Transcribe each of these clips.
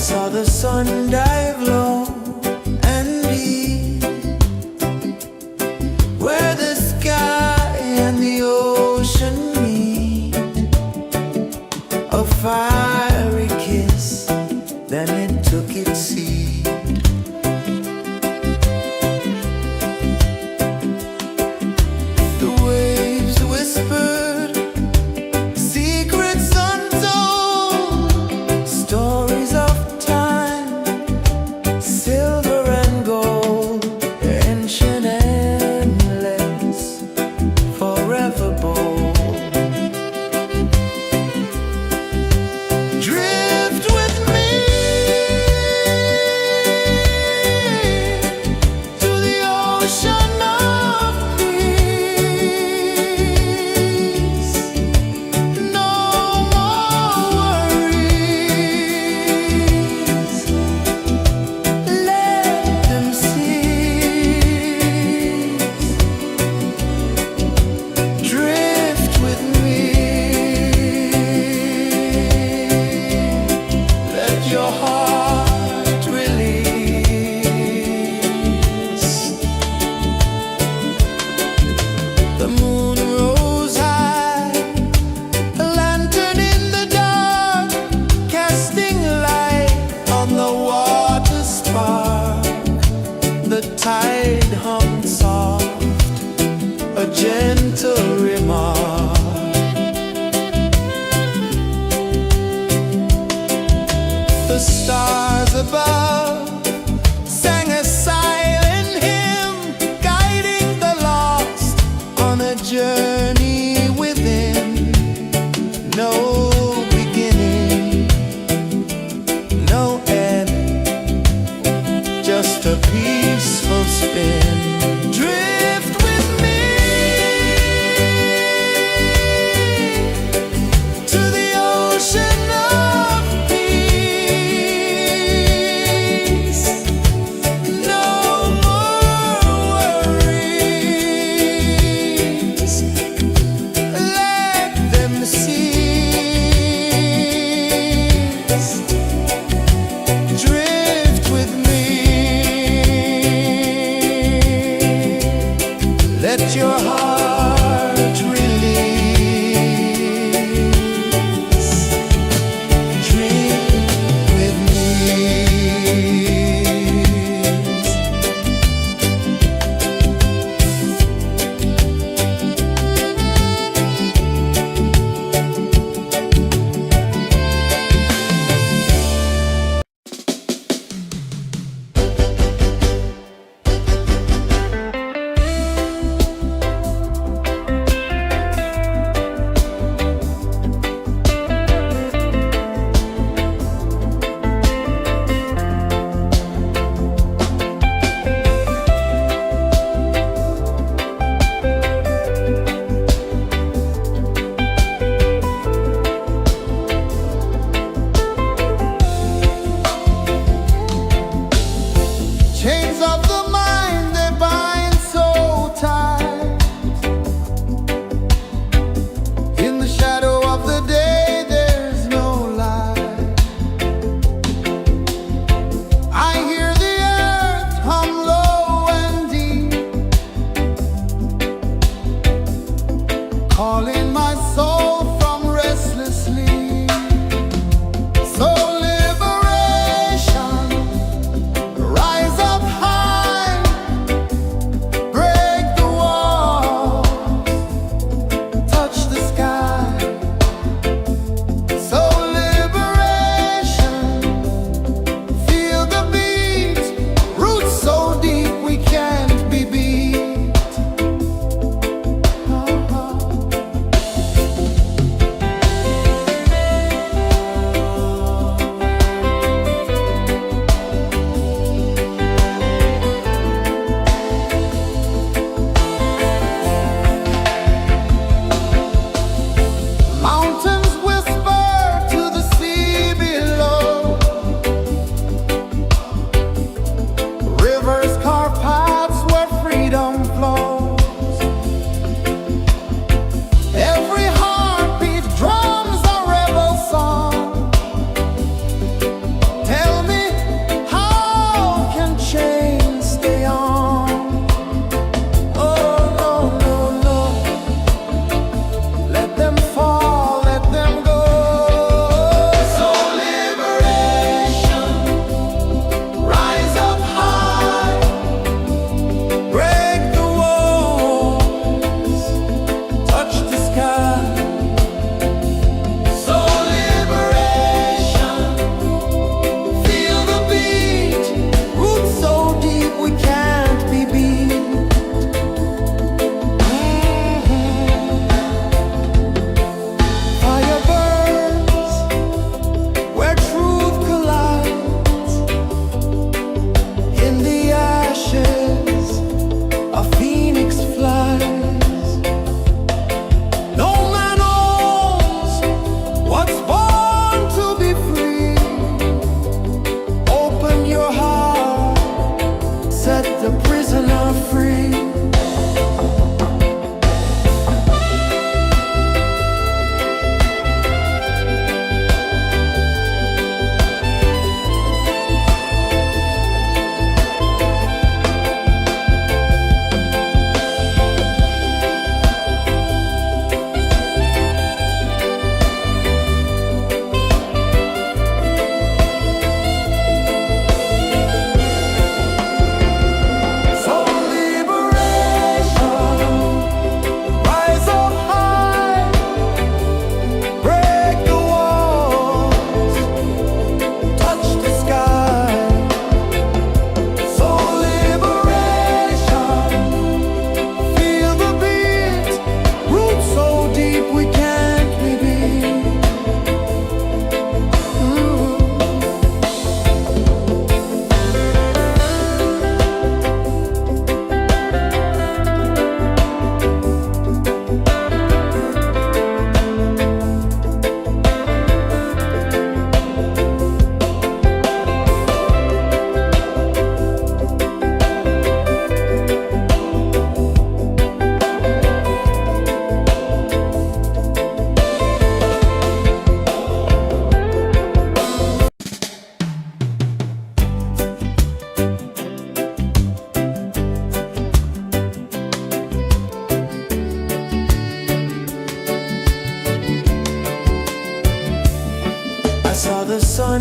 saw the sun dive low and deep, where the sky and the ocean meet. A fiery kiss, then it took its seat. The waves whispered secrets untold, stories of time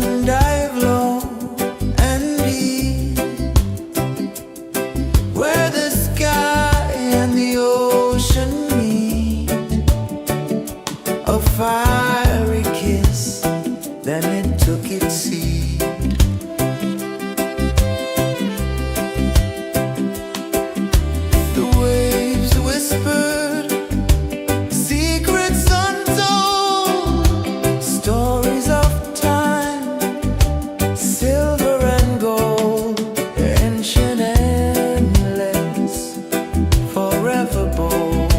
and dive low and be where the sky and the ocean meet. A fiery kiss, then it took its seed. The waves whispered secrets untold, stories of time, silver and gold, ancient, endless, forever bold.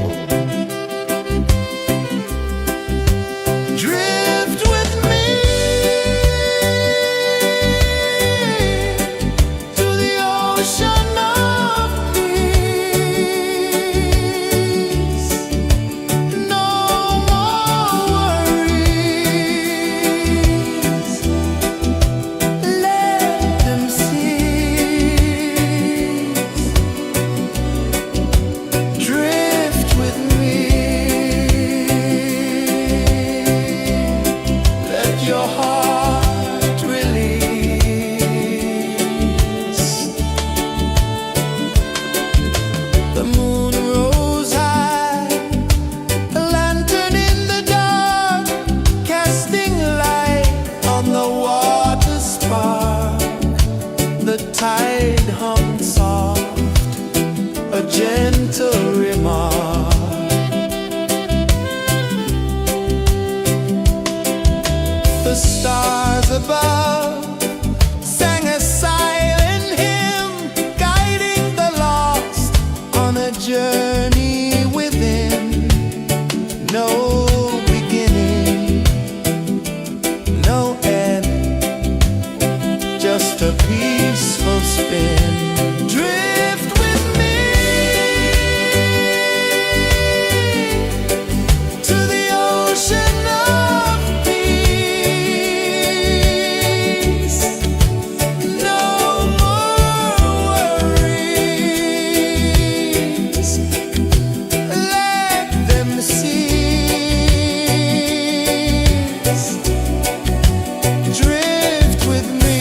Drift with me to the ocean of peace. No more worries. Let them cease. Drift with me. Let your heart release. The moon rose high, a lantern in the dark, casting light on the water spark. The tide hummed soft, a gentle remark. The stars above sang a silent hymn, guiding the lost on a journey within. No beginning, no end, just a peaceful spin. Drift with me to the ocean of peace. No more worries. Let them cease. Drift with me.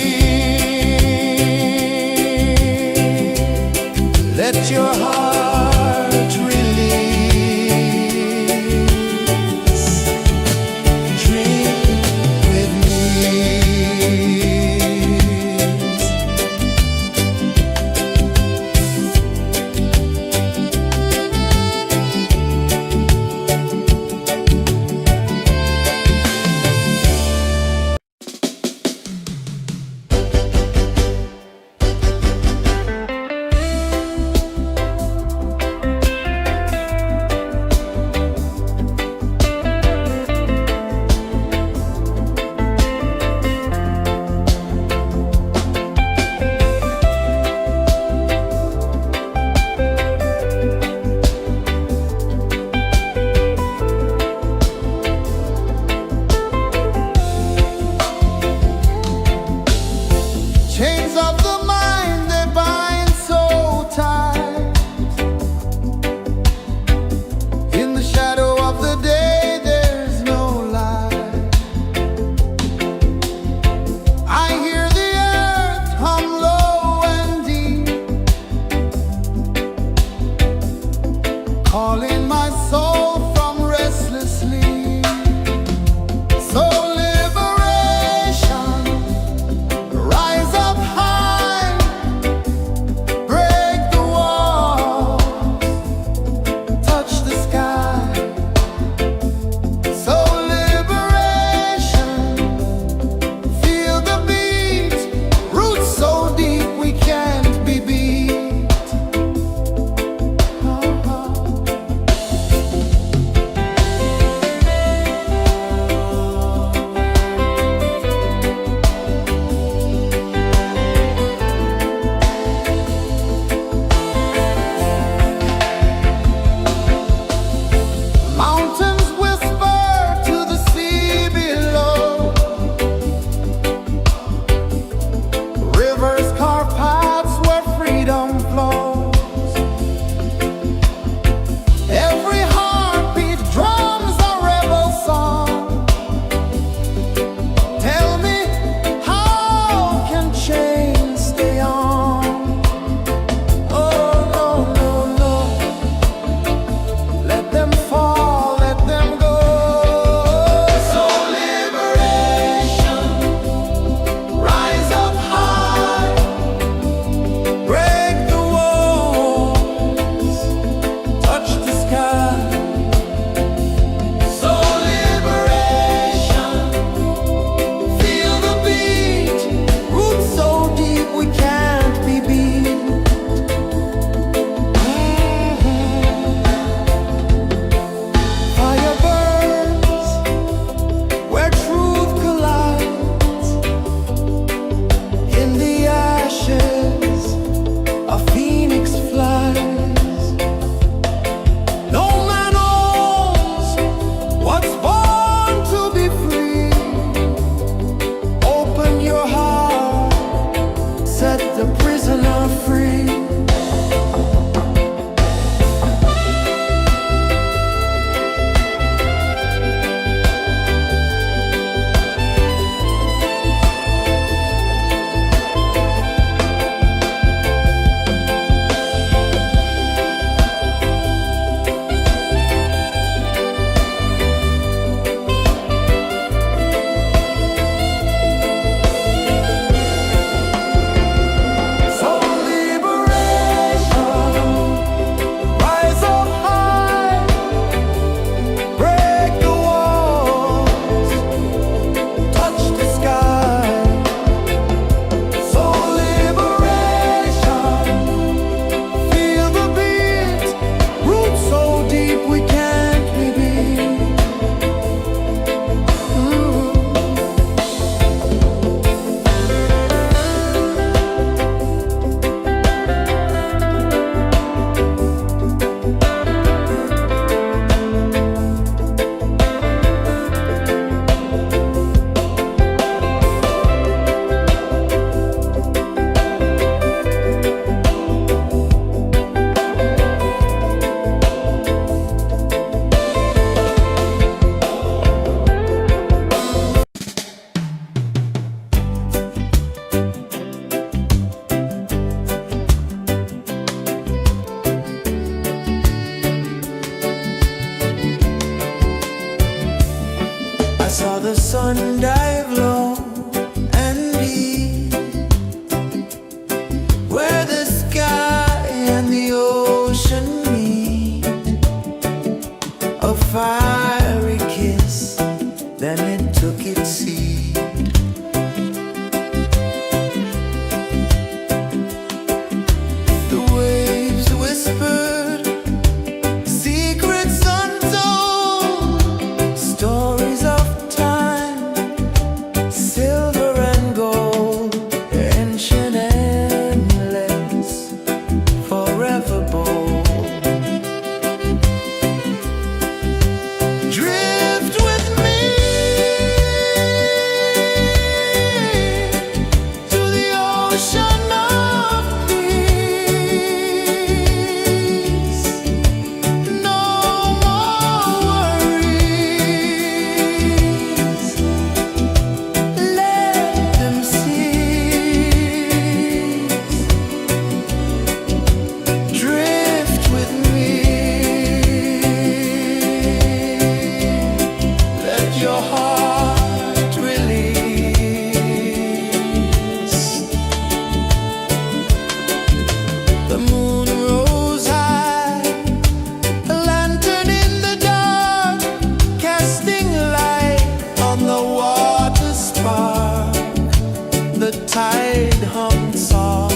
the tide hung soft,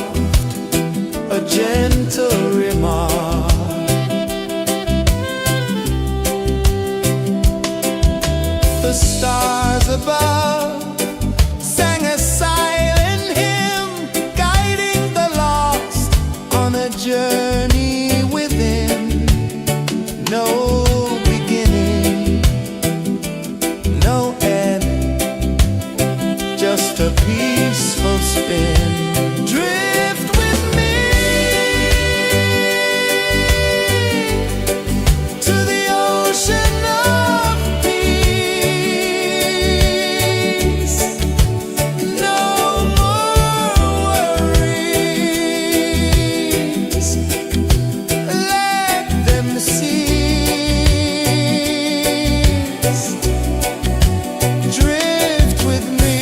a gentle remark. The stars above sang a silent hymn, guiding the lost on a journey within. No beginning, no end, just a peaceful spin. Drift with me to the ocean of peace. No more worries, let them cease. Drift with me.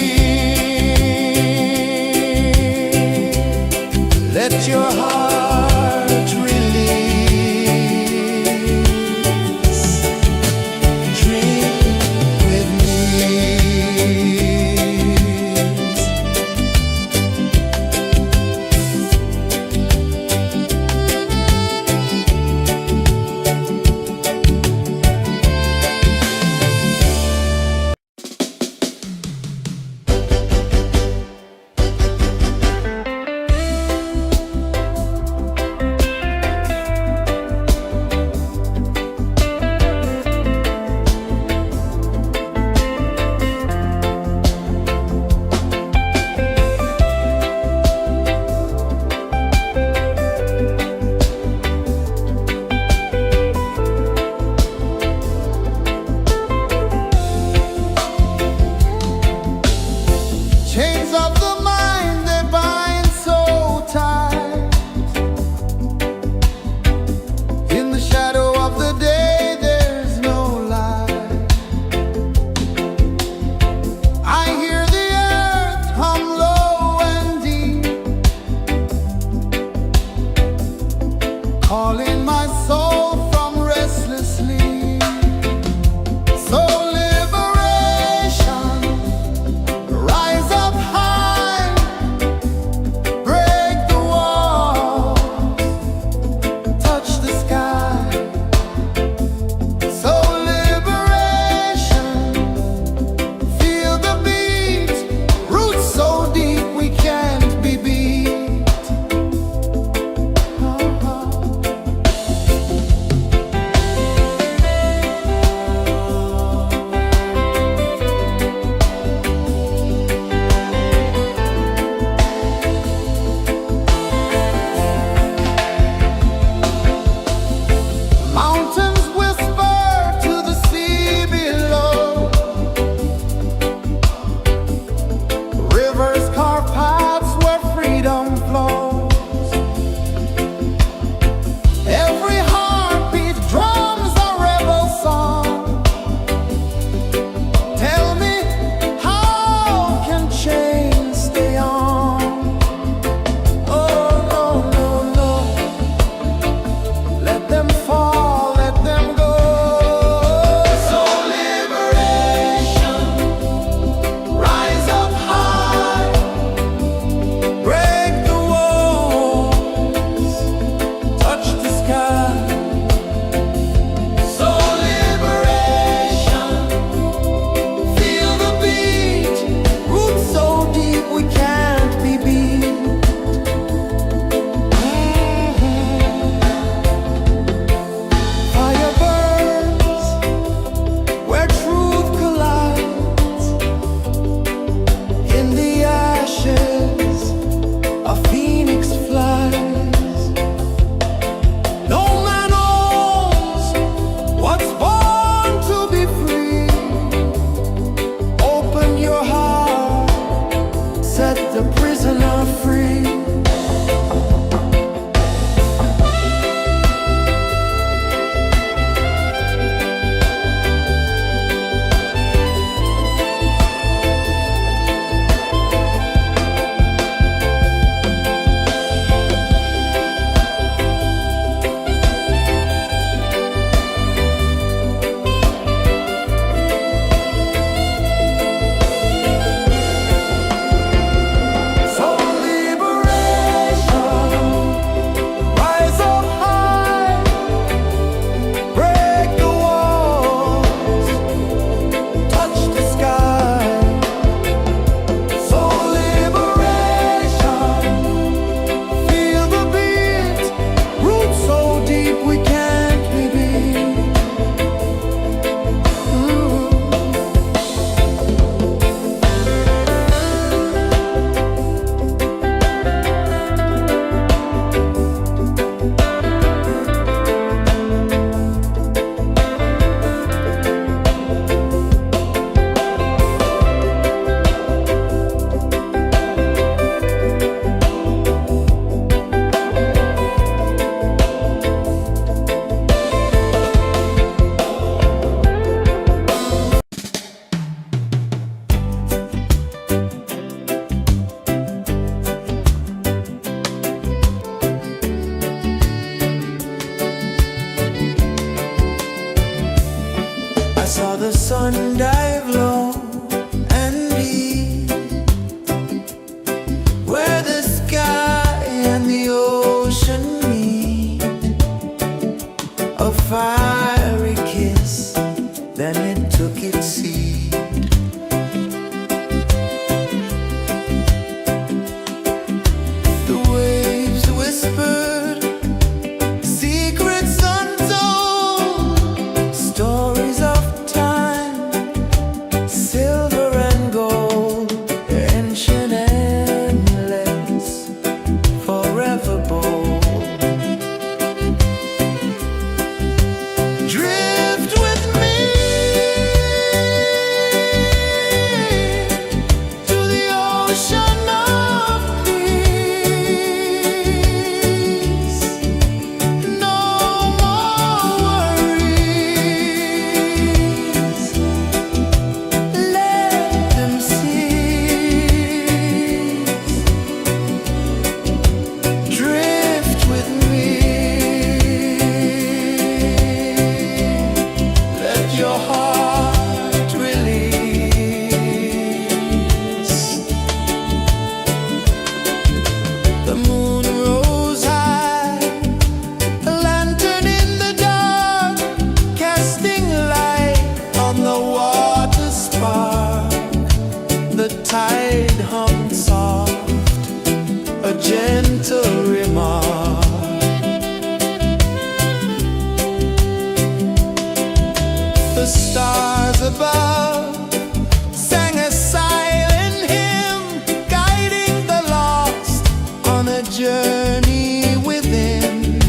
journey within,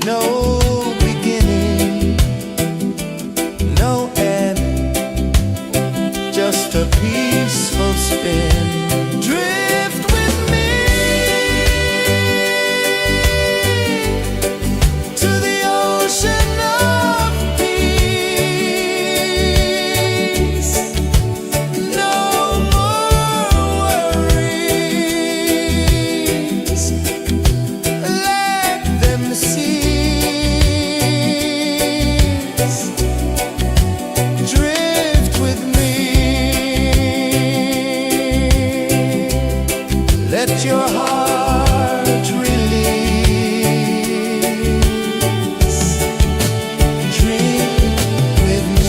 no beginning, no end, just a peaceful spin. Drift with me to the ocean of peace. No more worries, let them cease. Drift with me, let your heart release. Dream with me.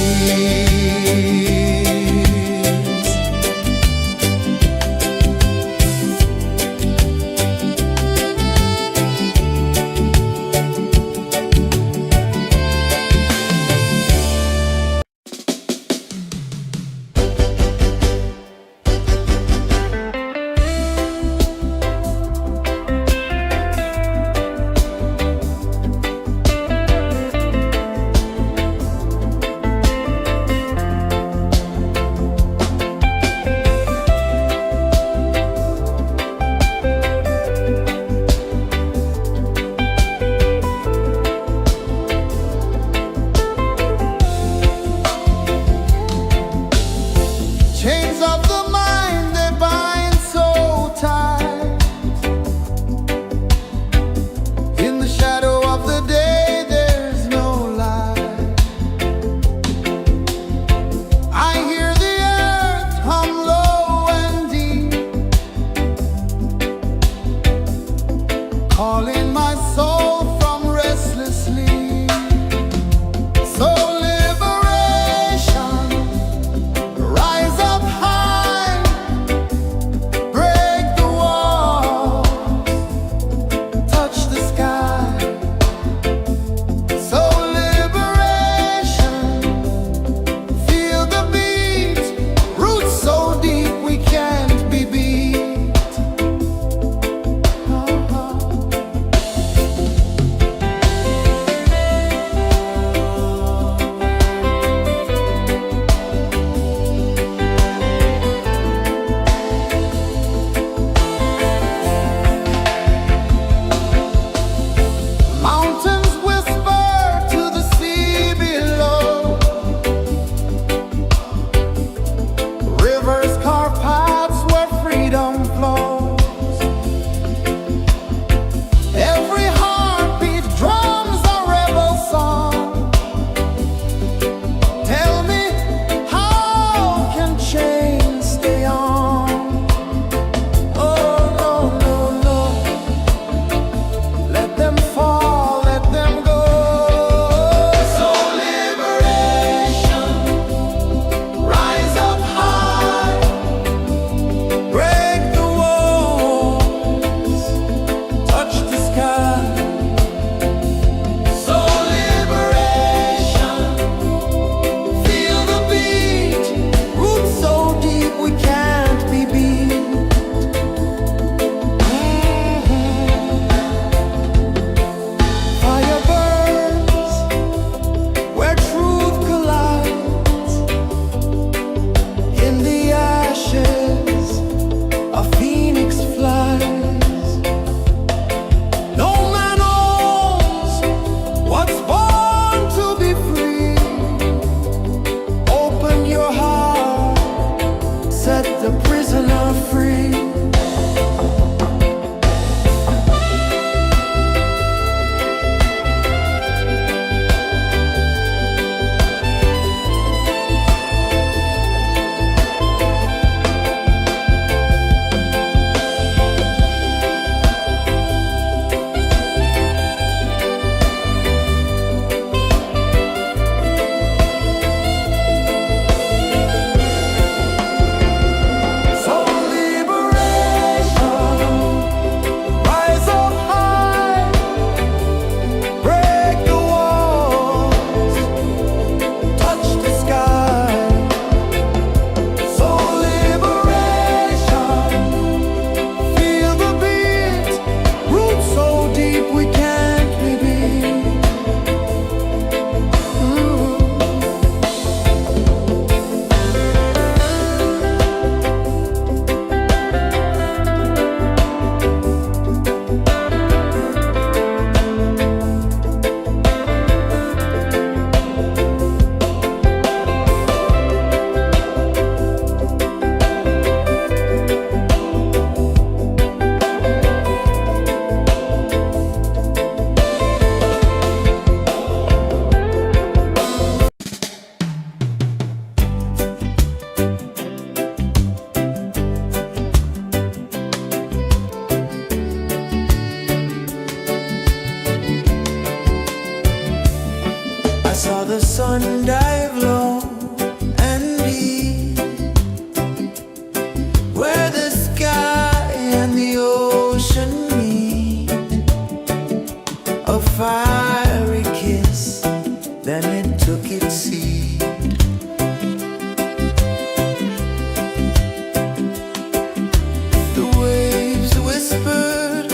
whispered,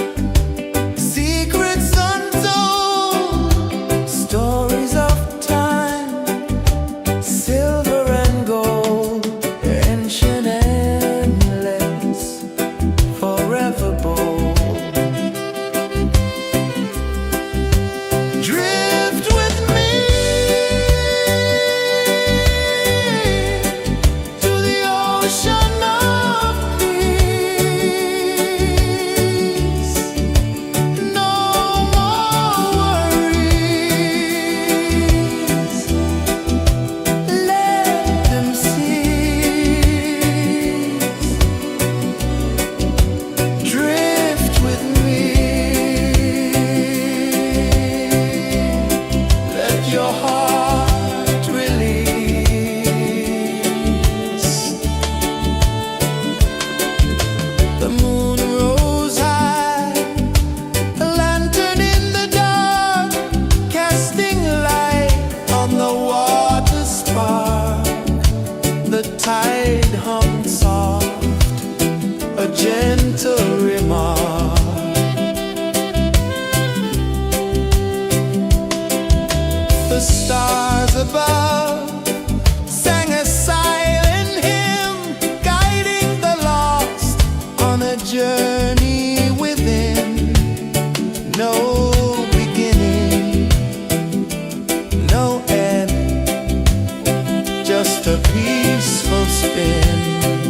secrets untold, stories of time, silver and gold, ancient, endless, forever bold. Drift with me to the ocean of peace. No more worries. Let them cease. Drift with me. Let your heart release. The moon rose high, a lantern in the dark, casting light on the water spark. The tide hummed soft, a gentle remark. The stars above sang a silent hymn, guiding the lost on a journey within. No beginning, no end, just a peaceful spin.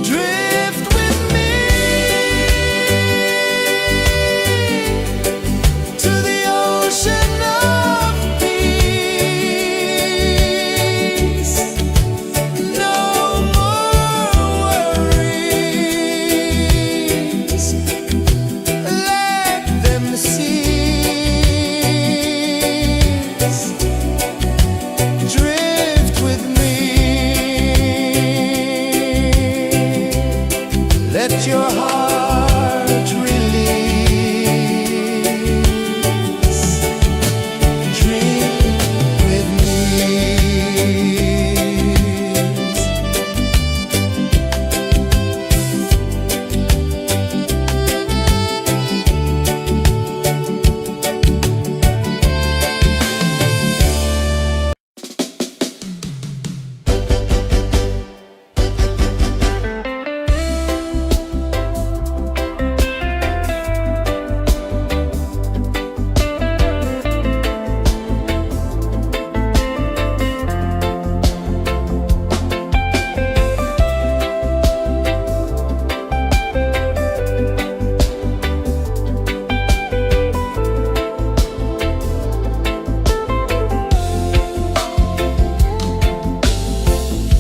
Drift with me to the ocean of peace. No more worries. Let them cease. Drift with me. Let your heart release. Dream with me.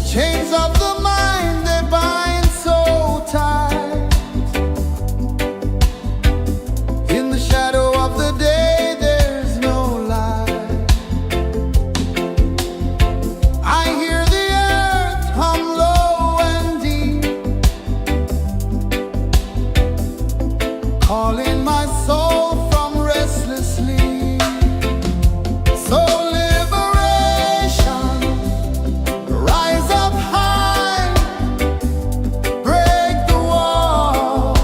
Chains of the mind, they bind so tight. In the shadow of the day, there's no light. I hear the earth hum low and deep, calling my soul from restless sleep. So liberation, rise up high, break the walls,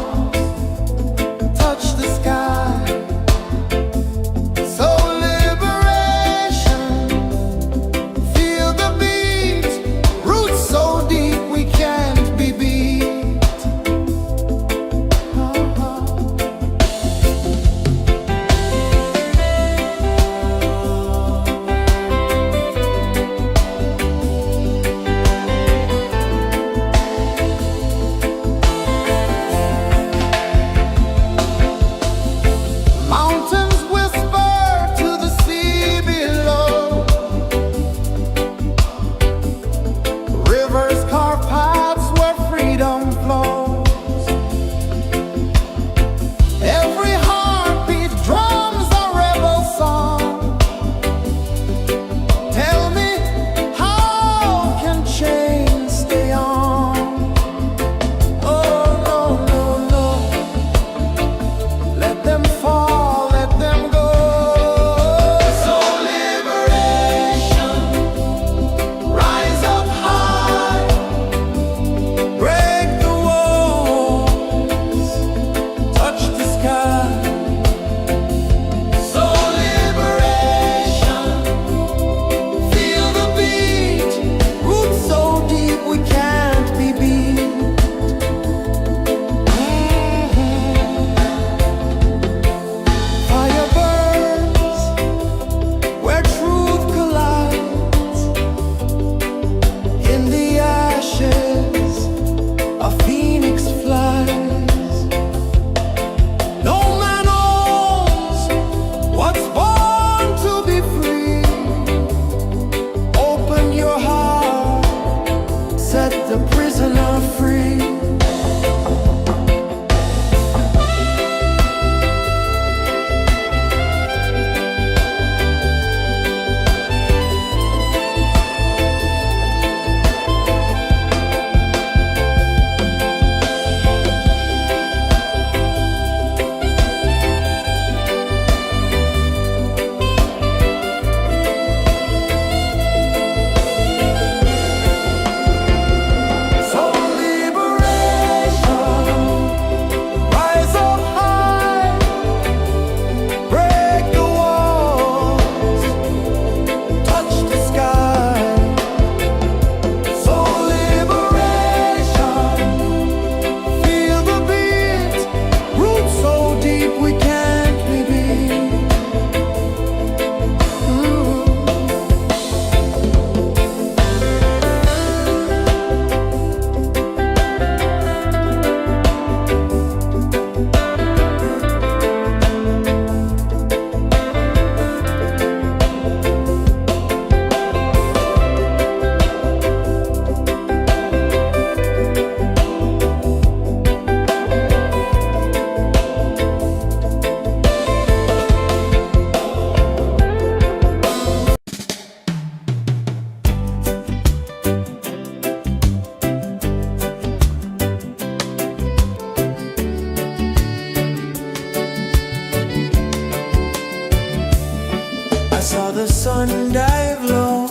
touch the sky. So liberation, feel the beat, roots so deep we can't be beat. one dive low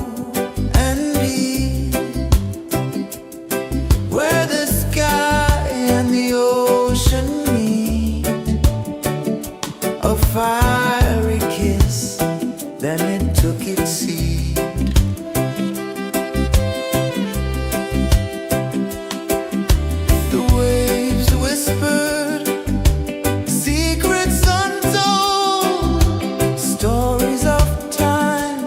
and deep, where the sky and the ocean meet. A fiery kiss, then it took its seat. The waves whispered secrets untold, stories of time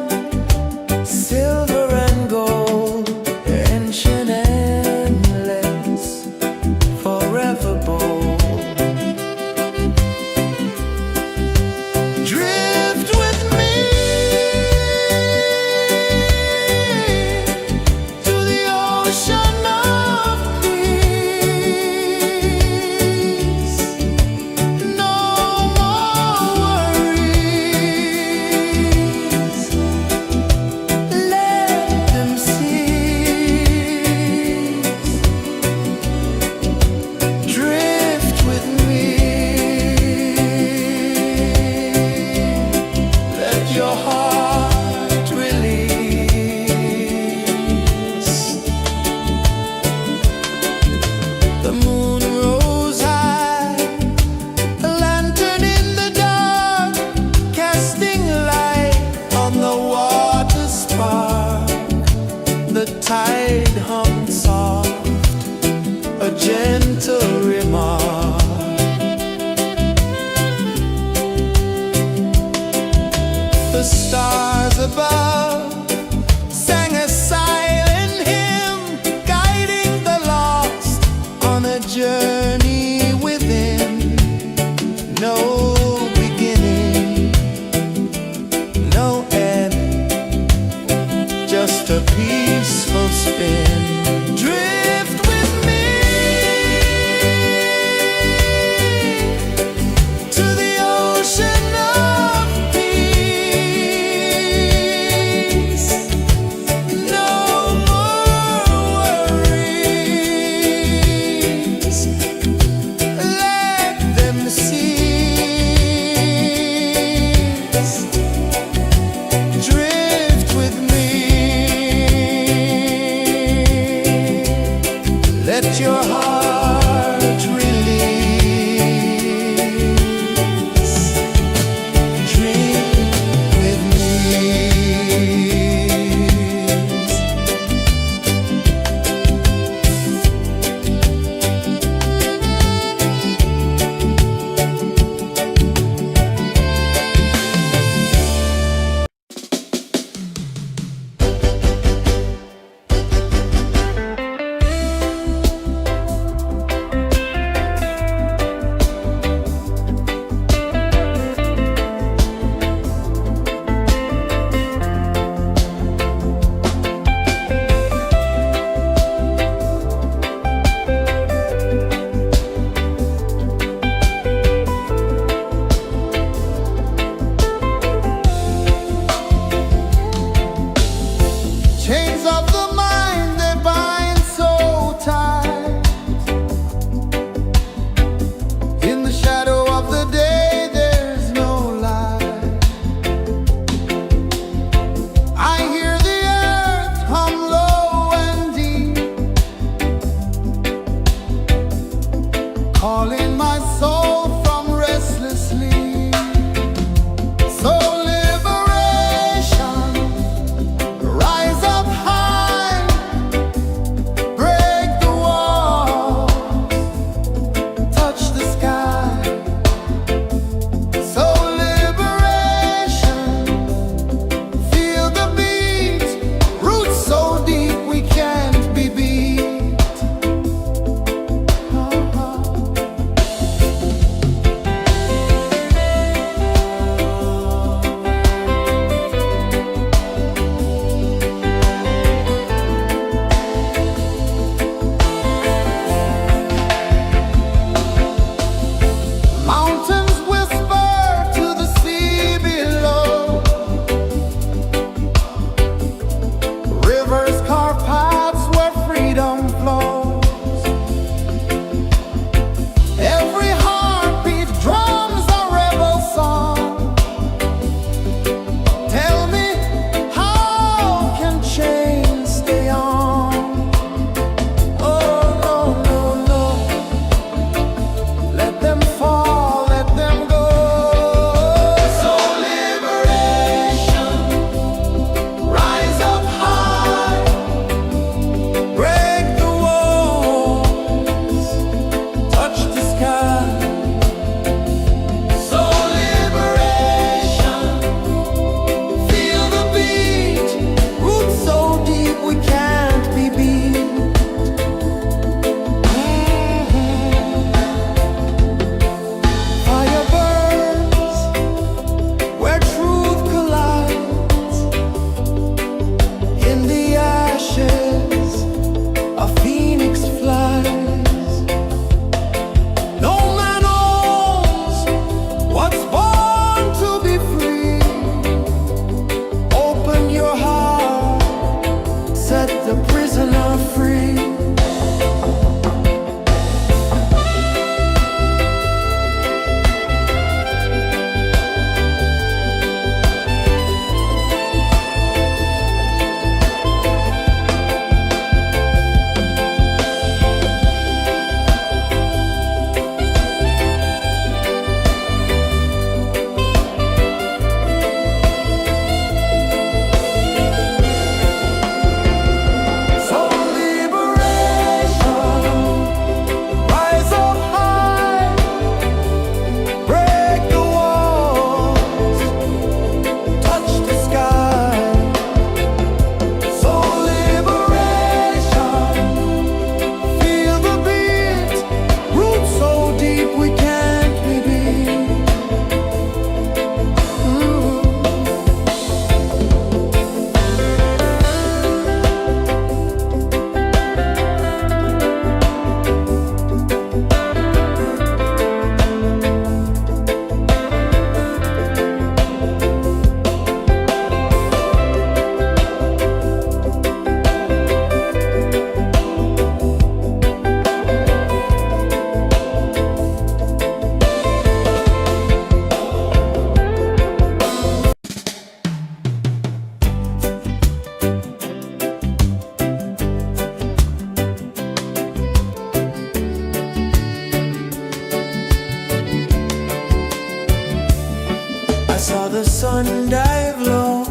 sun dive low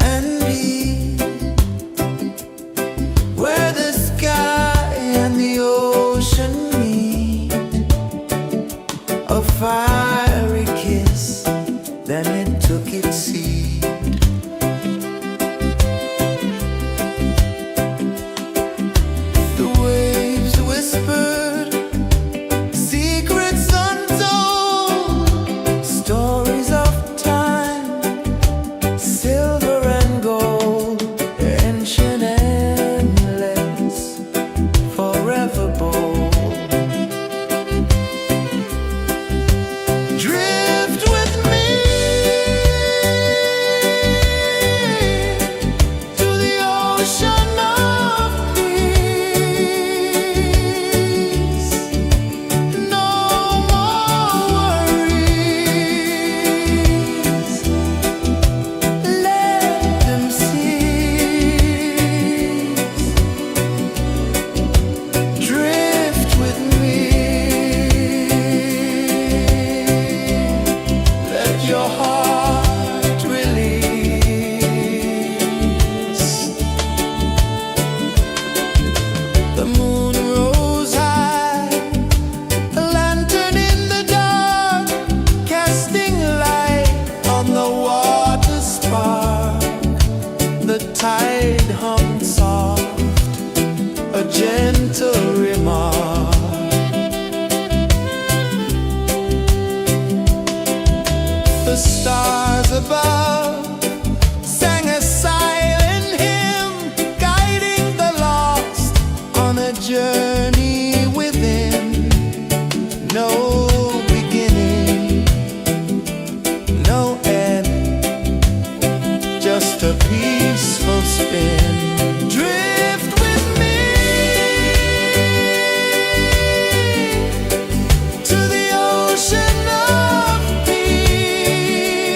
and be where the sky and the ocean meet. A fiery kiss, then it took its seat. The waves whispered secrets untold, stories of time, silver and gold, ancient, endless, forever bold. Drift with me to the ocean of peace. No more worries, let them cease. Drift with me, let your heart release. The moon rose high, a lantern in the dark, casting light on the water spark. The tide hummed soft, a gentle remark. The stars above sang a silent hymn, guiding the lost on a journey within. No beginning, no end, just a peaceful spin. Drift with me to the ocean of peace.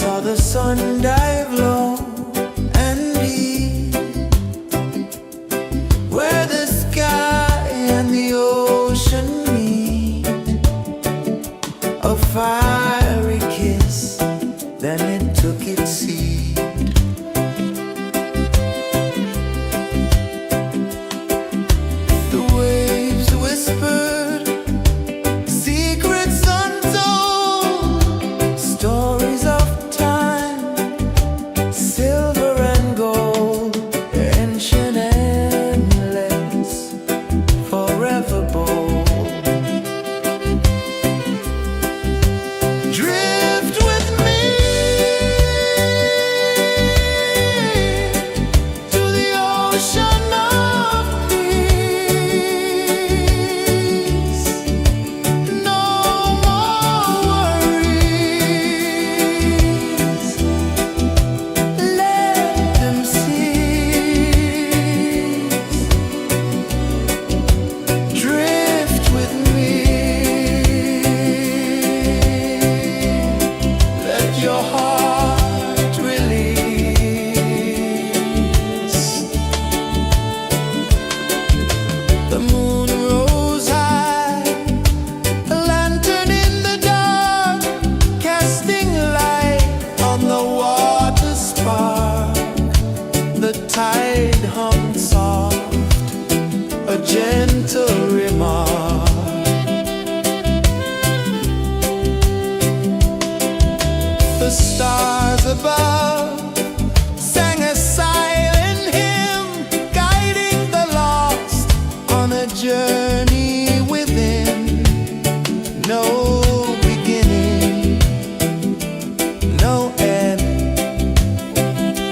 saw the sun dive low and deep, where the sky and the ocean meet. A fiery kiss, then it took its seat. The waves whispered secrets untold, stories of time, silver and gold, ancient, endless, forever bold. Drift with me to the ocean of peace. No more worries, let them cease. Drift with me, let your heart release. The moon rose high, a lantern in the dark, casting light on the water spark. The tide hummed soft, a gentle remark. The stars above sang a silent hymn, guiding the lost on a journey within. No beginning, no end,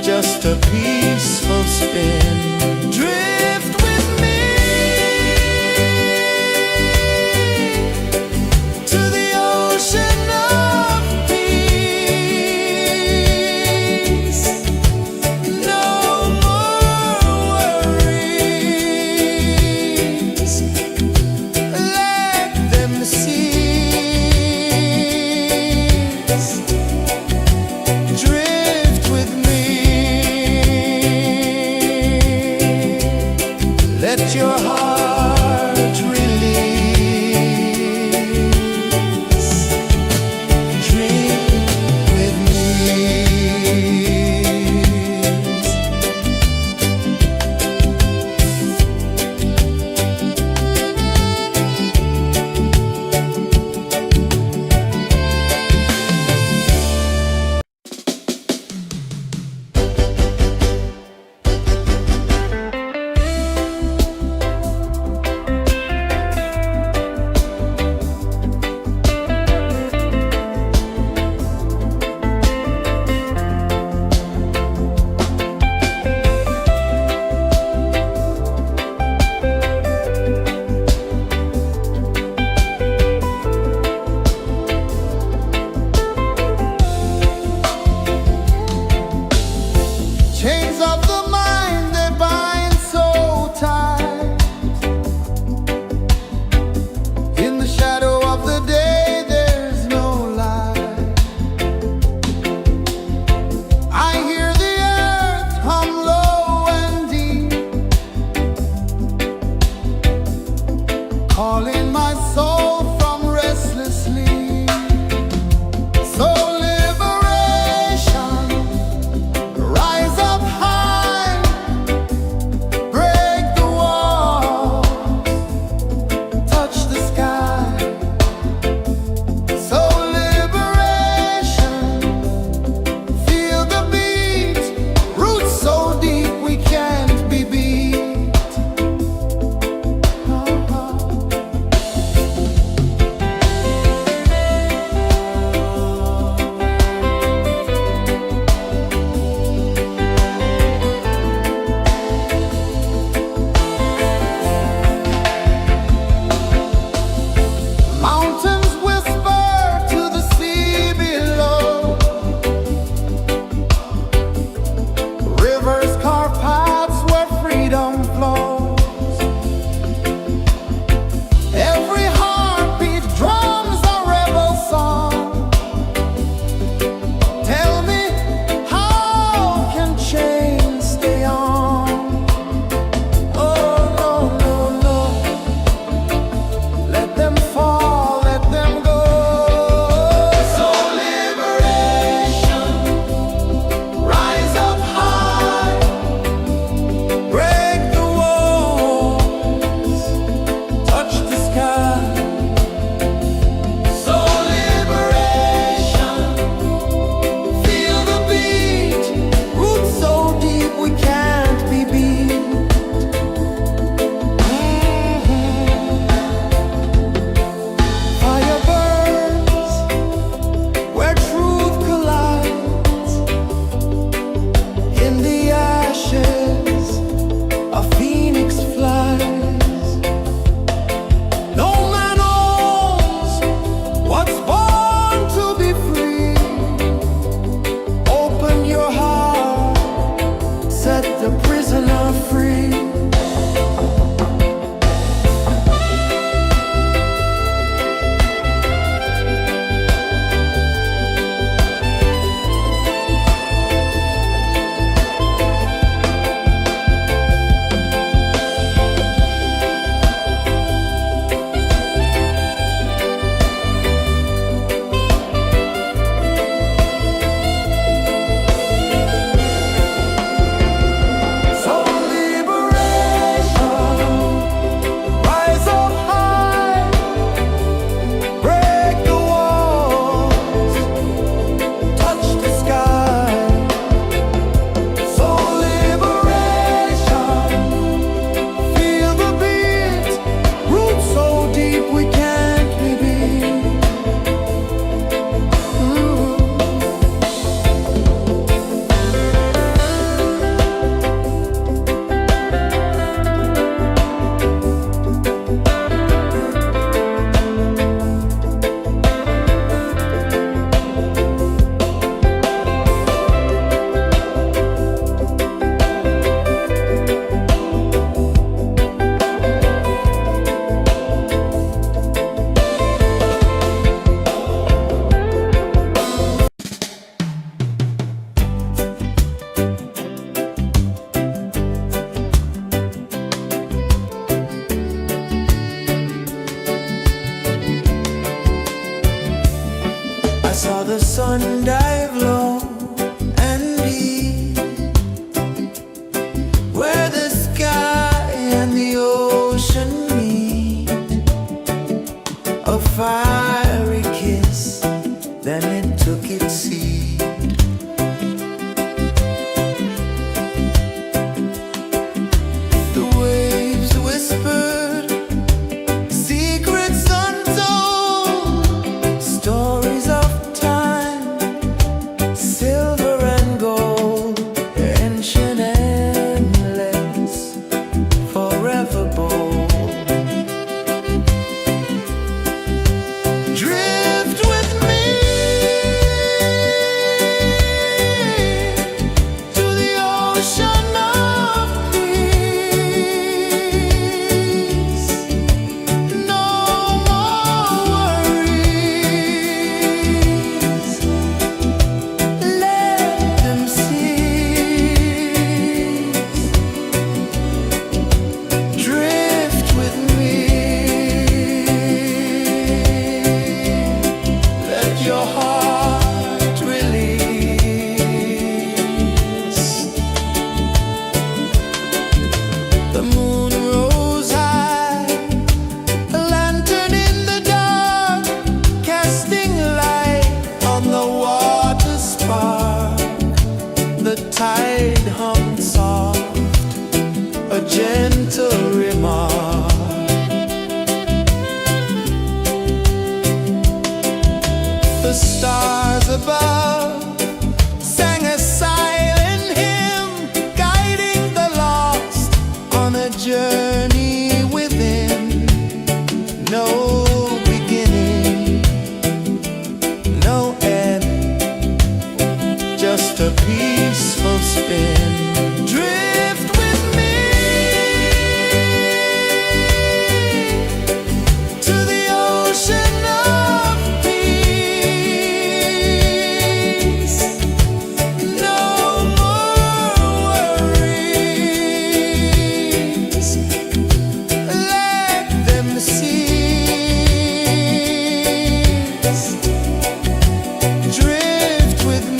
just a peaceful spin. Drift with me to the ocean of peace. just a peaceful spin. Drift with me to the ocean of peace. No more worries. Let them cease. Drift with me.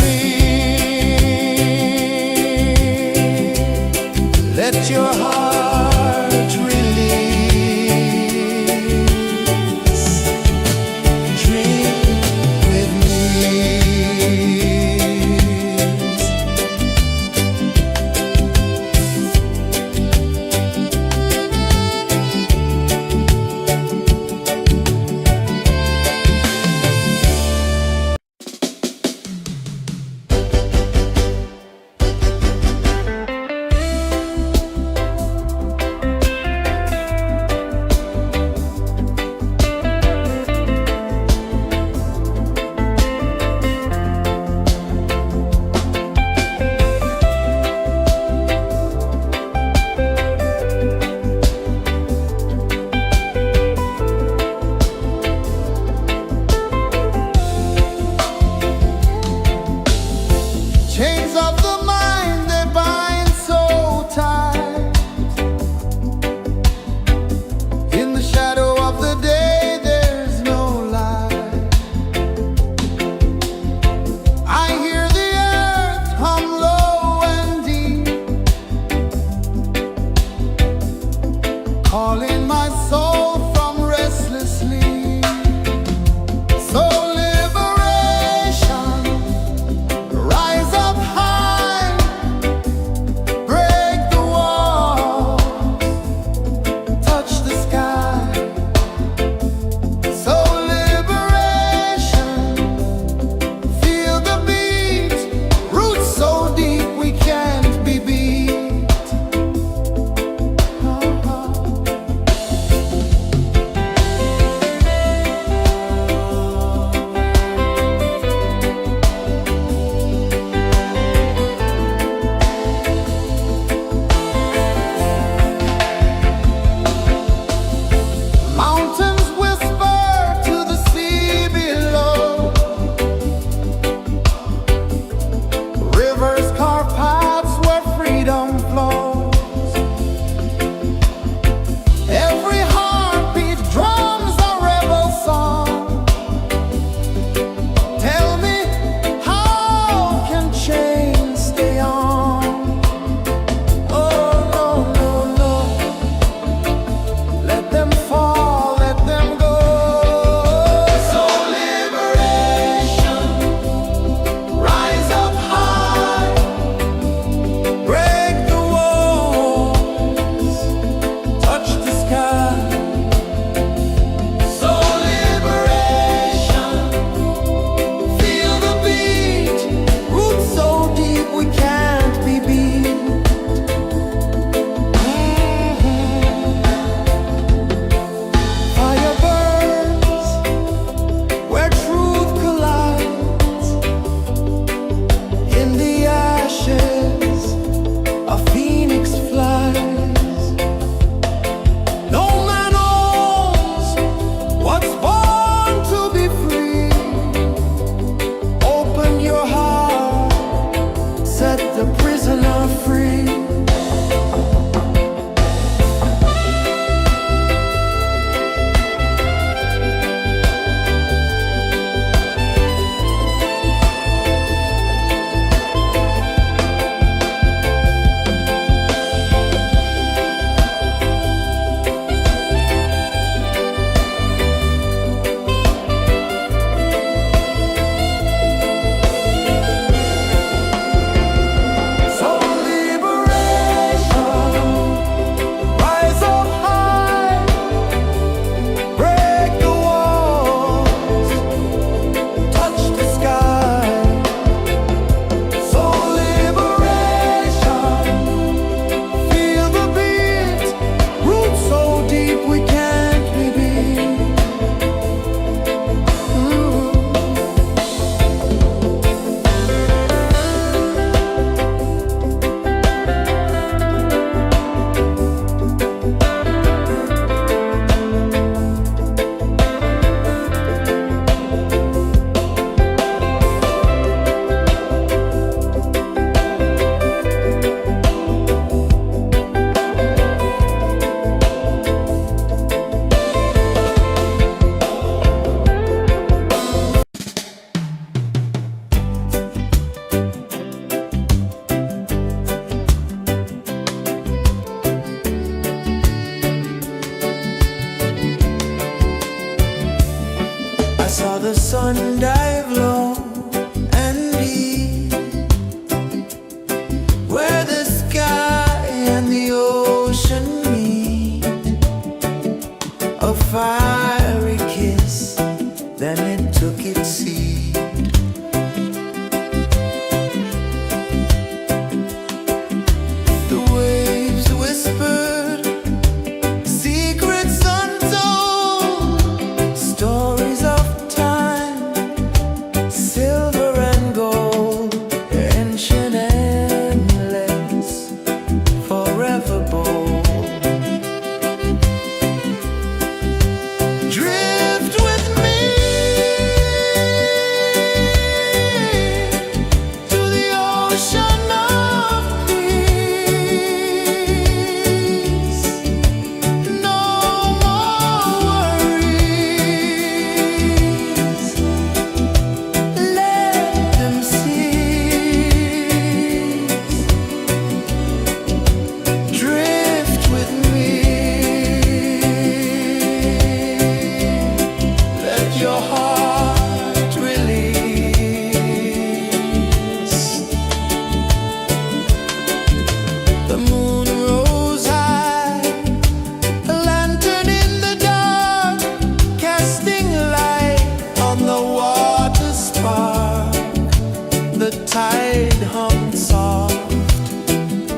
tide hung soft,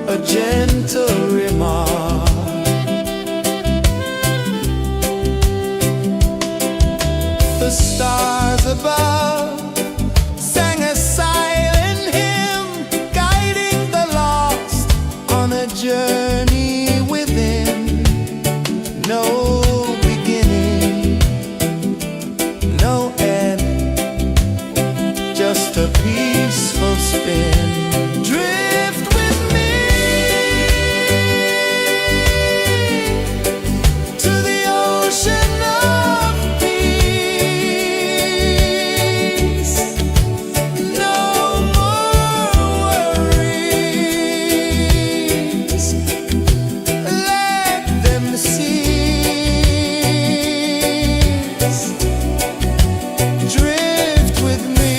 a gentle remark. The stars above sang a silent hymn, guiding the lost on a journey within. No beginning, no end, just a peaceful spin. Drift with me to the ocean of peace. No more worries, let them cease. Drift with me,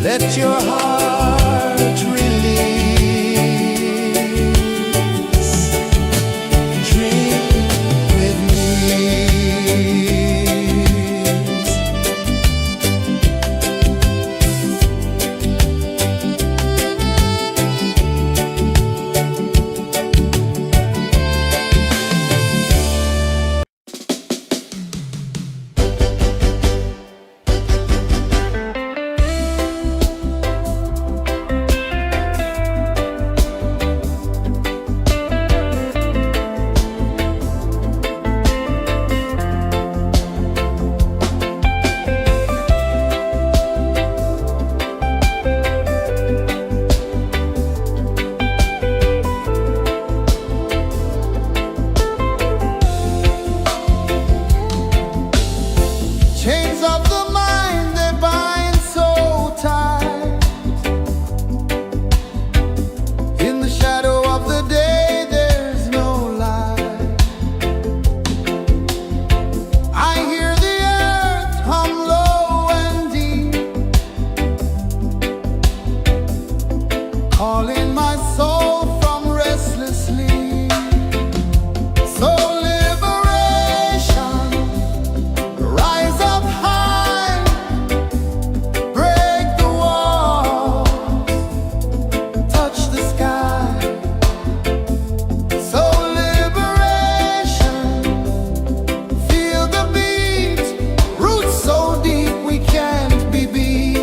let your heart release. Dream with me. Chains of the mind, they bind so tight. In the shadow of the day, there's no light. I hear the earth hum low and deep, calling my soul from restless sleep. So liberation, rise up high, break the walls, touch the sky. So liberation, feel the beat, roots so deep we can't be beat.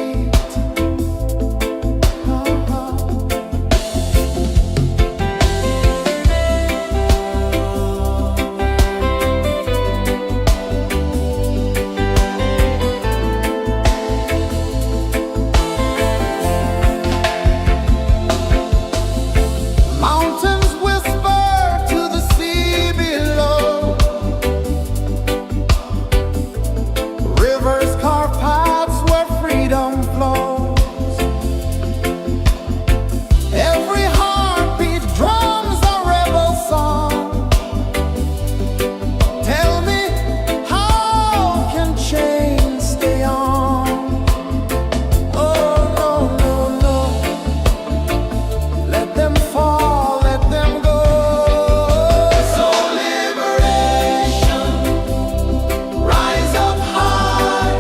Mountains whisper to the sea below, rivers carve paths where freedom flows. Every heartbeat drums a rebel song. Tell me, how can chains stay on? Oh no, no, no, let them fall, let them go. So liberation, rise up high,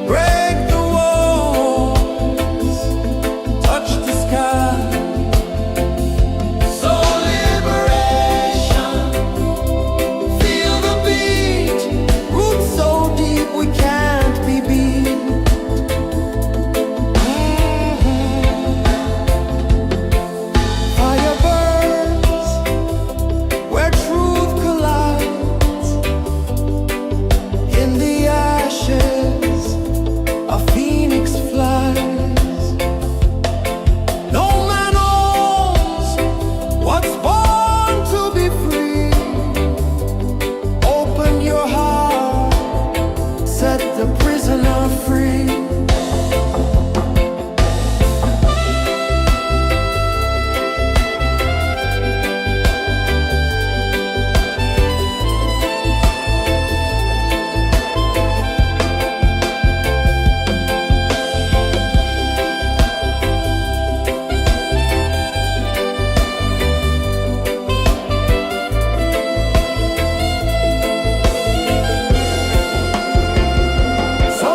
Break the walls, touch the sky. so liberation, feel the beat, roots so deep we can't be beat. Fire burns where truth collides. In the ashes, a phoenix flies. No man owns what's born to be free. Open your heart, set the prisoner free. So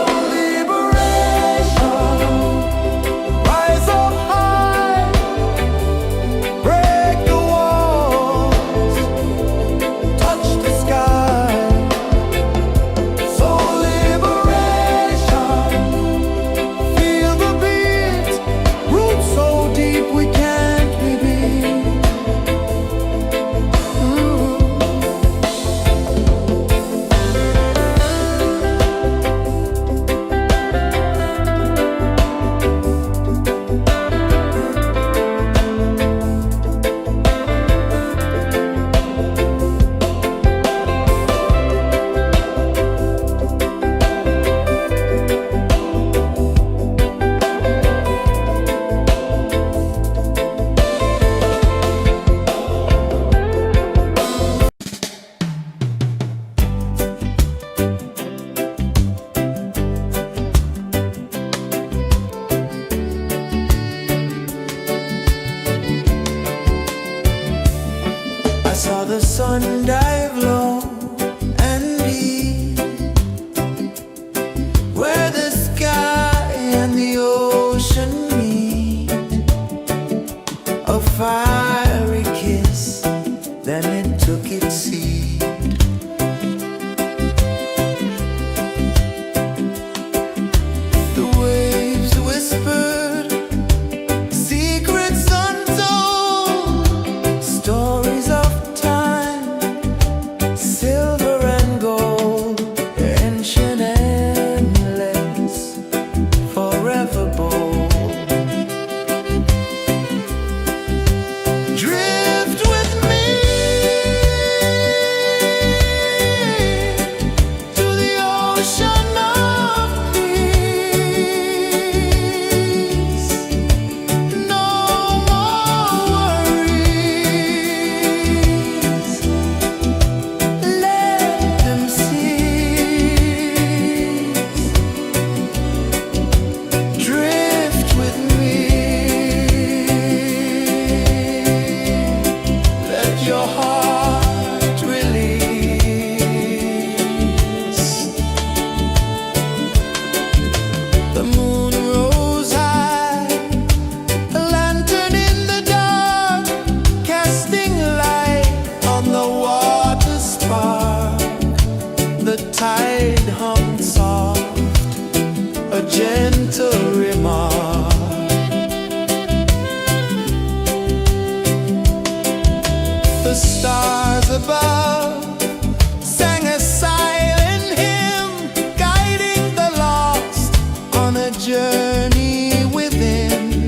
journey within,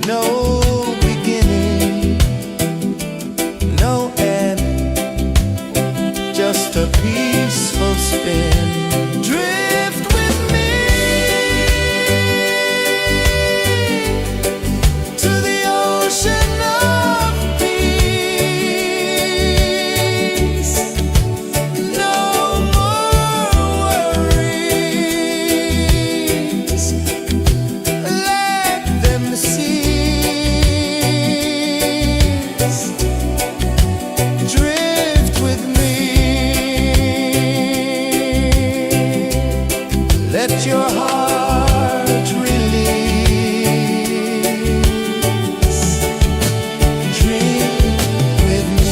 no beginning, no end, just a peaceful spin. Drift with me to the ocean of peace. No more worries, let them cease. Drift with me, let your heart release. Dream with me.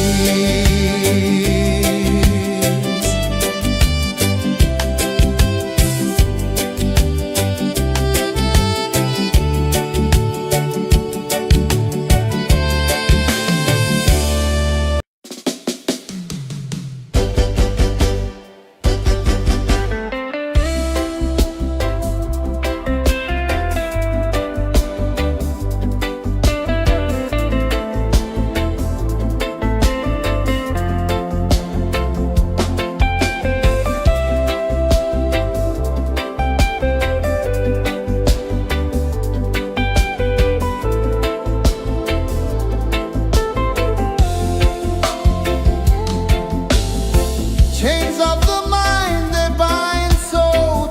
Chains of the mind, they bind so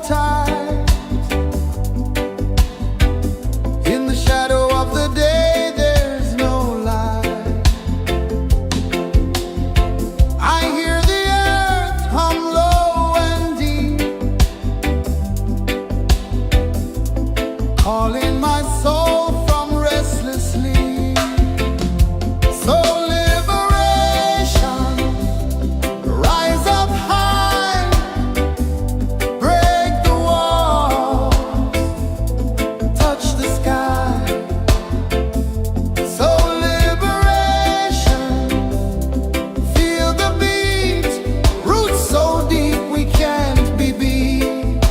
tight. In the shadow of the day, there's no light. I hear the earth hum low and deep, calling my soul from restless sleep. So liberation, rise up high, break the walls, touch the sky. So liberation, feel the beat, roots so deep we can't be beat.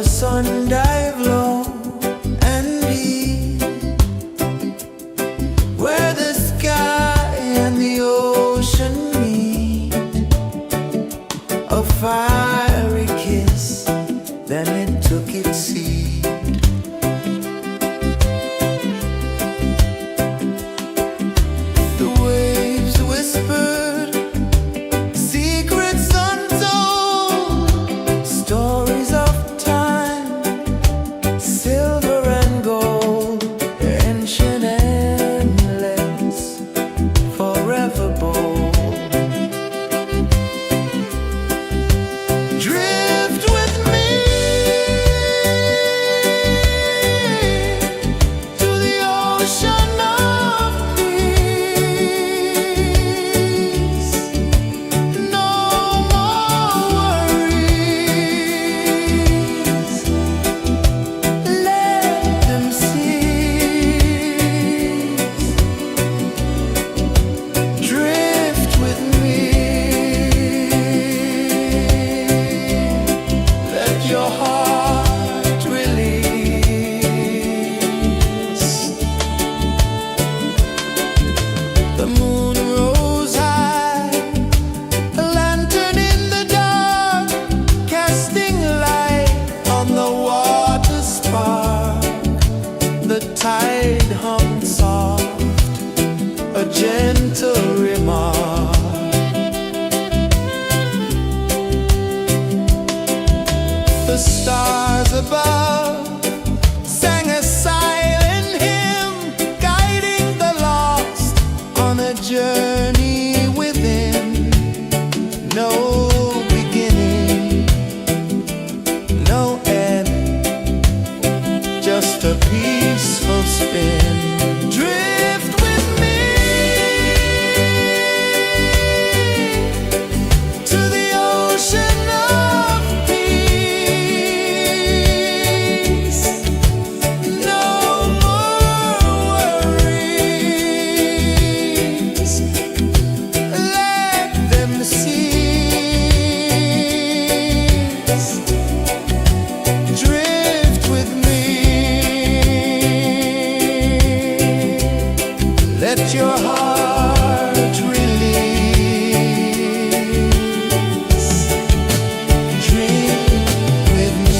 the sun dive low and deep, where the sky and the ocean meet. A fiery kiss, then it took its seat. The waves whispered secrets untold, stories of time, silver and gold, ancient endless, forever bold. Drift with me to the ocean of peace. No more worries, let them cease. Drift with me, let your heart release. The moon rose high, a lantern in the dark, casting light on the water spark. The tide hung soft, a gentle remark. The stars above sang a silent hymn, guiding the lost on a journey within. No beginning, no end, just a peaceful spin. Drift with me to the ocean of peace. No more worries, let them cease. Drift with me, let your heart release. Drift with me.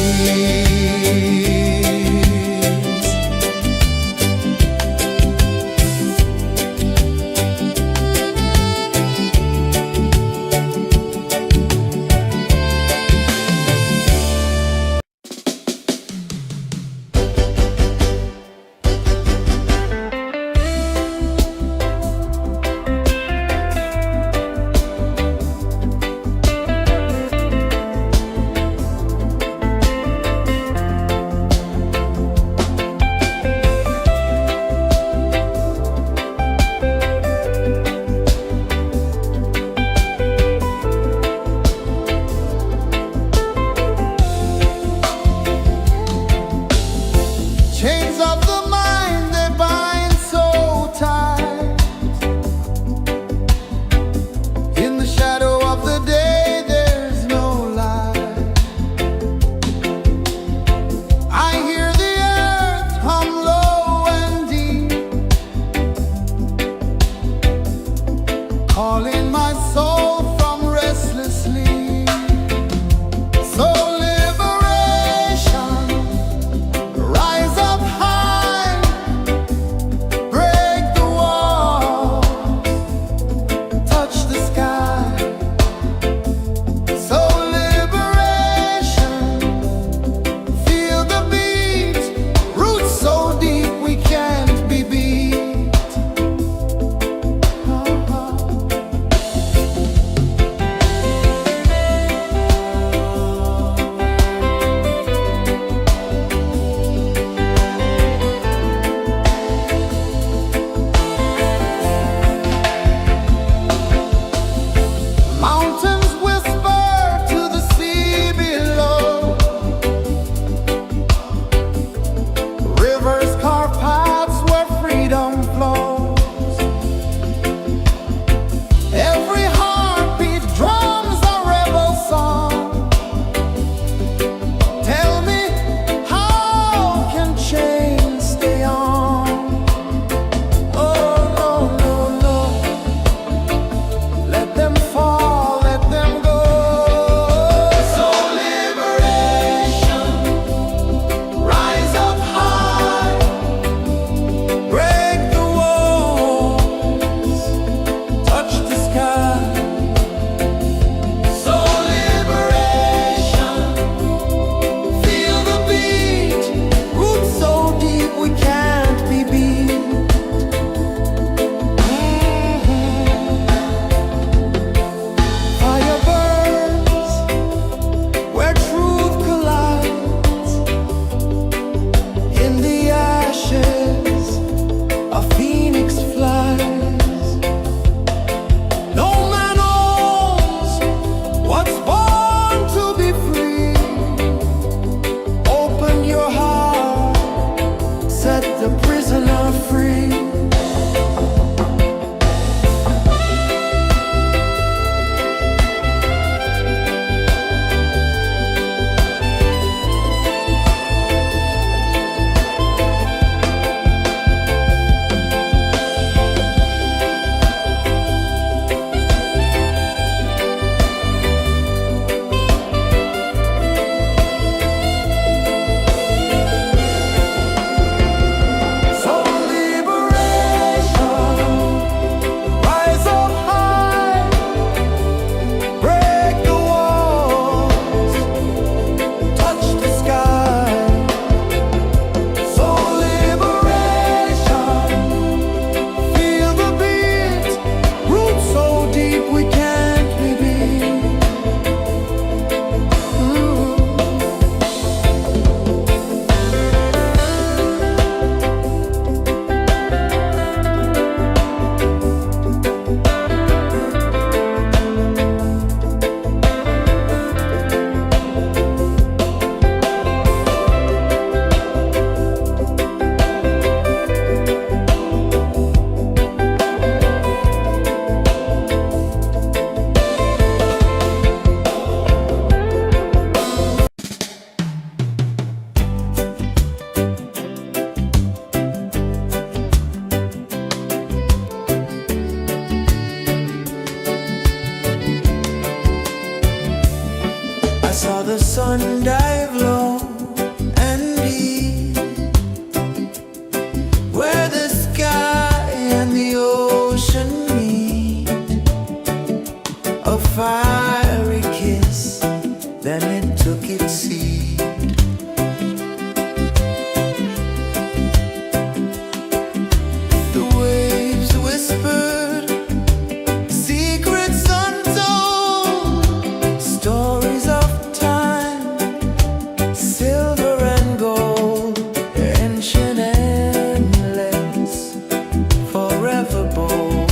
Chains of the mind, they bind so tight. In the shadow of the day, there's no light. I hear the earth hum low and deep, calling my soul from restless sleep. So liberation, rise up high, break the walls, touch the sky. So liberation, feel the beat, roots so deep we can't be beat. sun dive low and deep, where the sky and the ocean meet, a fiery kiss, then it took its seat. The waves whispered secrets untold, stories of time, silver and gold, ancient, endless, forever bold.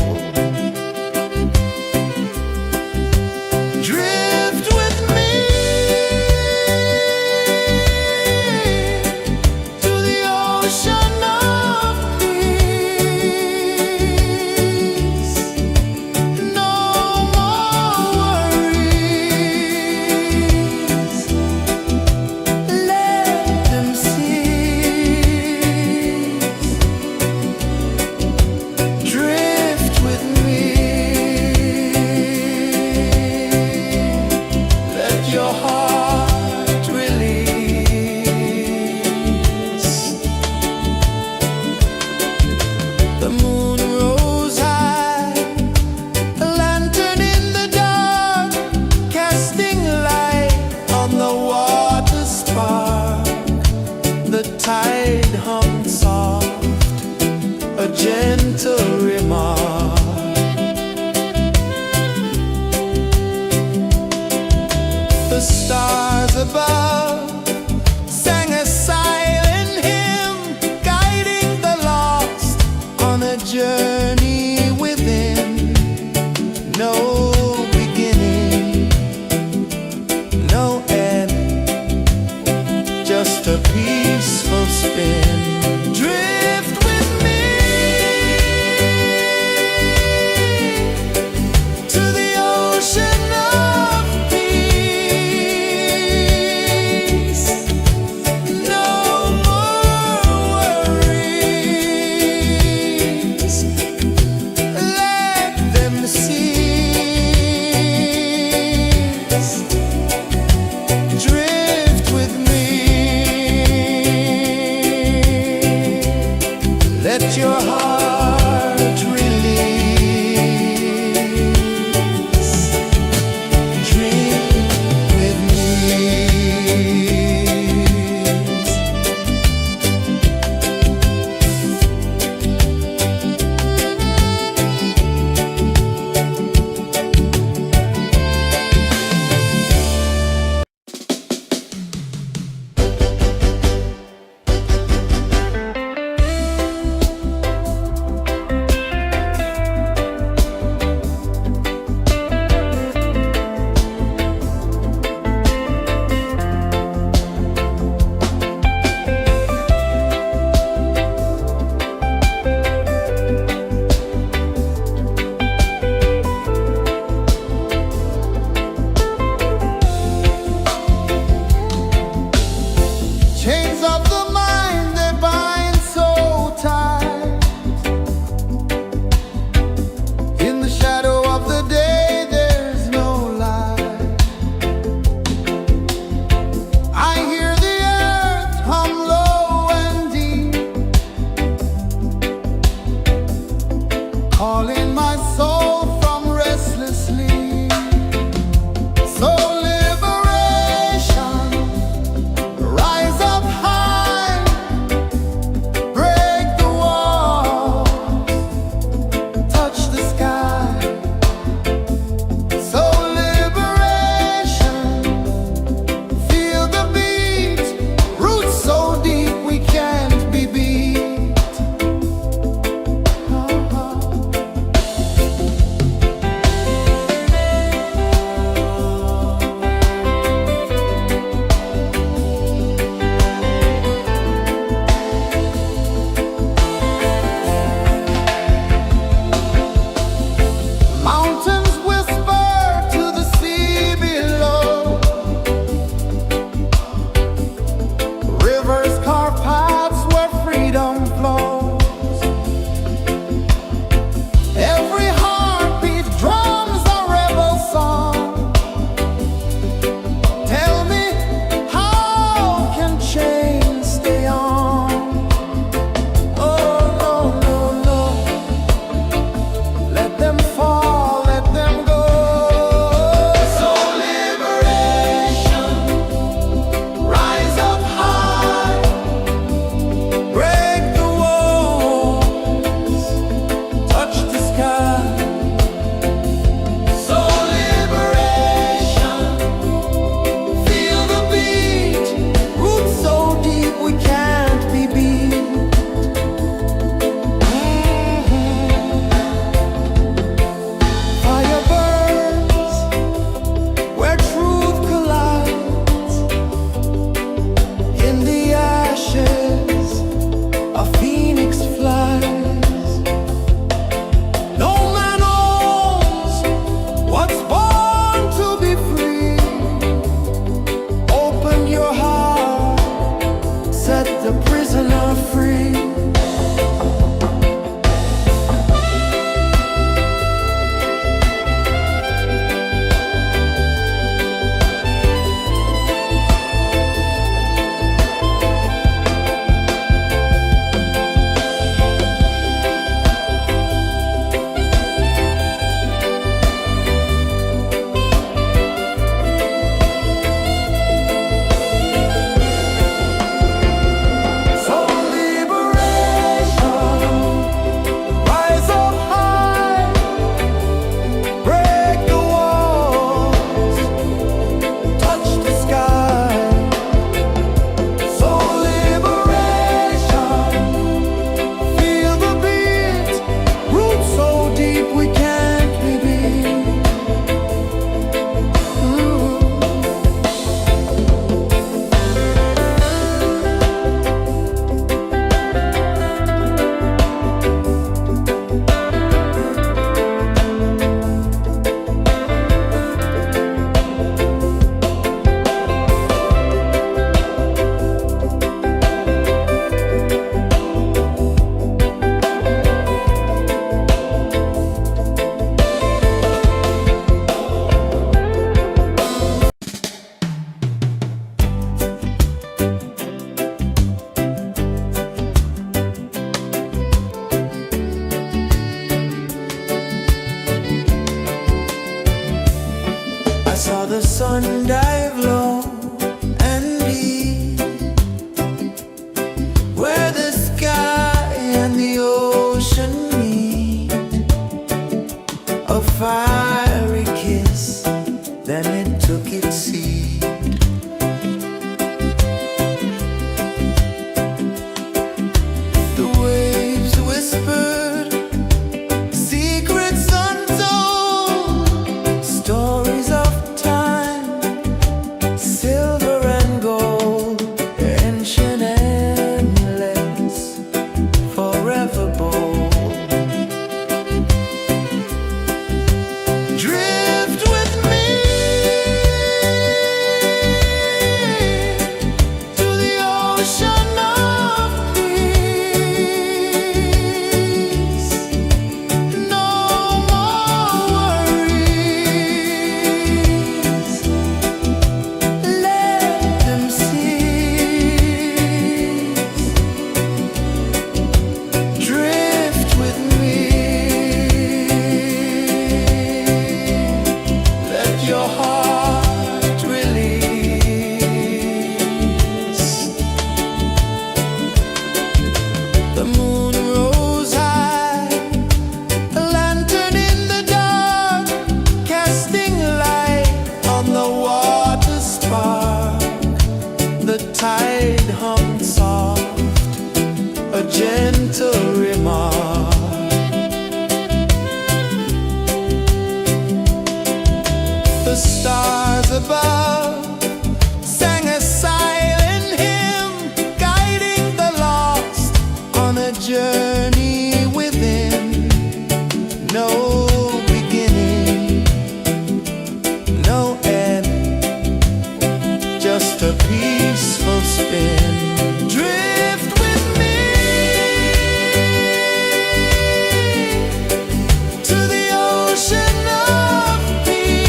Drift with me to the ocean of peace. No more worries, let them cease. Drift with me, let your heart release. The moon rose high, a lantern in the dark, casting light on the water spark. The tide hummed soft, a gentle remark. The stars above sang a silent hymn, guiding the lost on a journey within. No beginning, no end, just a peaceful spin. Drift with me to the ocean of peace. saw the sun dive low and deep, where the sky and the ocean meet. A fiery kiss, then it took its seat. The waves whispered secrets untold, stories of time, silver and gold, ancient, endless, forever bold. Drift with me to the ocean of peace. No more worries, let them cease. Drift with me, let your heart release. The moon rose high, a lantern in the dark, casting light on the water spark. The tide hummed soft, a gentle remark. The stars above sang a silent hymn, guiding the lost on a journey within. No beginning, no end, just a peaceful spin. Drift with me to the ocean of peace.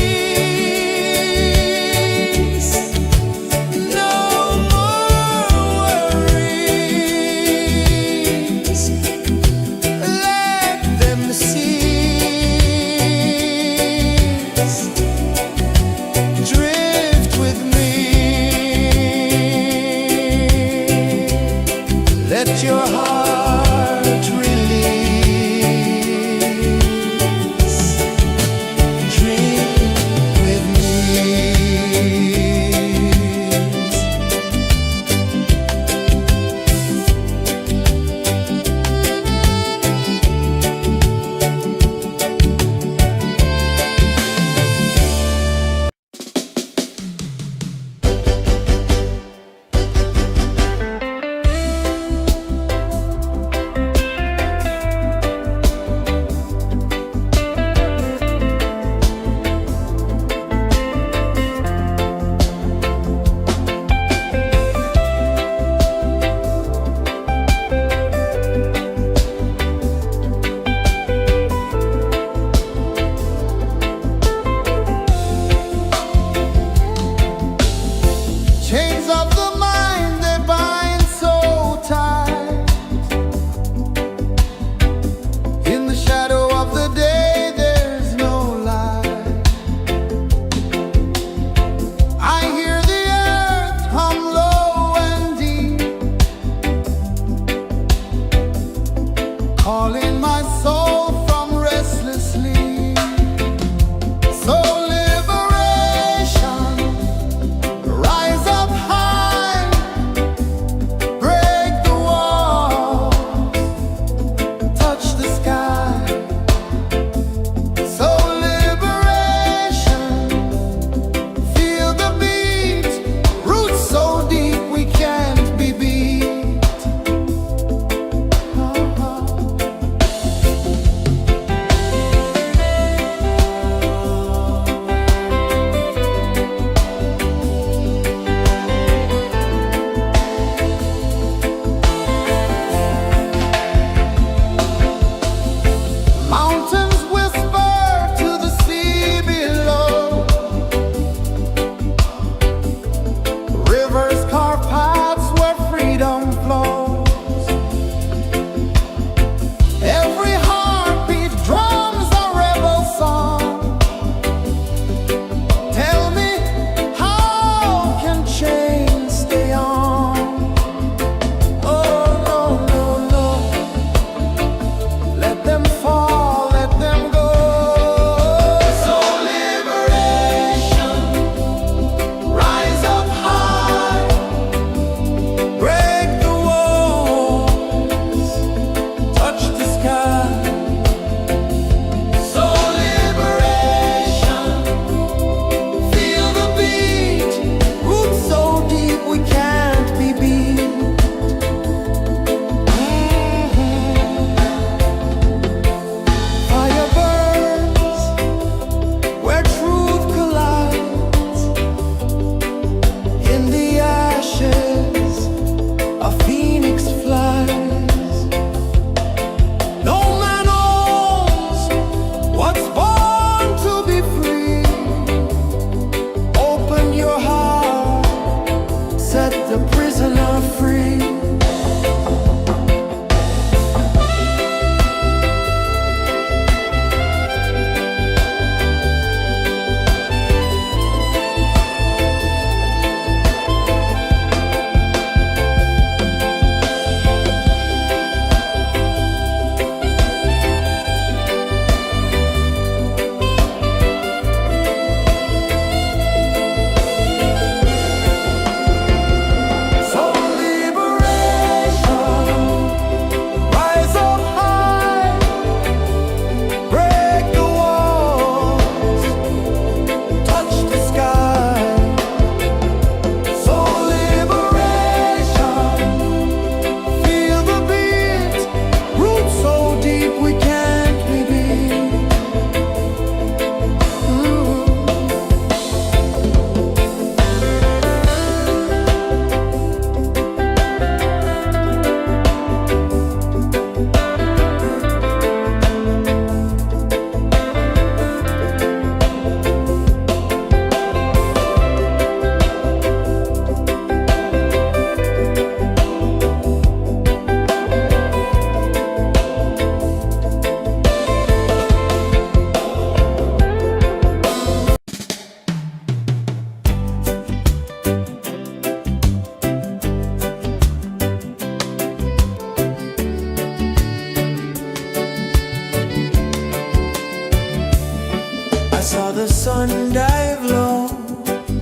the sun dive low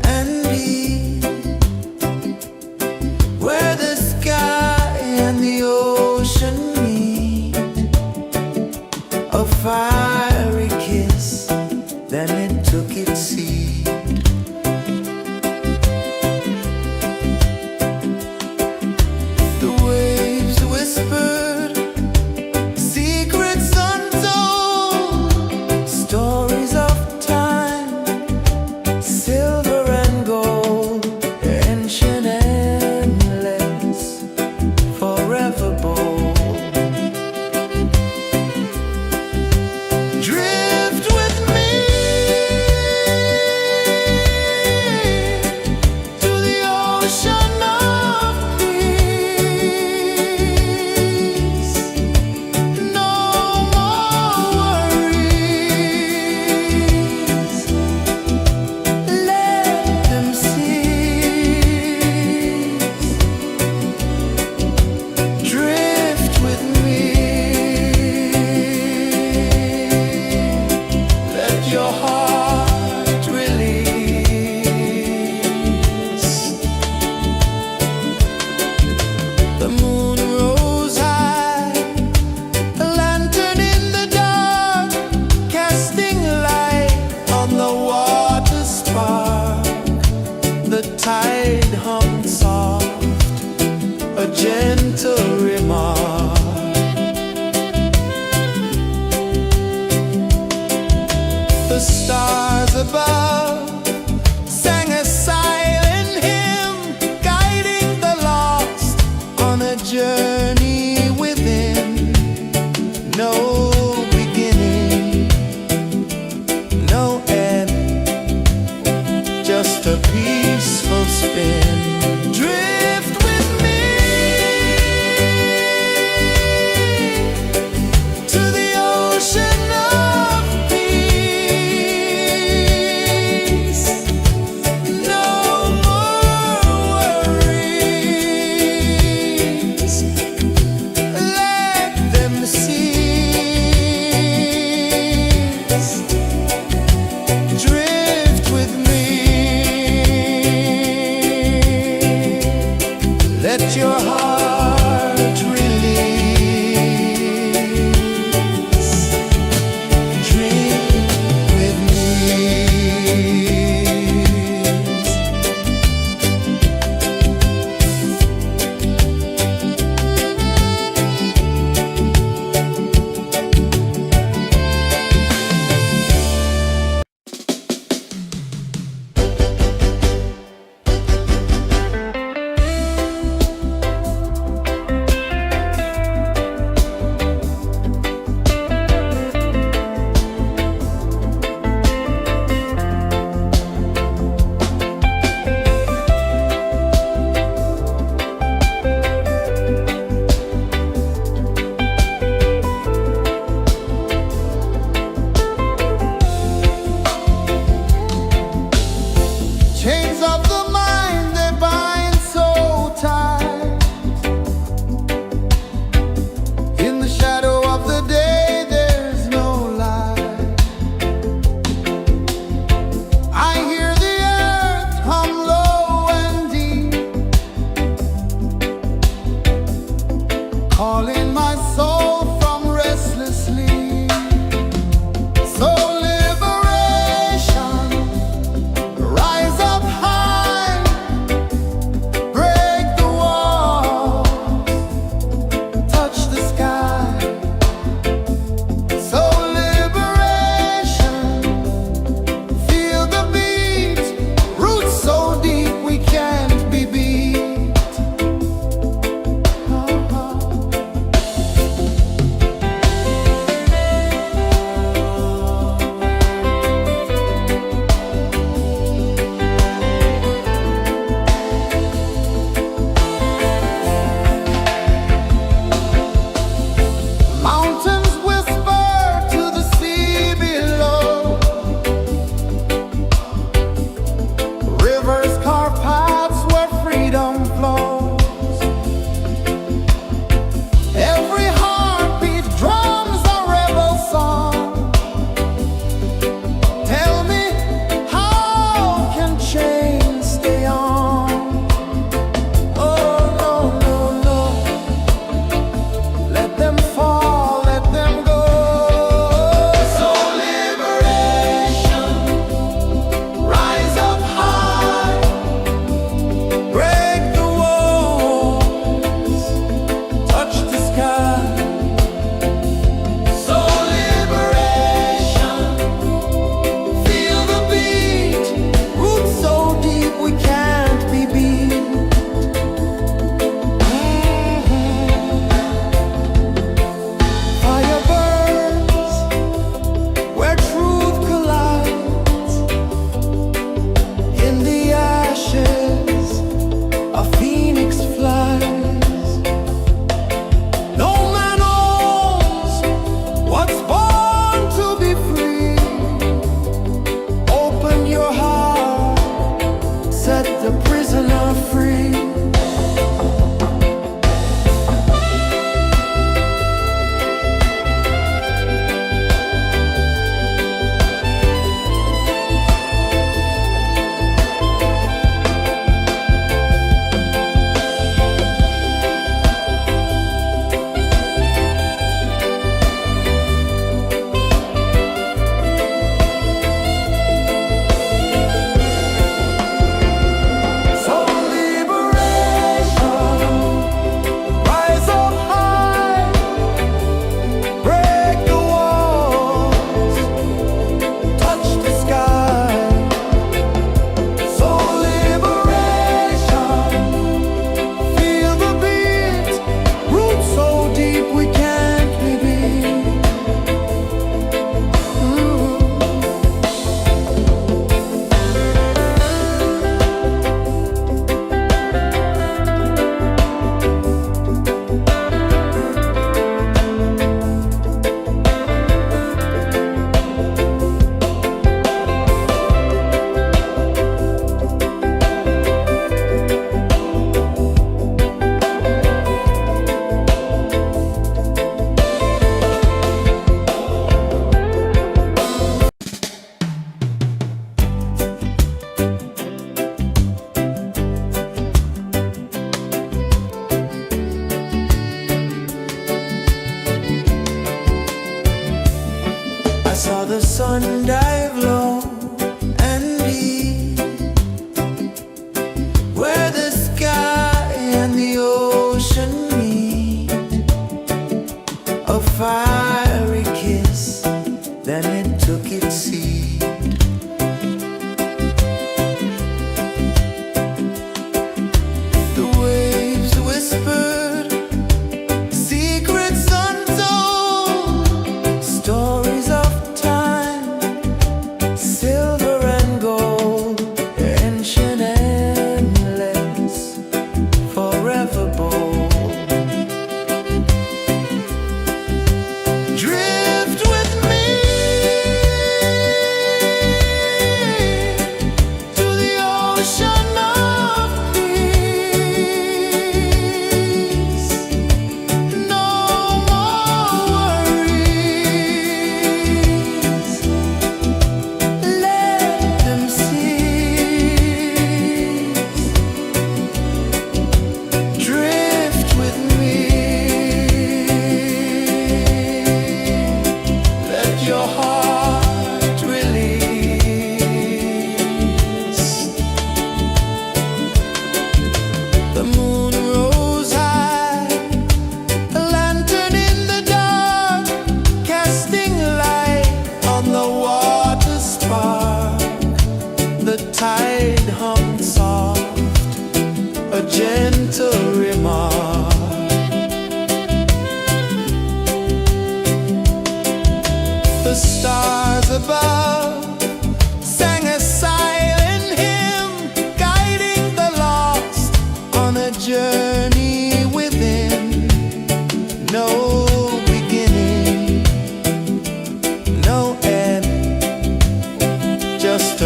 and deep, where the sky and the ocean meet. A fiery kiss, then it took its seat. The waves whispered secrets untold, stories of time, silver and gold, ancient, endless, forever bold. Drift with me to the ocean of peace. No more worries. Let them cease. Drift with me. Let your heart release. The moon rose high, a lantern in the dark, casting light on the water spark. The tide hummed soft, a gentle remark. The stars above sang a silent hymn, guiding the lost on a journey within. No beginning, no end, just a peaceful spin. Drift with me to the ocean of peace. No more worries. Let them cease. Drift with me.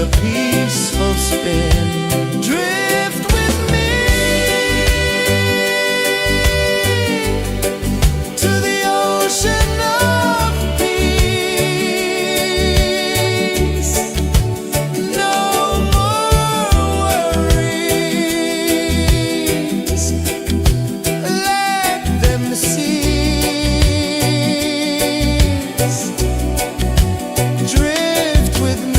a peaceful spin. Drift with me to the ocean of peace. No more worries, let them cease. Drift with me.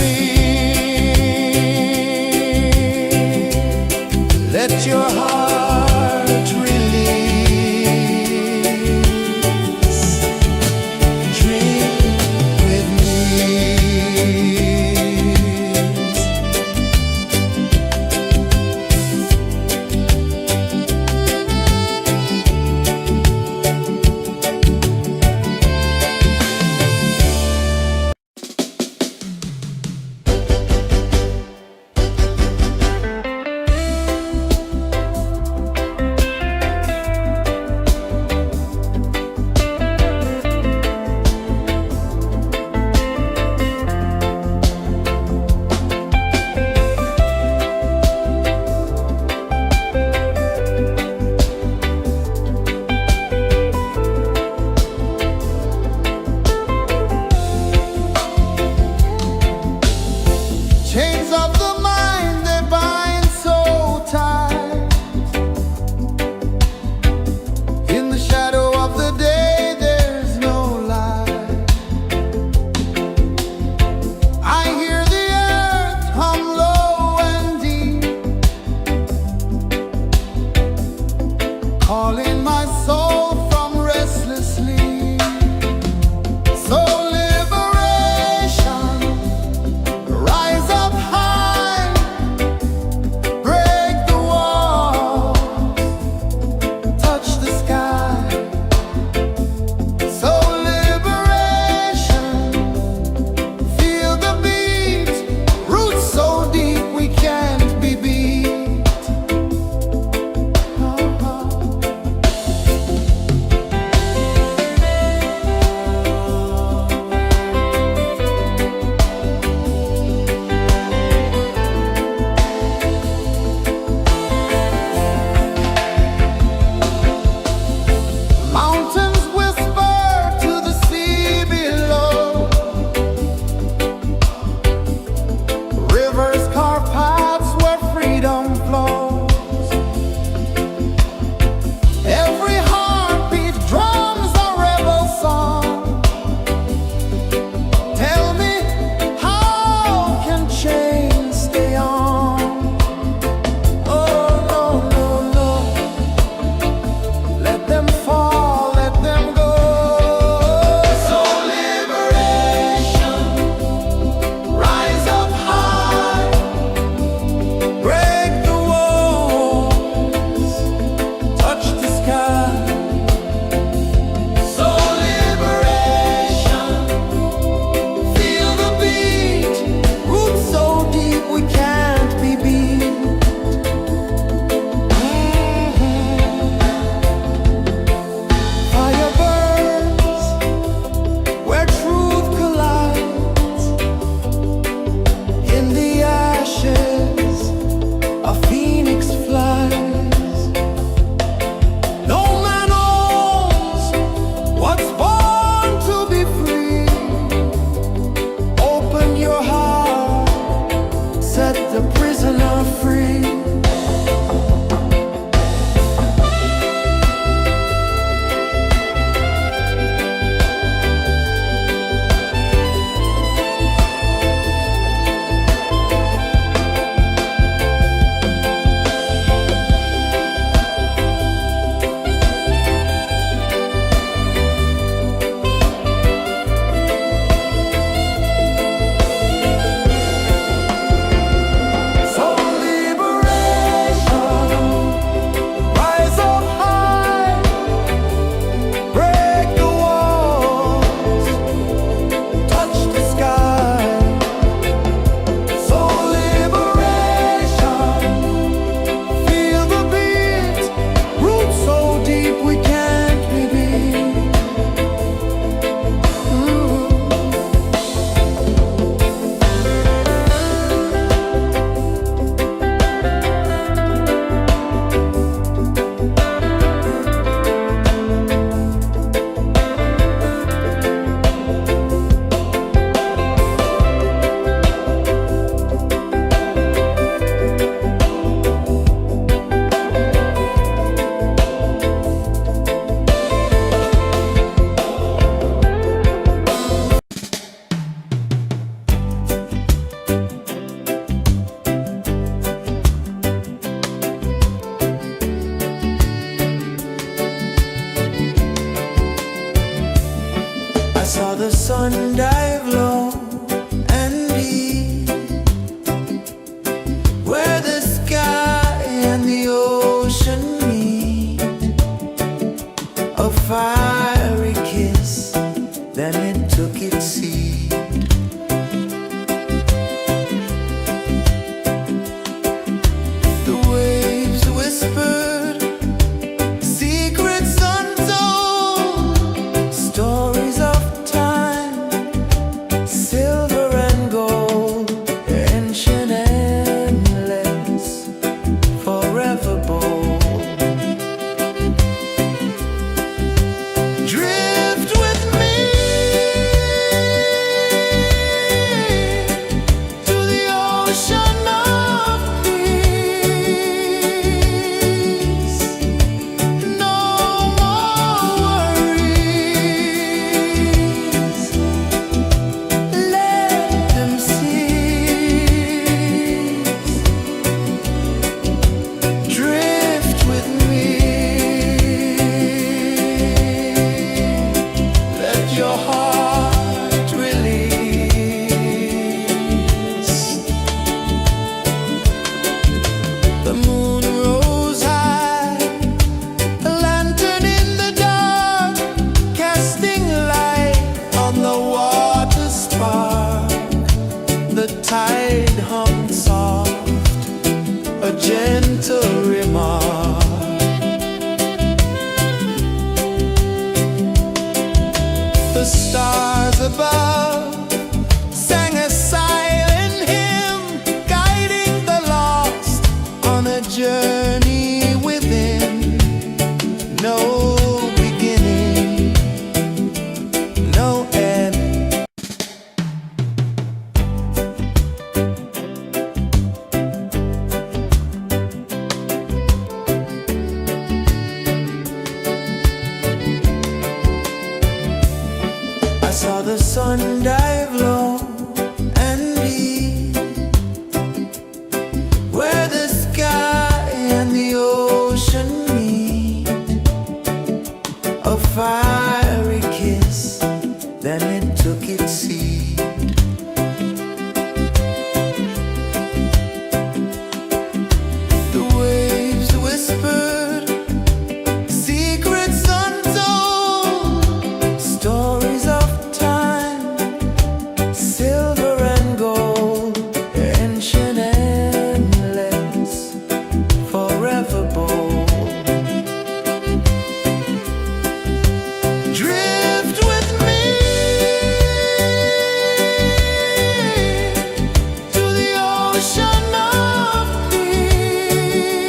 ocean of peace.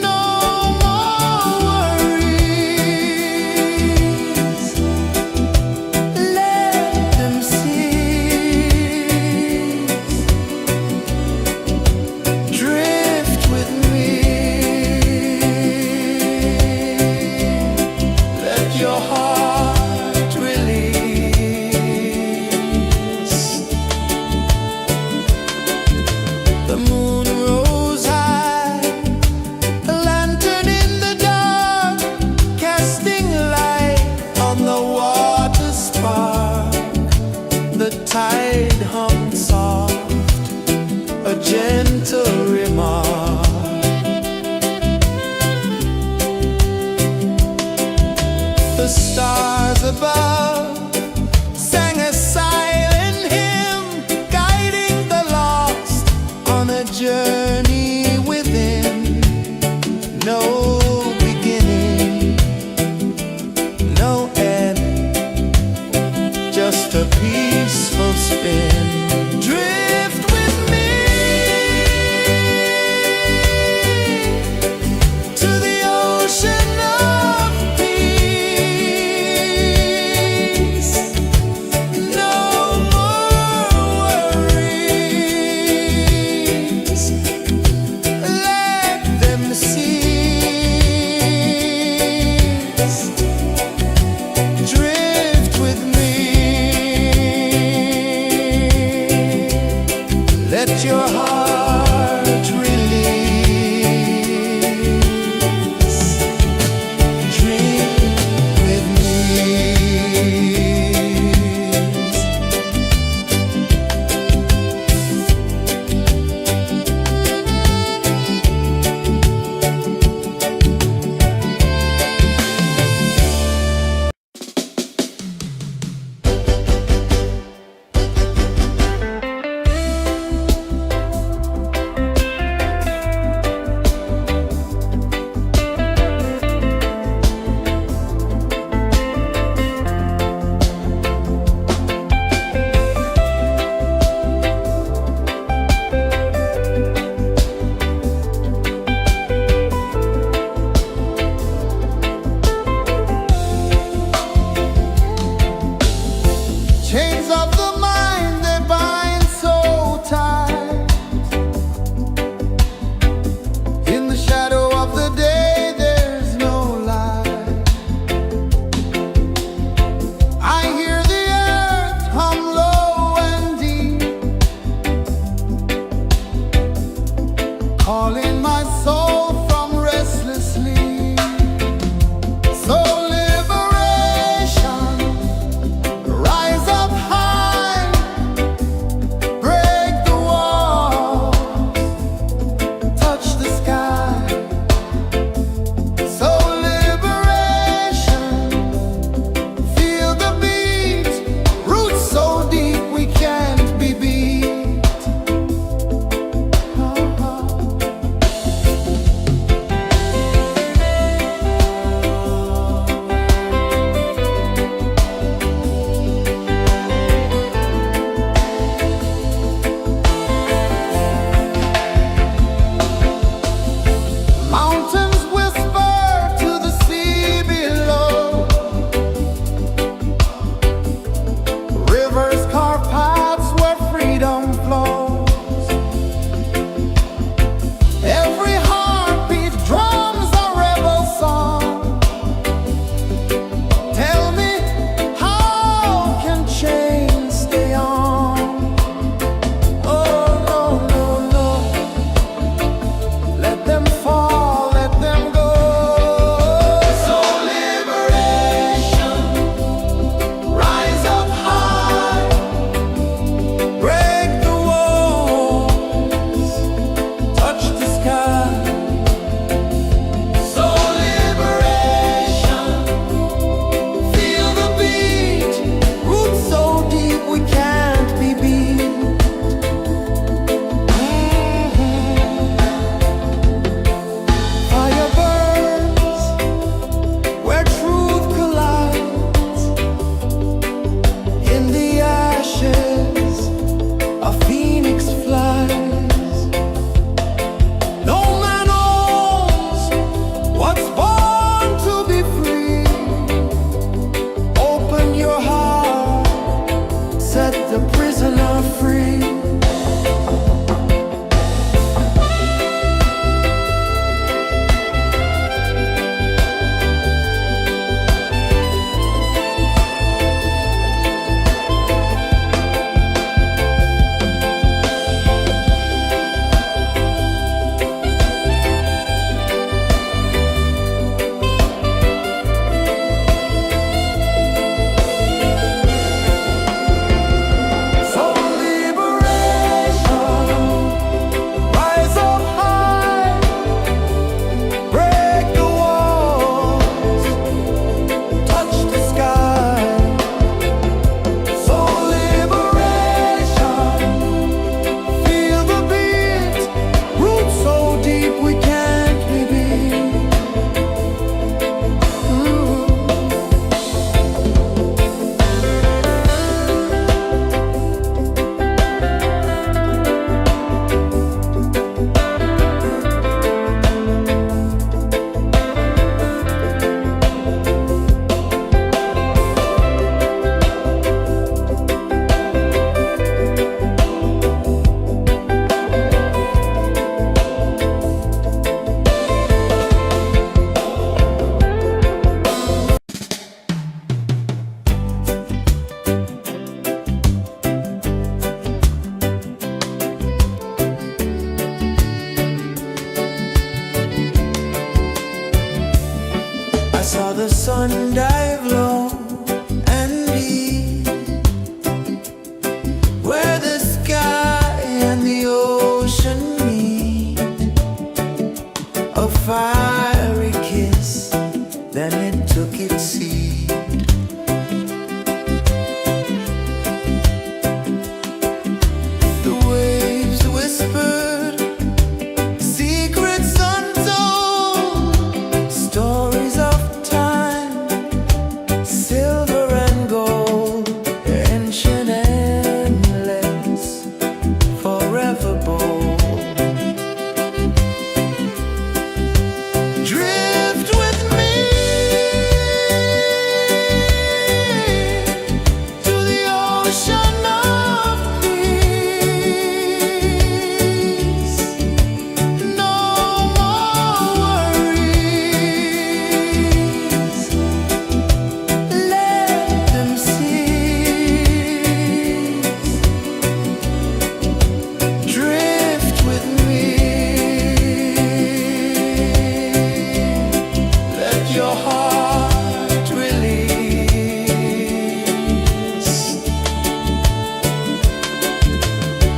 No more worries. Let them cease. Drift with me. Let your heart release. The moon rose high, a lantern in the dark, casting light on the water spark. The tide hung soft, a gentle remark. The stars above sang a silent hymn, guiding the lost on a journey within. No beginning, no end, just a peaceful spin. Drift with me to the ocean of peace. No more worries. Let them cease. Drift with me. Let your heart release. Dream with me.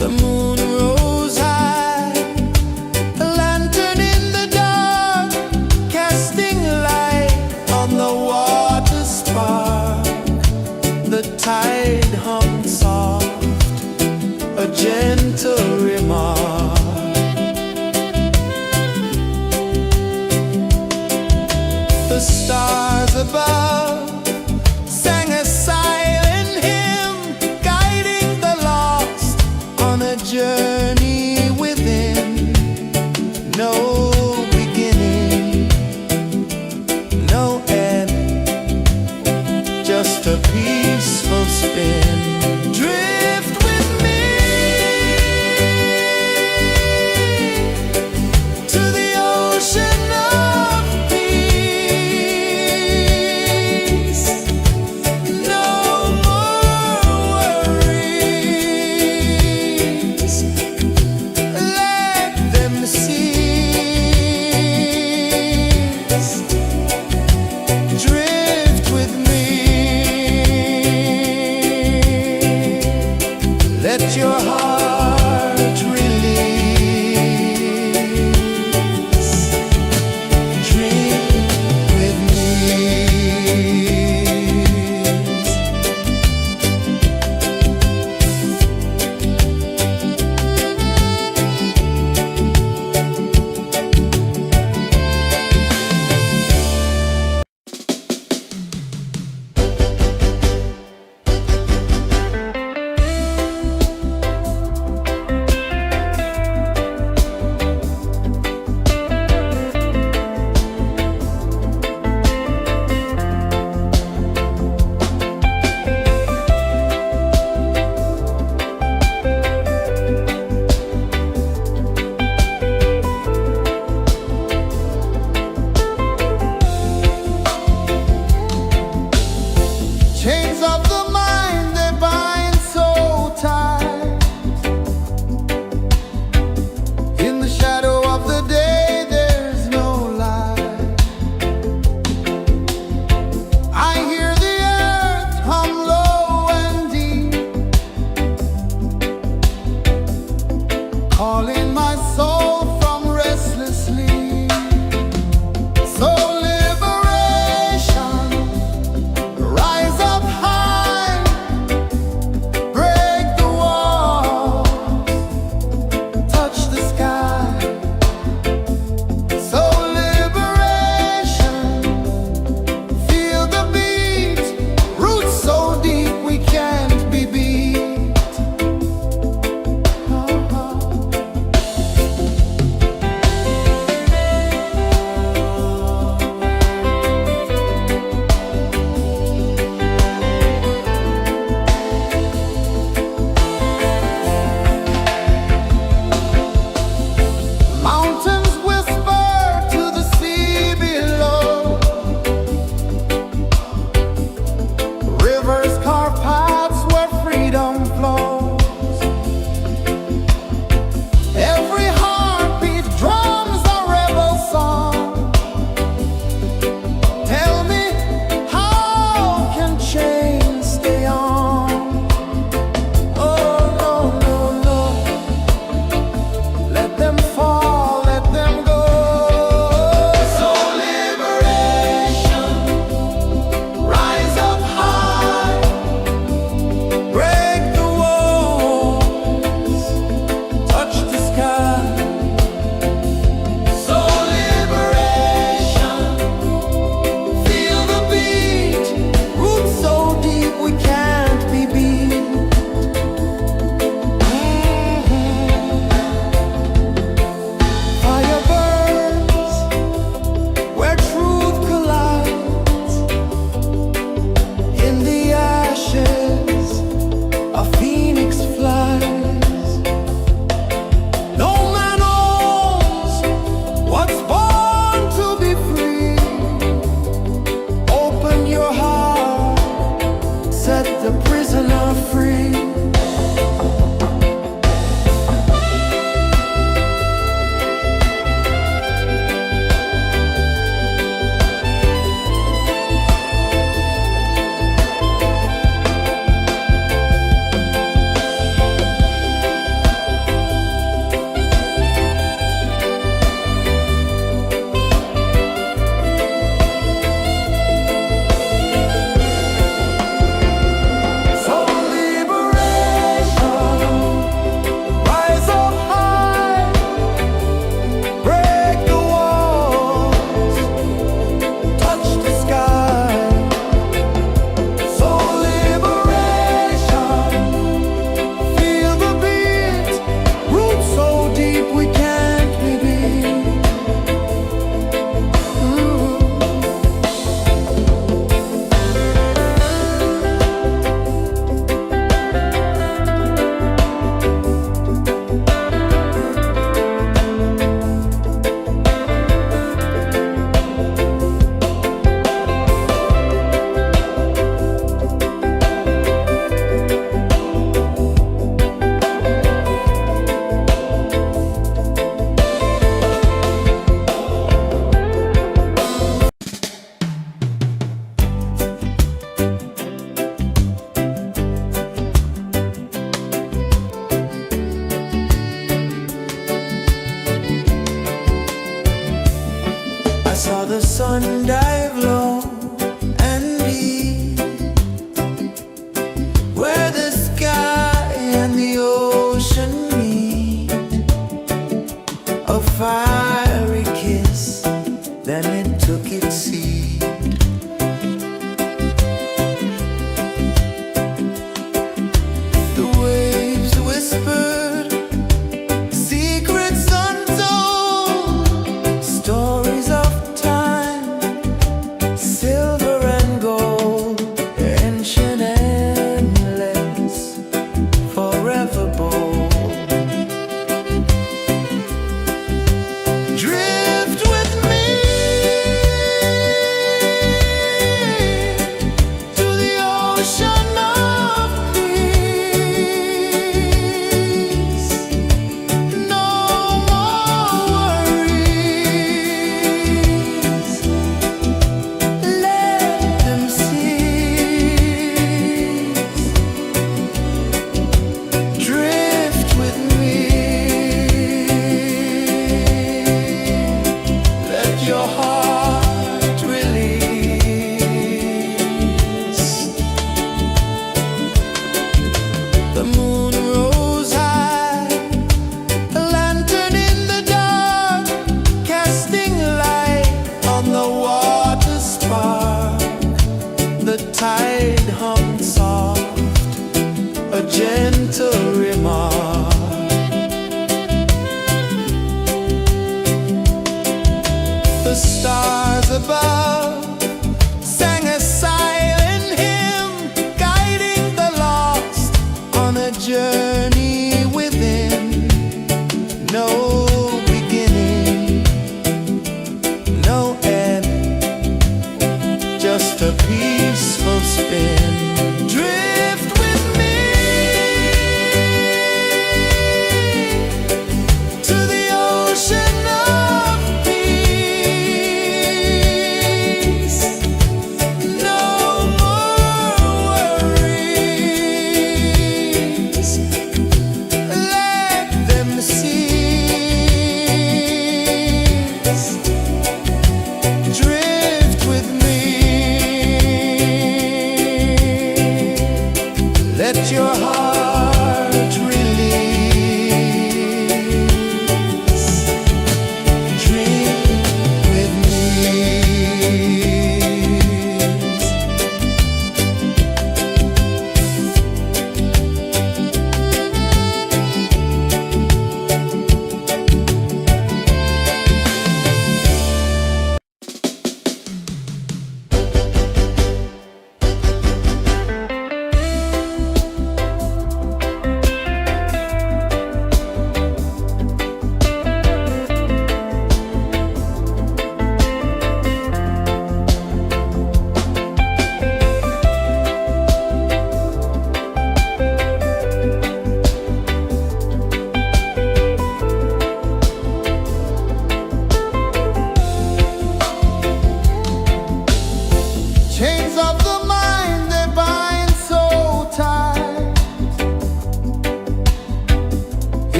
The moon rose high, a lantern in the dark, casting light on the water spark. The tide hummed soft, a gentle remark. The stars above sang a silent hymn, guiding the lost on a journey within. No beginning, no end, just a peaceful spin. Drift with me to the ocean of peace. No more worries, let them cease. Drift with me, let your heart release. Dream with me.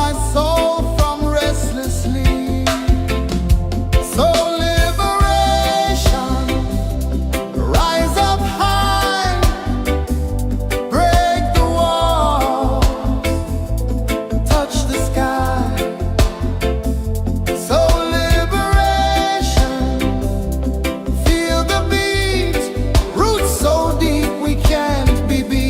my soul from restless sleep. So liberation, rise up high, break the walls, touch the sky. So liberation, feel the beat, roots so deep we can't be beat.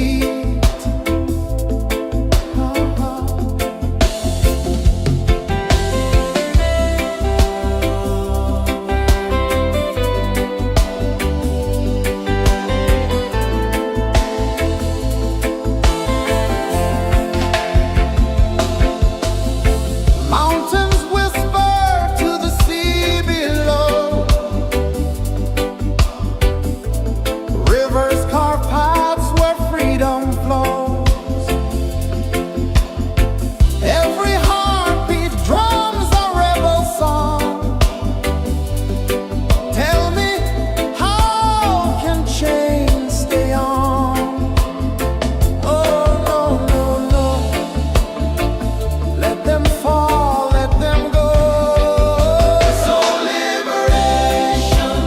Mountains whisper to the sea below. Rivers carve paths where freedom flows. Every heartbeat drums a rebel song. Tell me, how can chains stay on? Oh, no, no, no. Let them fall, let them go. So liberation,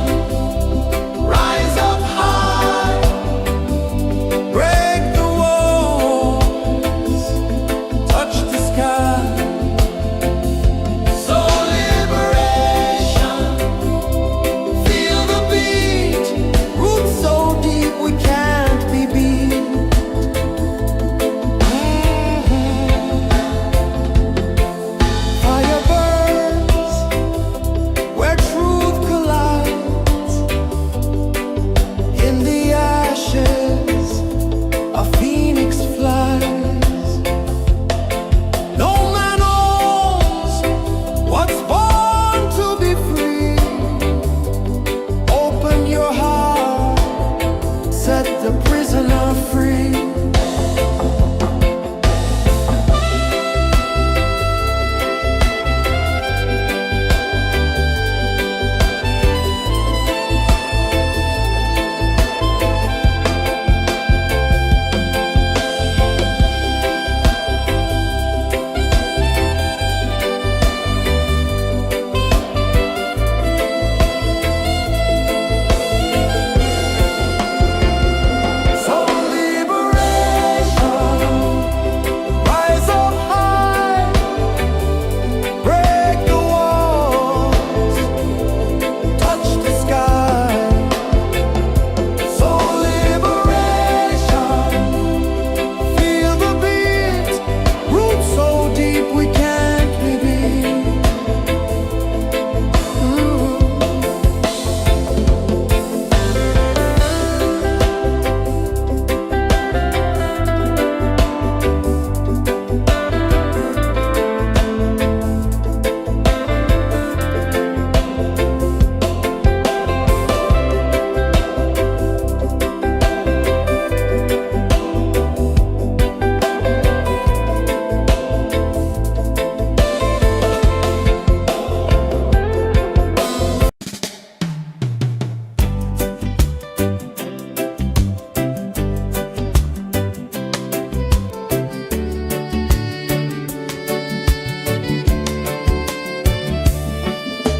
rise up high, break the walls, touch the sky. So liberation, feel the beat, roots so deep we can't be beat. Fire burns where truth collides. In the ashes, a phoenix flies. No man owns what's born to be free. Open your heart, set the prisoner free. So liberation, rise up high, break the walls, touch the sky. So liberation, feel the beat, roots so deep we can't be beat.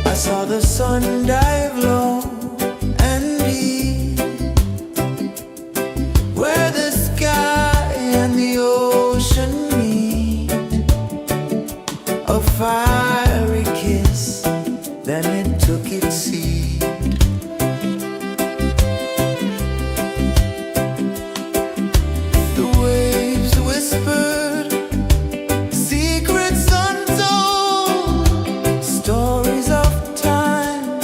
I saw the sun dive low and deep, where the sky and the ocean meet. A fiery kiss, then it took its seed. The waves whispered secrets untold, stories of time,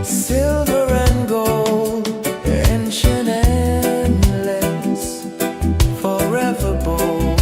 silver and gold, ancient, endless, forever bold.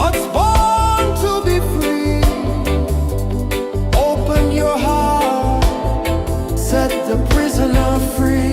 hearts born to be free. Open your heart, set the prisoner free.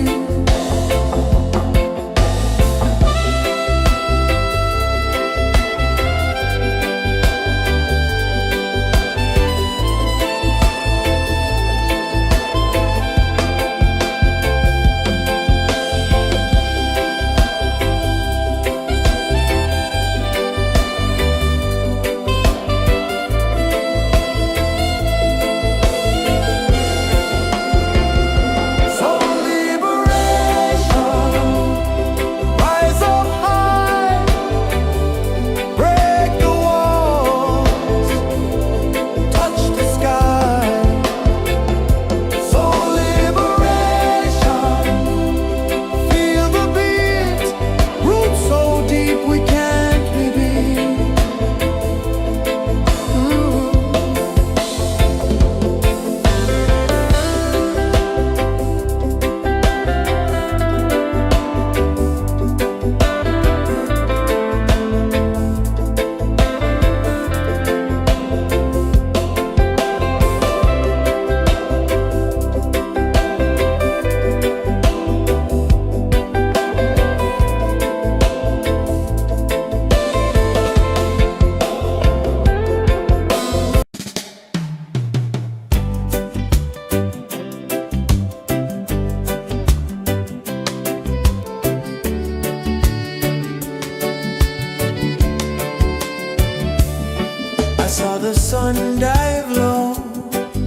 I saw the sun dive low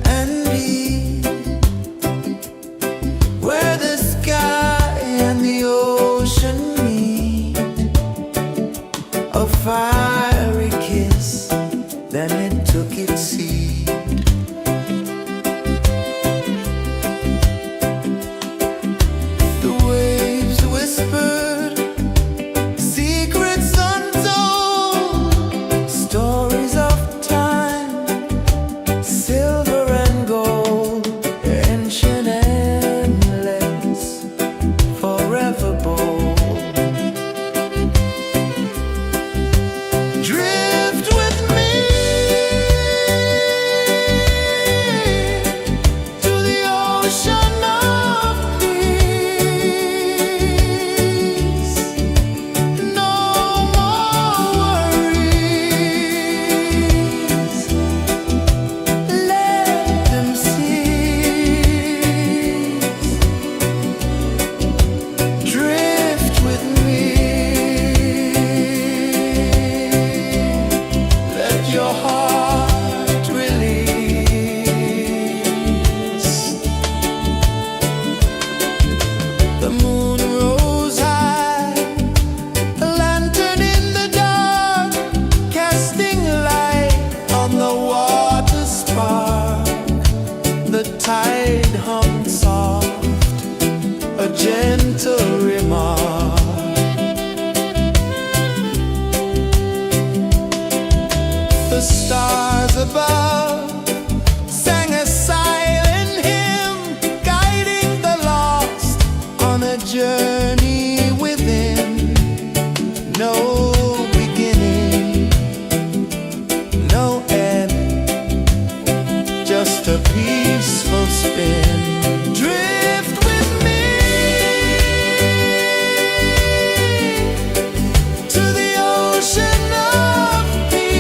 and deep, where the sky and the ocean meet. A fiery kiss, then it took its seat. The waves whispered secrets untold, stories of silver and gold, ancient, endless, forever bold. Drift with me to the ocean of peace. No more worries, drift with me. Let your heart release. The moon rose high, a lantern in the dark, casting light on the water spark. The tide hung soft, a gentle remark. The stars above sang a silent hymn, guiding the lost on a journey within. No beginning, no end, just a peaceful spin. Drift with me to the ocean of peace.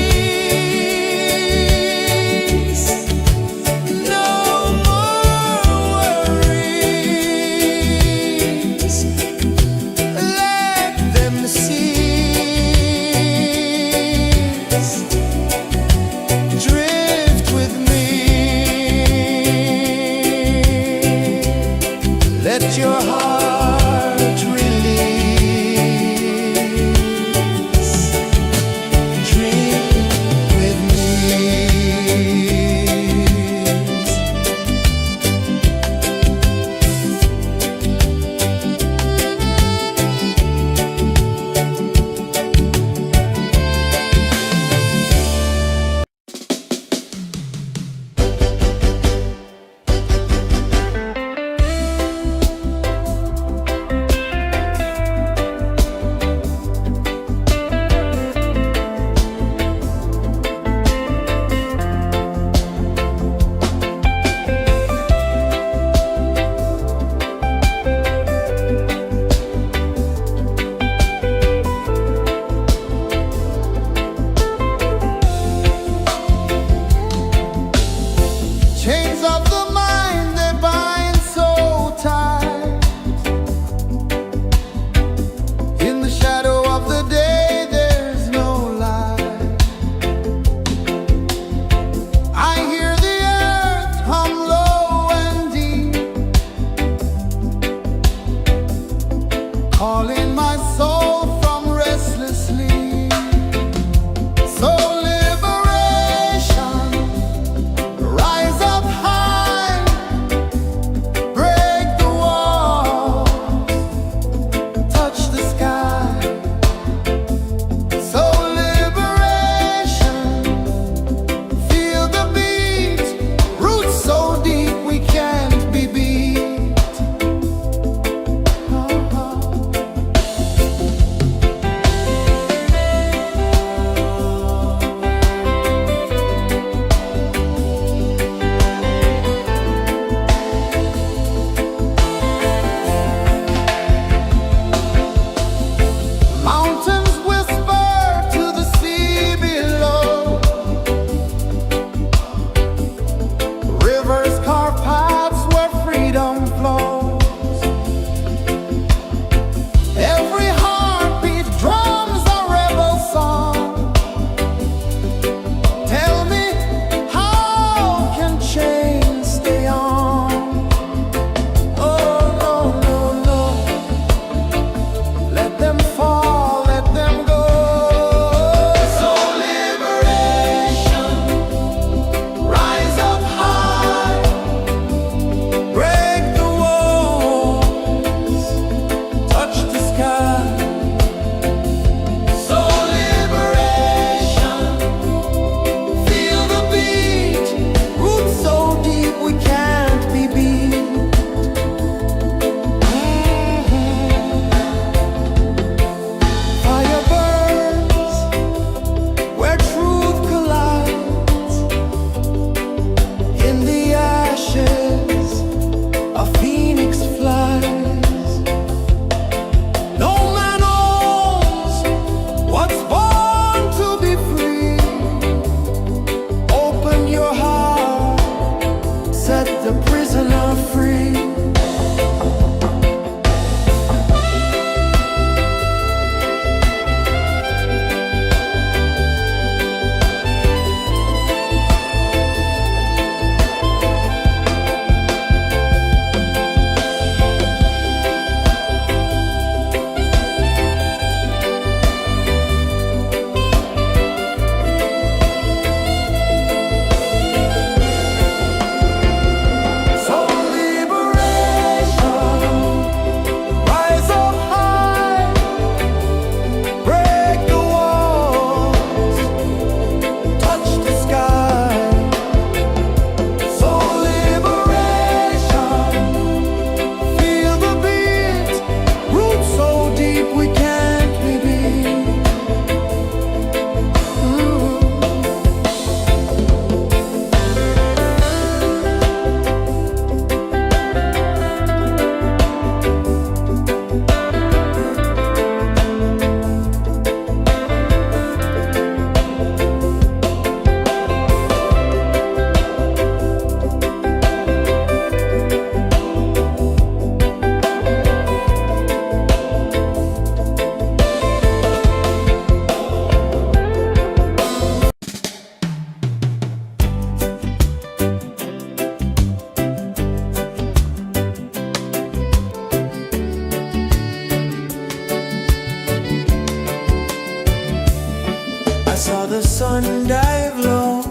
the sun dive low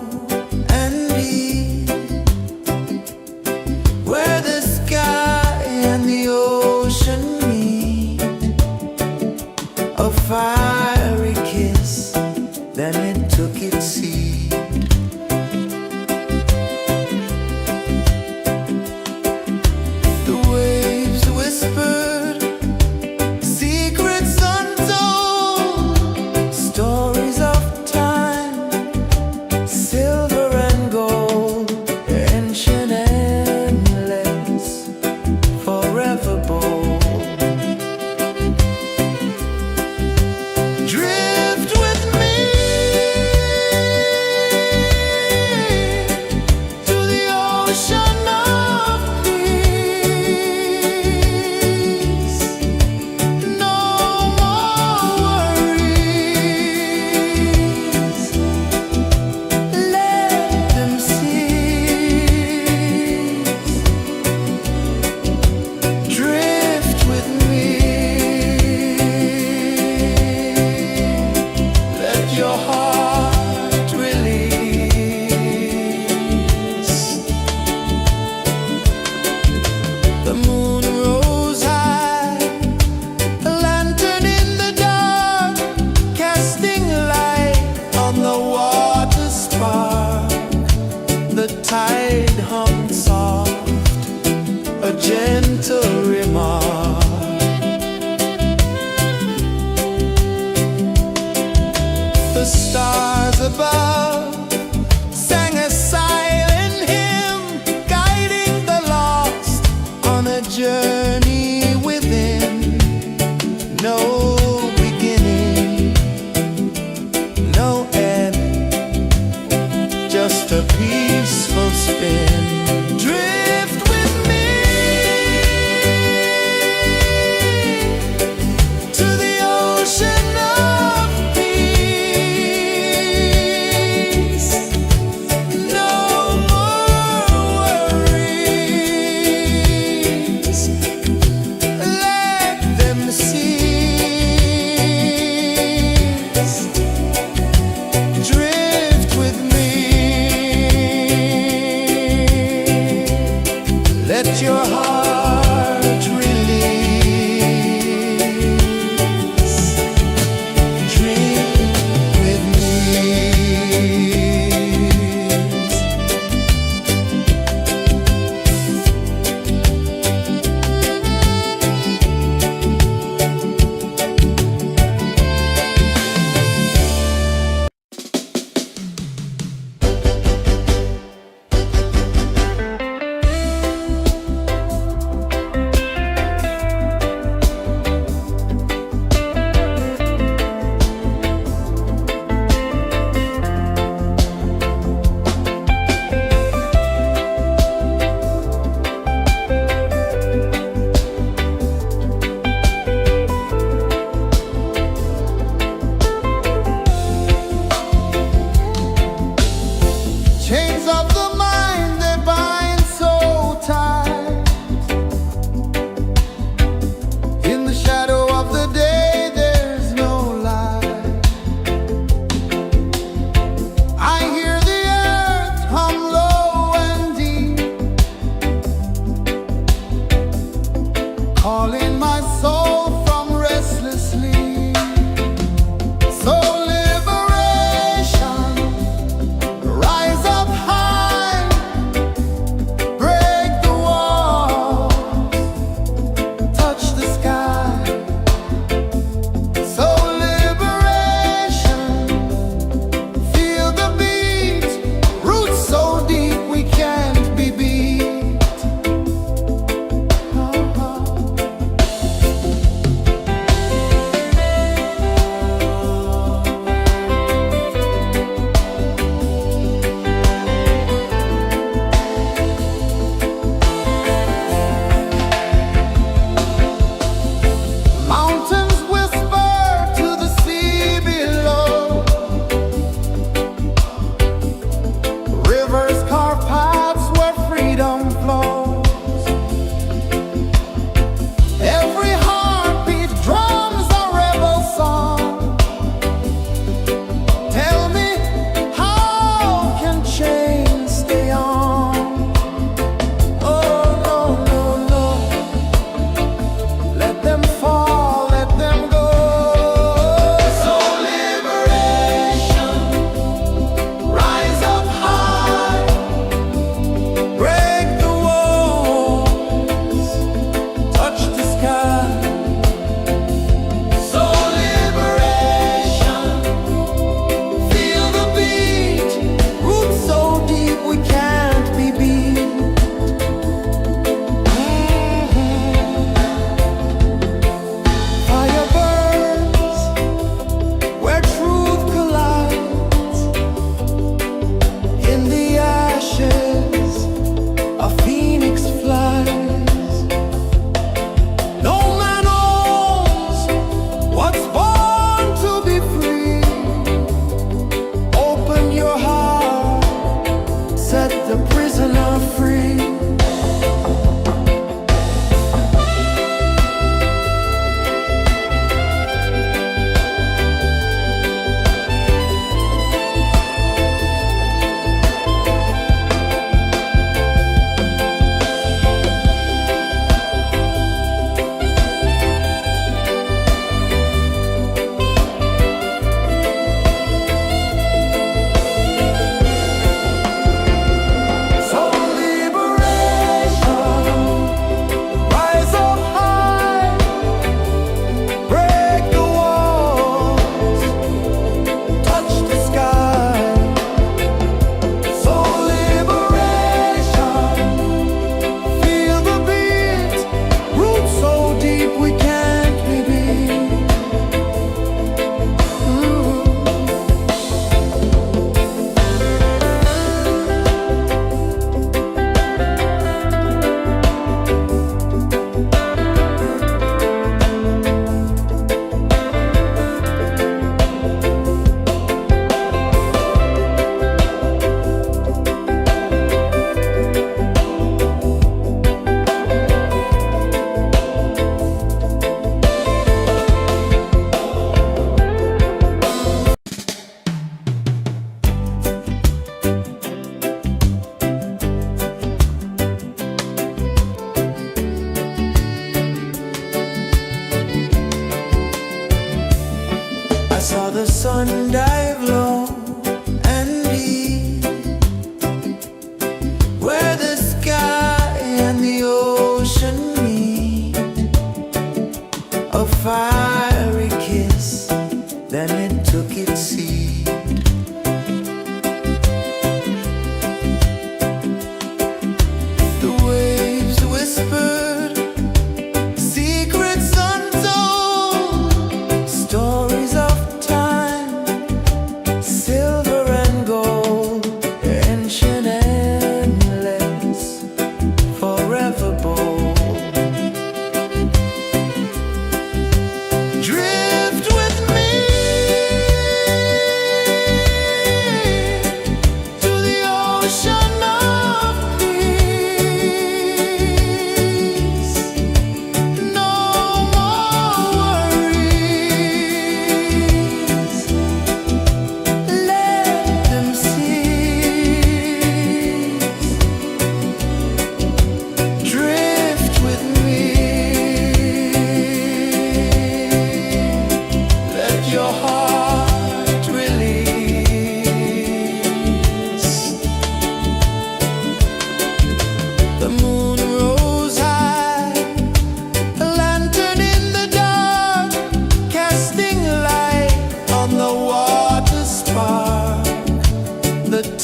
and deep, where the sky and the ocean meet. A fiery kiss, then it took its seed. The waves whispered secrets untold, stories of time, silver and gold, ancient, endless, forever bold. Drift with me to the ocean of peace. No more worries. Let them cease. Drift with me. Let your heart release. The moon rose high, a lantern in the dark, casting light on the water spark. The tide hummed soft, a gentle remark. The stars above sang a silent hymn, guiding the lost on a journey within. No beginning, no end, just a peaceful spin. Drift with me to the ocean of peace. No more worries. Let them cease. Drift with me.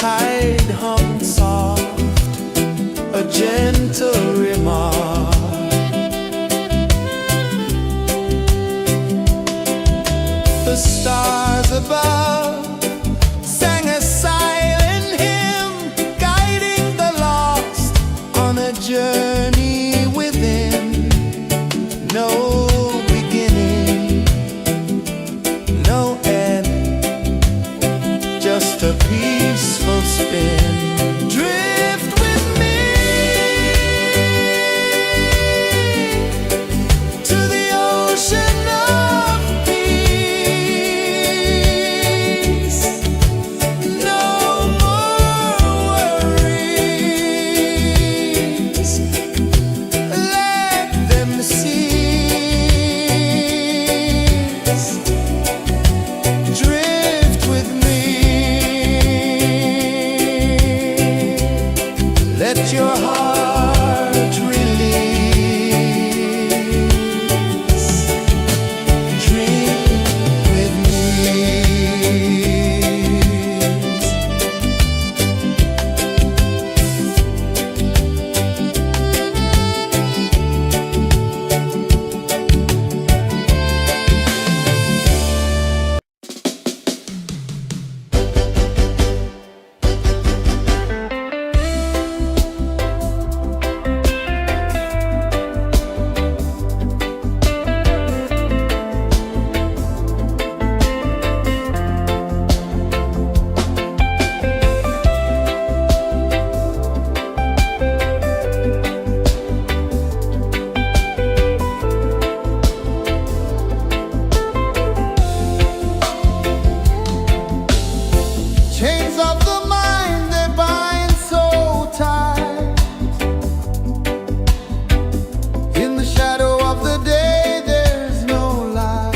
tide hung soft, a gentle remark. The stars above sang a silent hymn, guiding the lost on a journey within. No beginning, no end, just a peaceful spin. Drift with me to the ocean of peace. No more worries, let them cease. Drift with me, let your heart release. Dream with me. Chains of the mind, they bind so tight. In the shadow of the day, there's no light.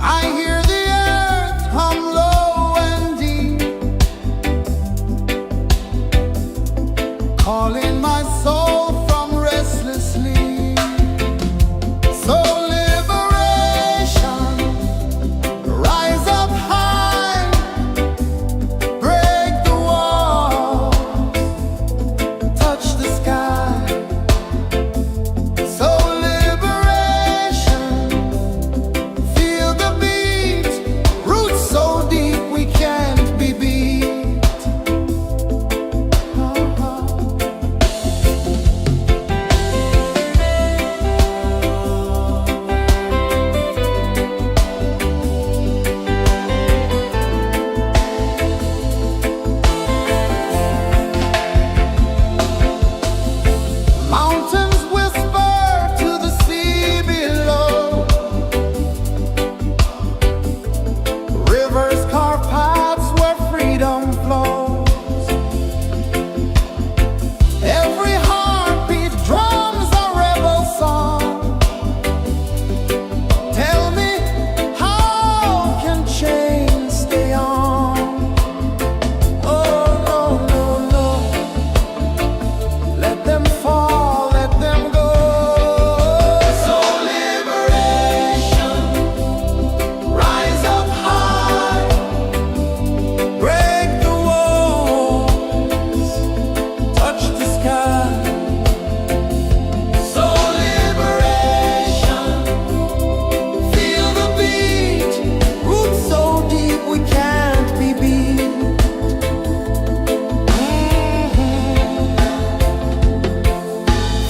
I hear the earth hum low and deep, calling my soul from restless sleep. So liberation, rise up high, break the wall, touch the sky. So liberation, feel the beat, roots so deep we can't be beat. Mountains whisper to the sea below, rivers carve paths where freedom flows. Every heartbeat drums a rebel song. Tell me, how can chains stay on? Oh no, no, no, let them fall, let them go. So liberation, rise up high, break the walls, touch the sky. So liberation, feel the beat, roots so deep we can't be beat.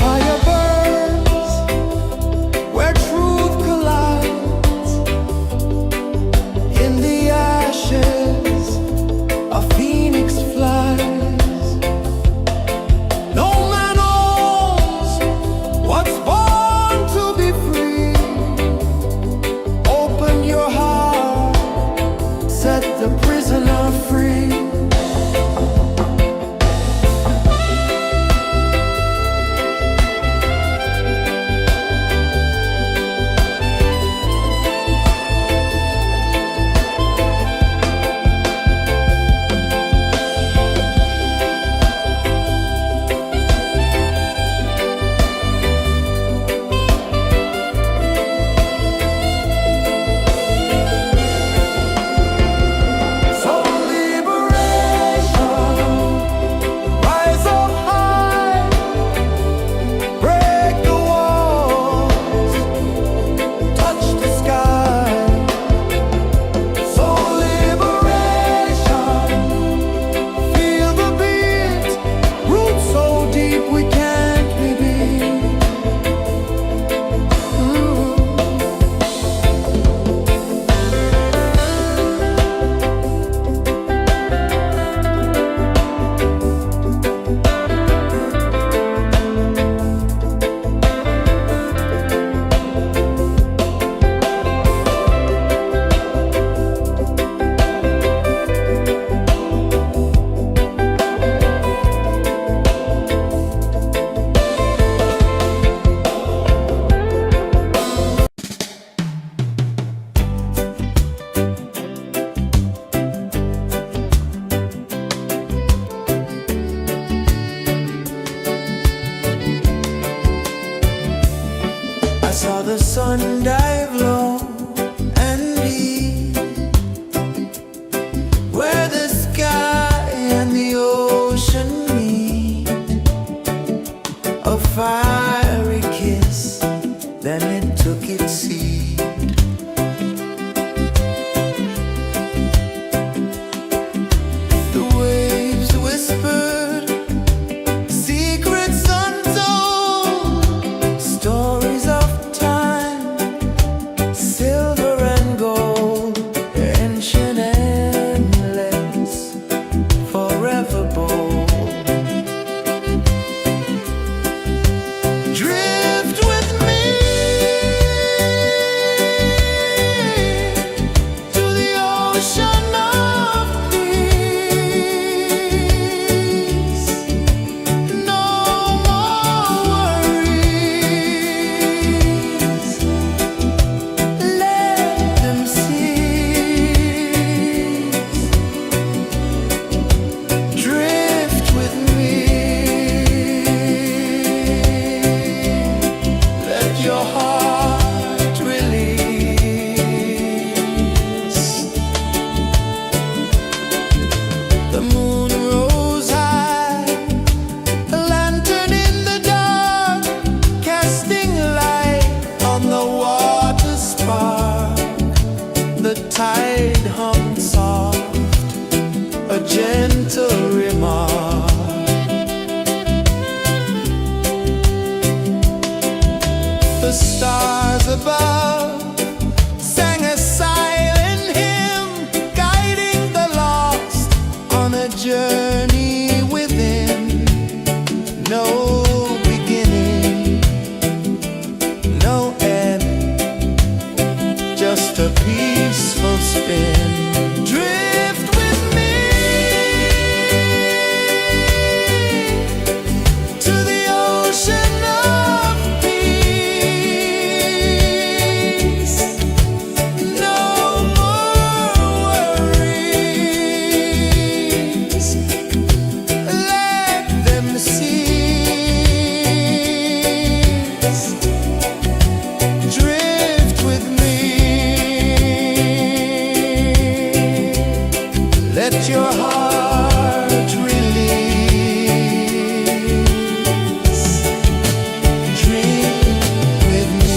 Fire burns where truth collides. In the ashes, a phoenix flies. No man knows what's born to be free. Open your heart, set the prisoner free. The moon rose high, a lantern in the dark, casting light on the water spark. The tide hummed soft, a gentle remark. The stars above sang a silent hymn, guiding the lost on a journey within. No beginning, no end, just a peaceful spin. Drift with me to the ocean of peace. No more worries, let them cease. Drift with me, let your heart release. Dream with me.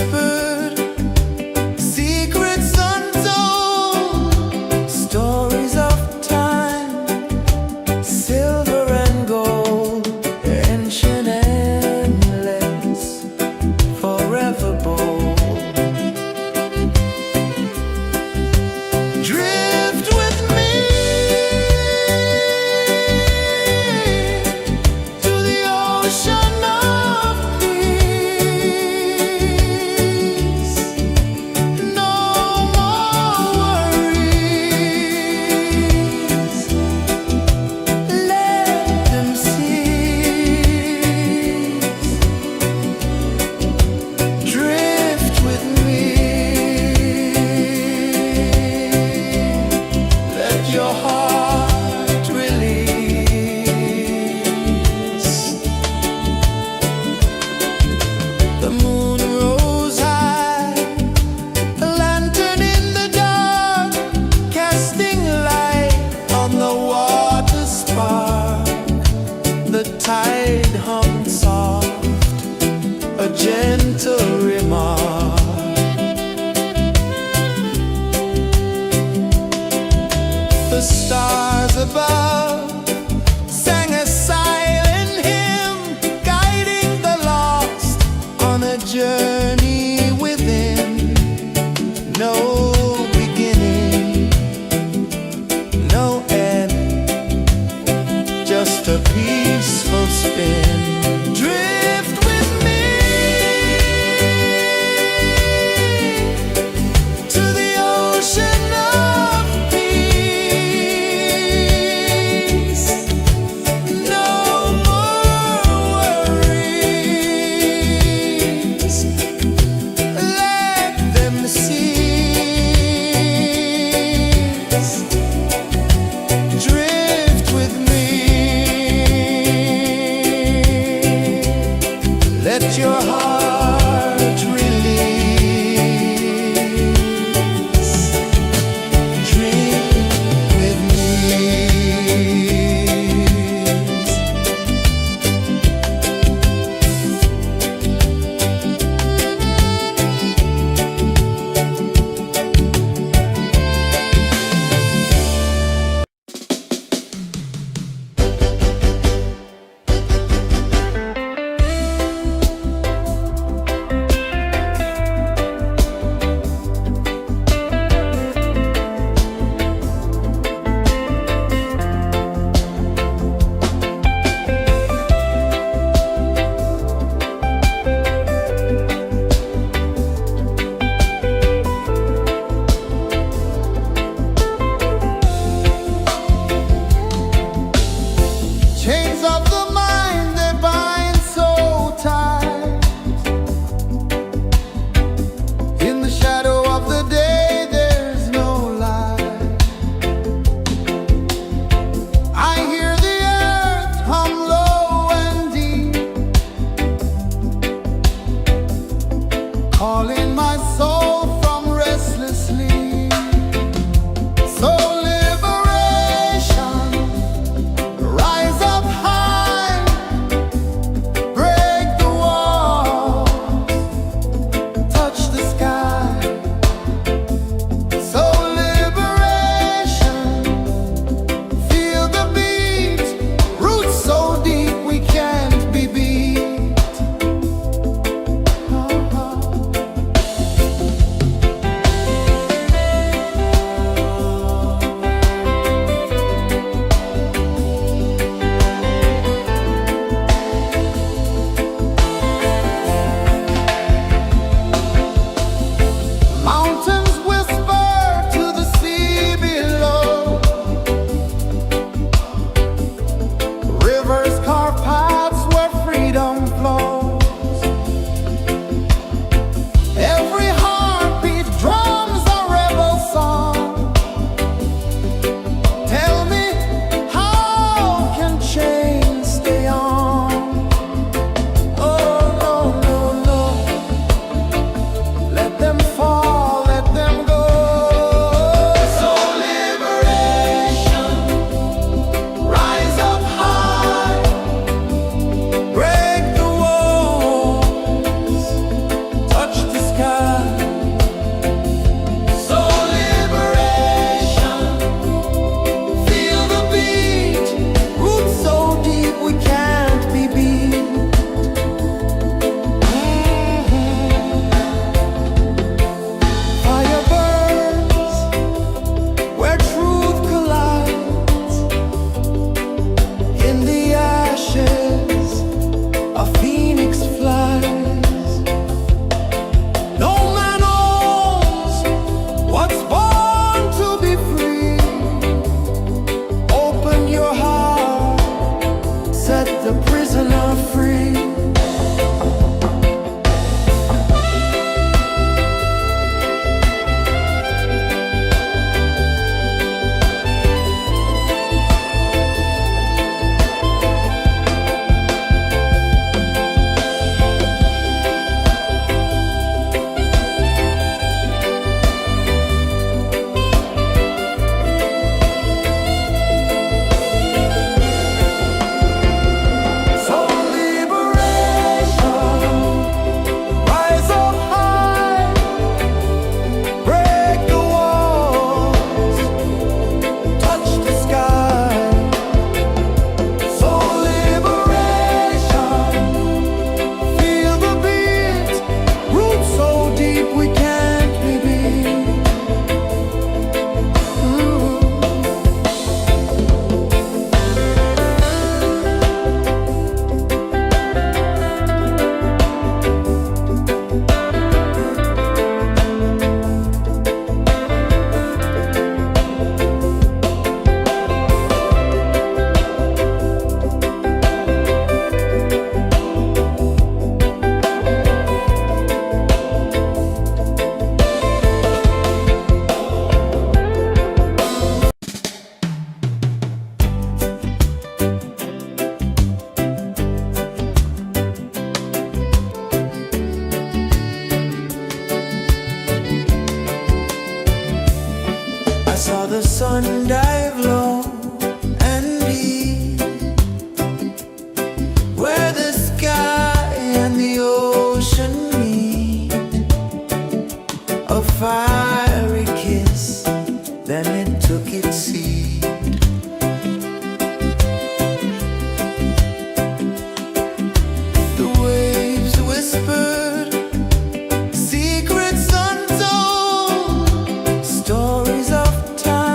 whispered, secrets untold, stories of time, silver and gold, ancient, endless, forever bold. Drift with me to the ocean of peace. No more worries. Let them cease. Drift with me. Let your heart release. The moon rose high, a lantern in the dark, casting light on the water spark. The tide hummed soft, a gentle remark. The stars above sang a silent hymn, guiding the lost on a journey within. No beginning, no end, just a peaceful spin. Drift with me to the ocean of peace. No more worries. Let them cease. Drift with me. Let your heart release. Drift with me. Chains of the mind, they bind so tight. In the shadow of the day, there's no light. I hear the earth hum low and deep, calling my soul from restless sleep. So liberation, rise up high, break the walls, touch the sky. So liberation, feel the beat, roots so deep we can't be beat. sun dive low and deep, where the sky and the ocean meet, a fiery kiss, then it took its seed. The waves whispered secrets untold, stories of time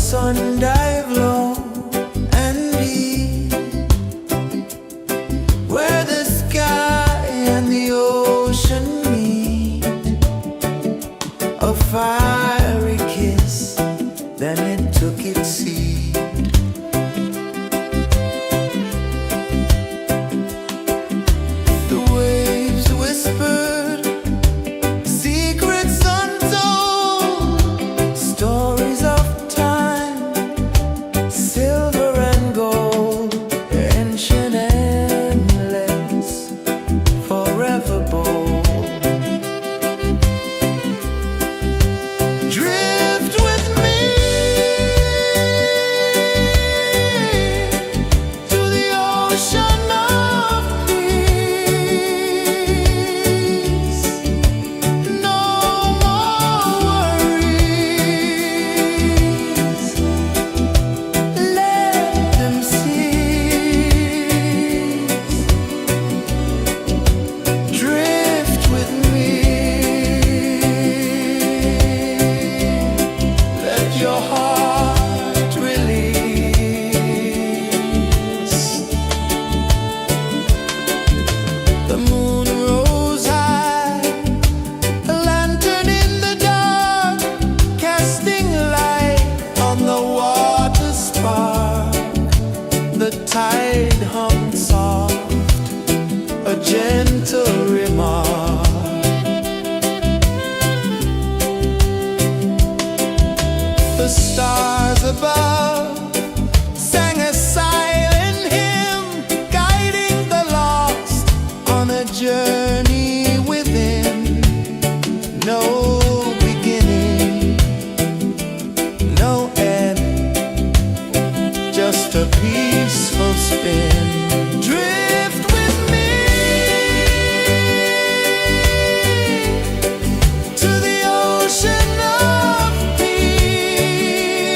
sun dive low and deep, where the sky and the ocean meet. A fiery kiss, then it took its seed. The waves whispered secrets untold, stories of time, silver and gold, ancient, endless, forever bold. Drift with me to the ocean of peace. No more worries, let them cease. Drift with me, let your heart release. The moon rose high, a lantern in the dark, casting light on the water spark. The tide hummed soft, a gentle remark. The stars above sang a silent hymn, guiding the lost on a journey within. No beginning, no end, just a peaceful spin. Drift with me to the ocean of peace.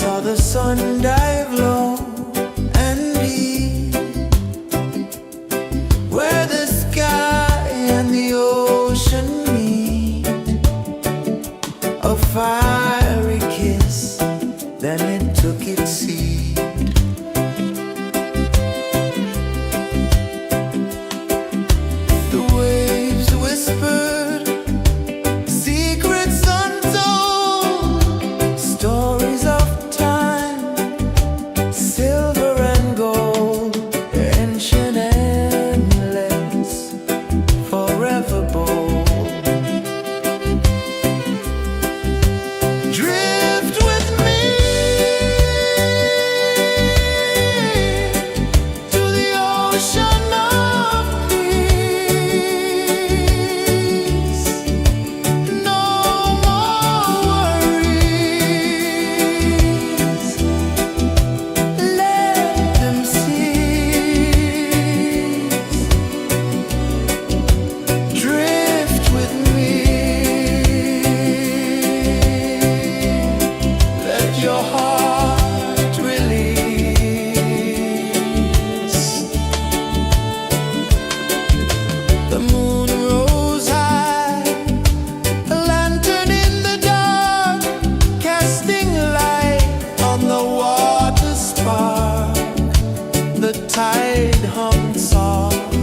saw the sun dive low and deep, where the sky and the ocean meet. A fiery kiss, then it took its seat. The waves whispered secrets untold, stories of time, silver and gold, ancient, endless, forever bold. Drift with me to the ocean of peace. No more worries, let them cease. Drift with me, let your heart release. The moon rose high, a lantern in the dark, casting light on the water spark. The tide hummed soft,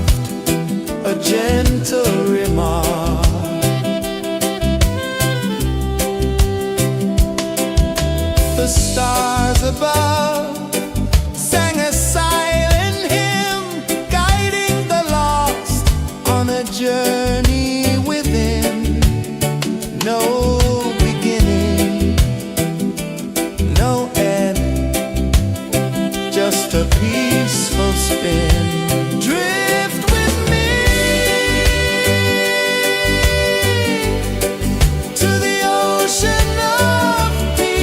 a gentle remark. The stars above sang a silent hymn, guiding the lost on a journey within. No beginning, no end, just a peaceful spin. Drift with me to the ocean of peace.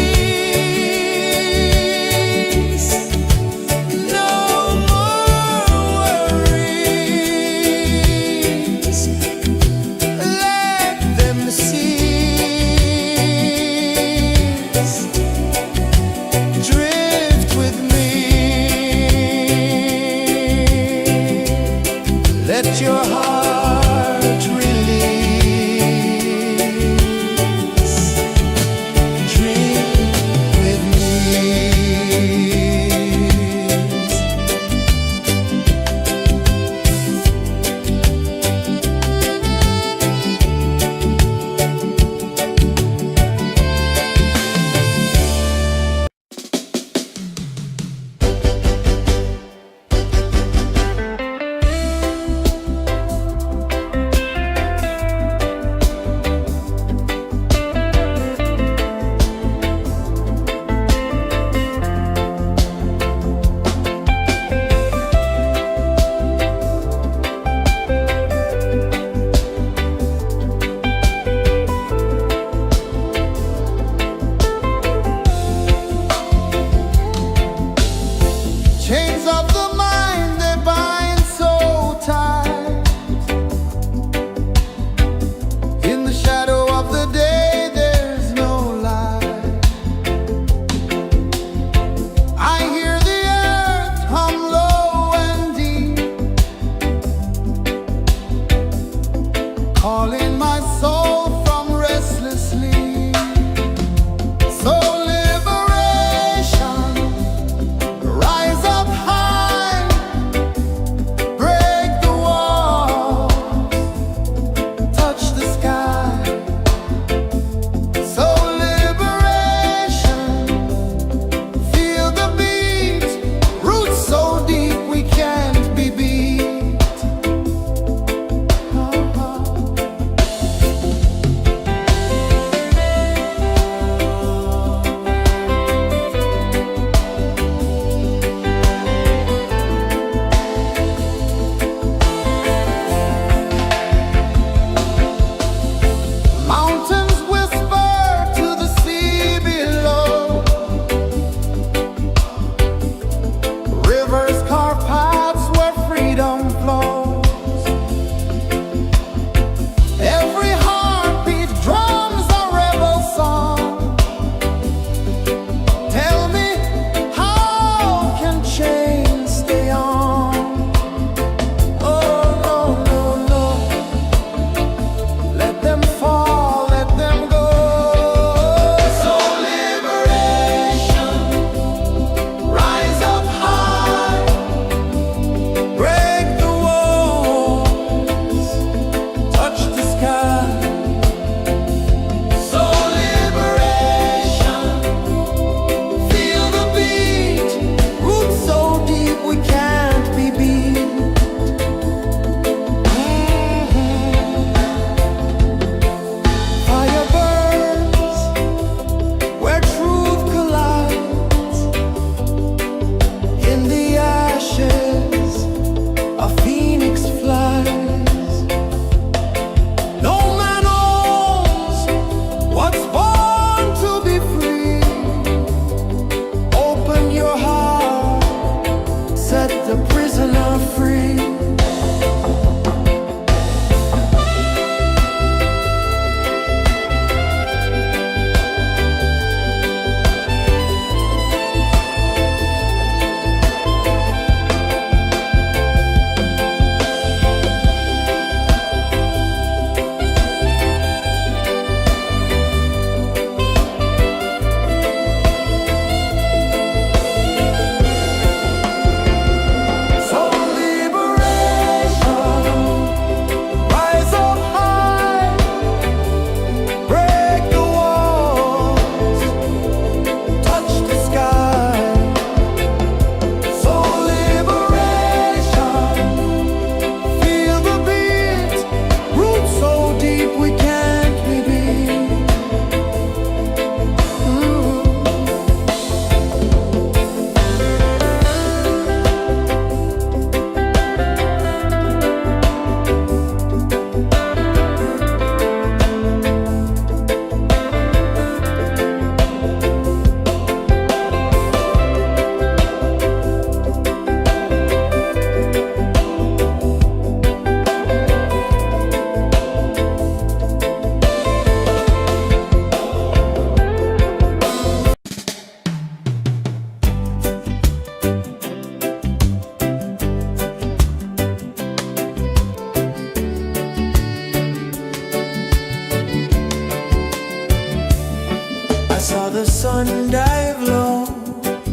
and dive low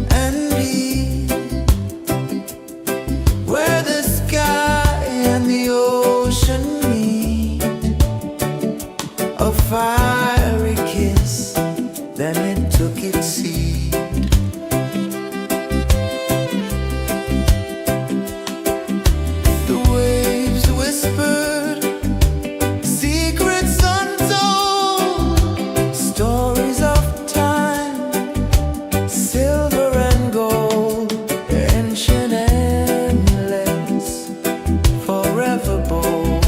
and deep, where the sky and the ocean meet. A fiery kiss, then it took its seed. The waves whispered secrets untold, stories of time, silver and gold, ancient, endless, forever bold.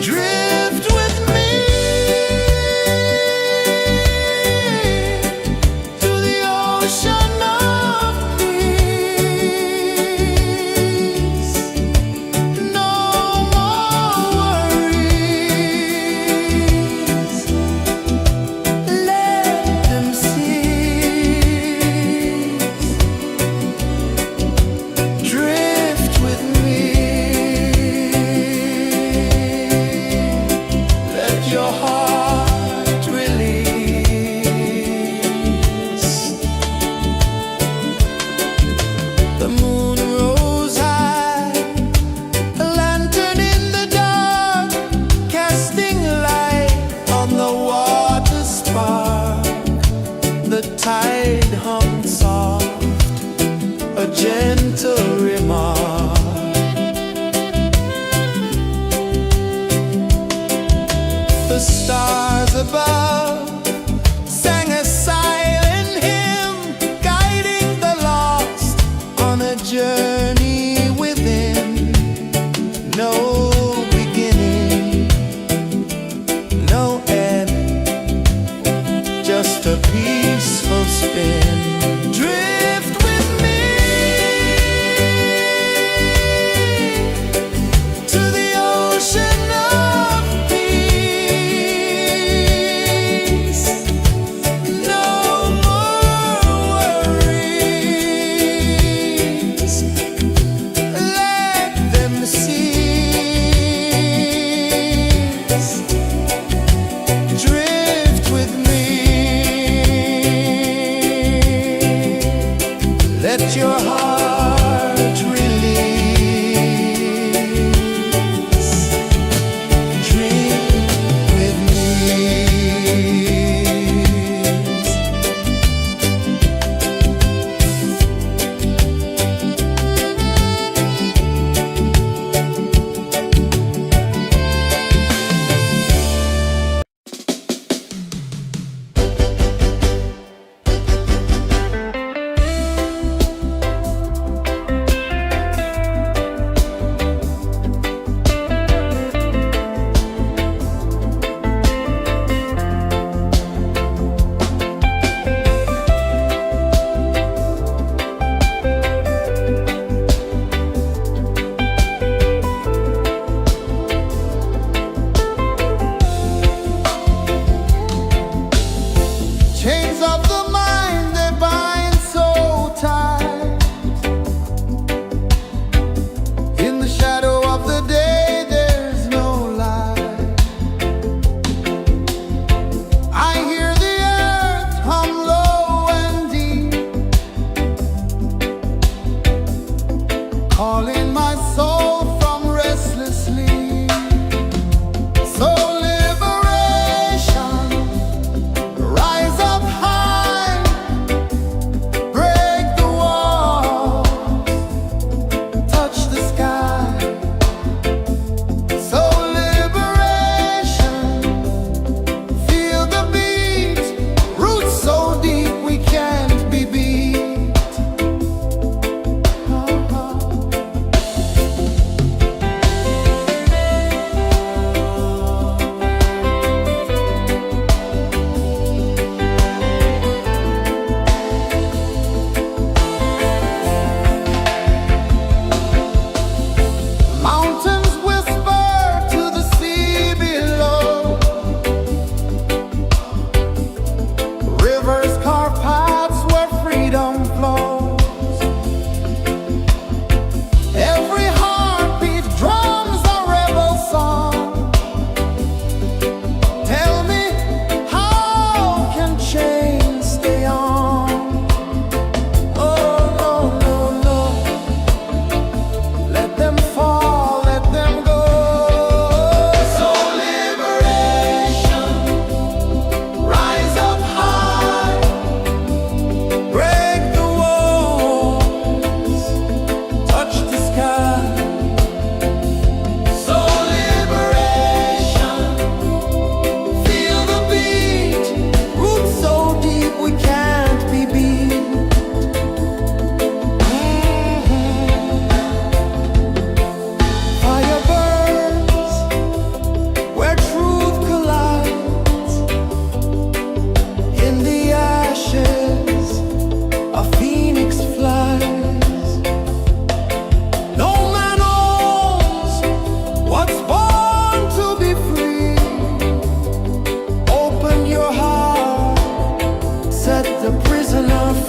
Drift with me to the ocean of peace. No more worries. Let them cease. Drift with me. Let your heart release. The moon rose high, a lantern in the dark, casting light on the water spark. The tide hummed soft, a gentle remark. The stars above sang a silent hymn, guiding the lost on a journey within. No beginning, no end, just a peaceful spin. Drift with me to the ocean of peace. No more worries. Let them cease. Drift with me. Let your heart release. Dream with me. Chains of the mind, they bind so tight. In the shadow of the day, there's no light. I hear the earth hum low and deep, calling my soul from restless sleep. So liberation, rise up high.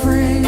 free.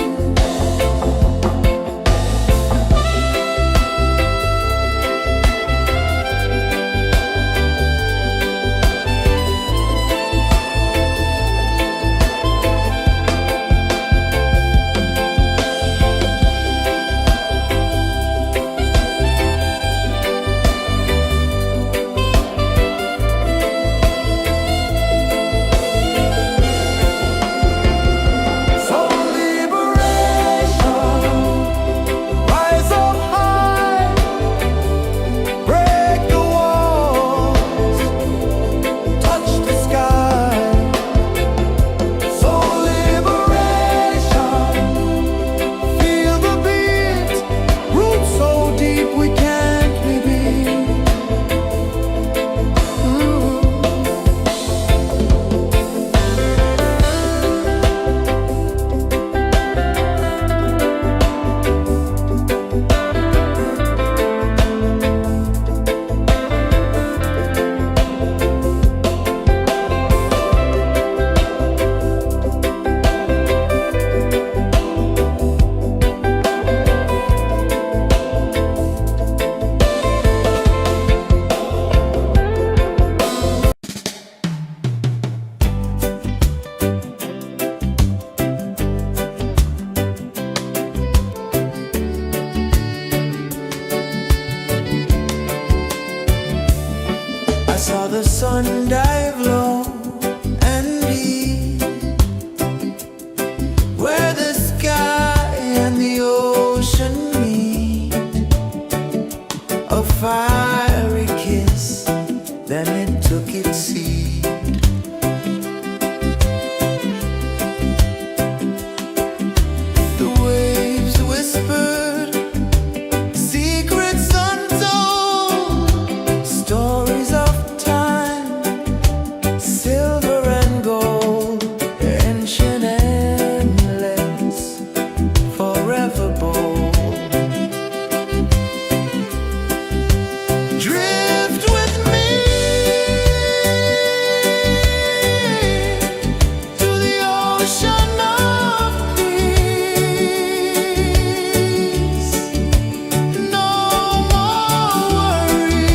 Saw the sun dive low and deep, where the sky and the ocean meet. A fiery kiss, then it took its seat. The waves whispered secrets untold, stories of silver and gold, ancient, endless, forever bold. Drift with me to the ocean of peace. No more worries.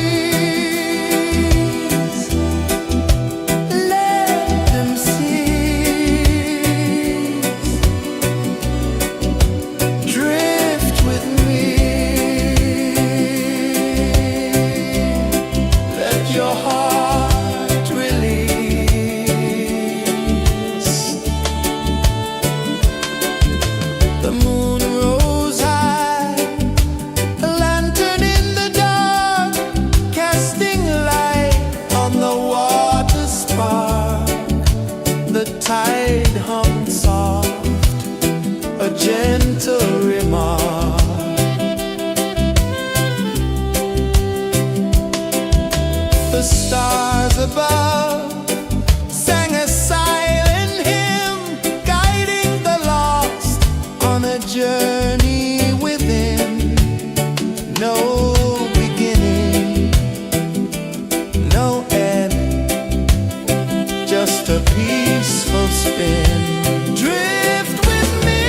Drift with me. Let your heart release. The moon rose high, a lantern in the dark, casting light on the water spark. The tide hummed soft, a gentle remark. The stars above sang a silent hymn, guiding the lost on a journey within. No beginning, no end, just a peaceful spin. Drift with me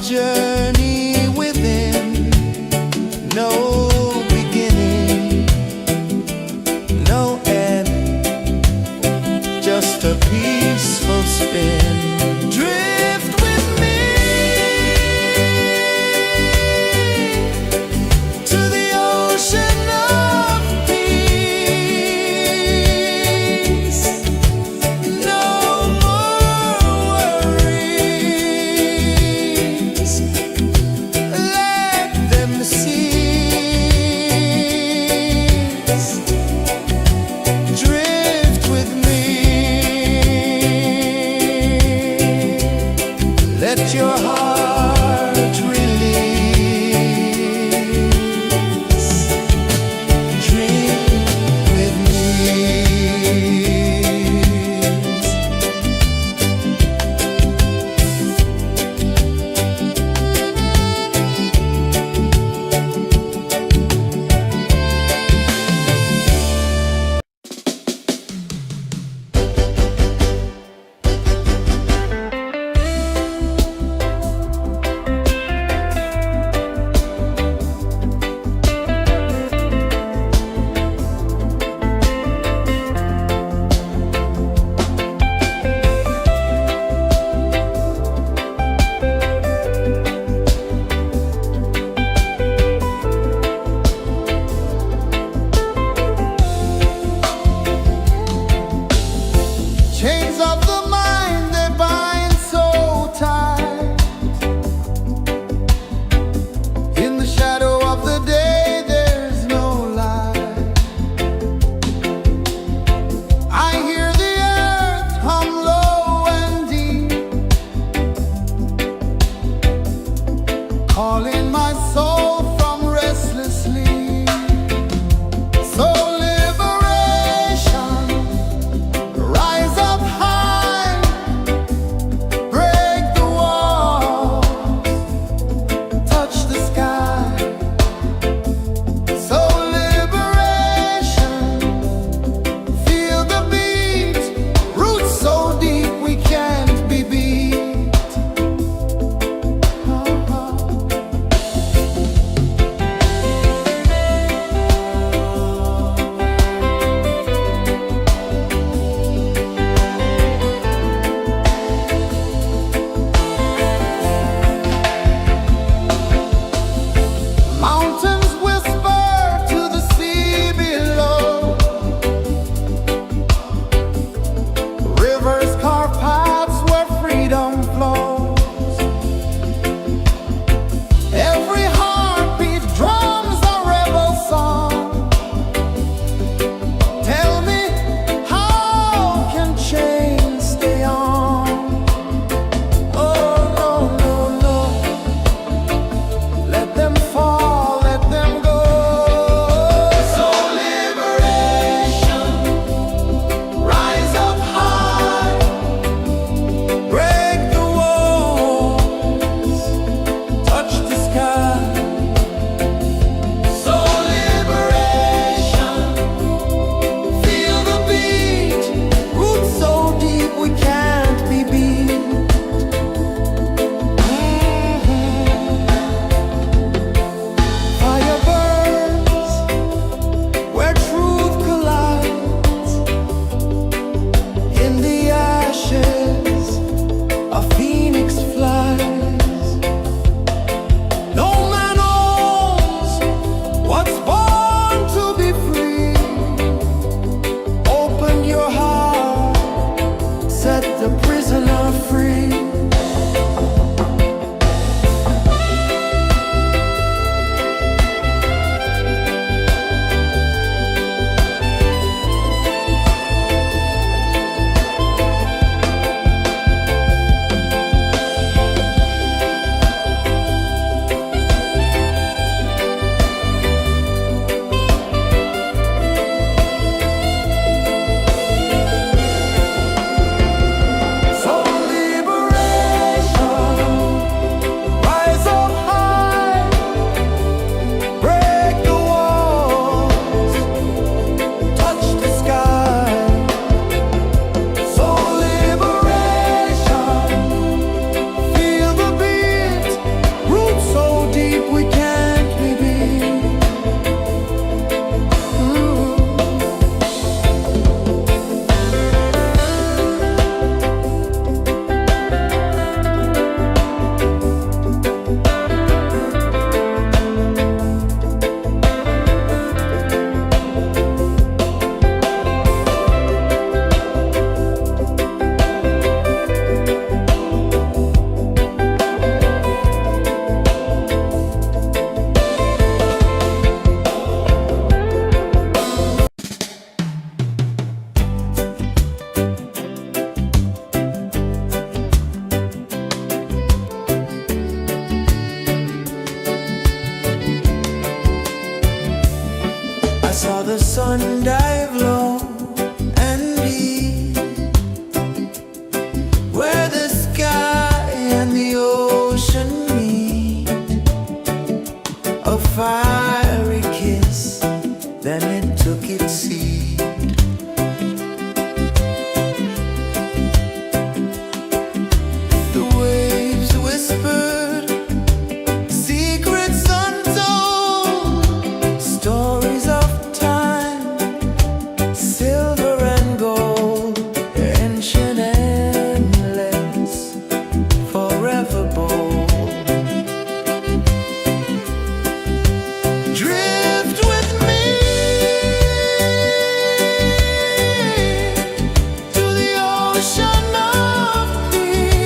journey within, no beginning, no end, just a peaceful spin. Drift with me to the ocean of peace. No more worries, let them cease. Drift with me, let your heart release. Dream with me. Chains of the mind, they bind so tight. In the shadow of the day, there's no light. I hear the earth hum low and deep, calling my soul from restless sleep. So liberation, rise up high, break the walls, touch the sky. So liberation, feel the beat, roots so deep we can't be beat. sun dive low and deep, where the sky and the ocean meet, a fiery kiss, then it took its seed. The waves whispered secrets untold, stories of time, silver and gold, ancient, endless, forever bold. Drift with me to the ocean of peace.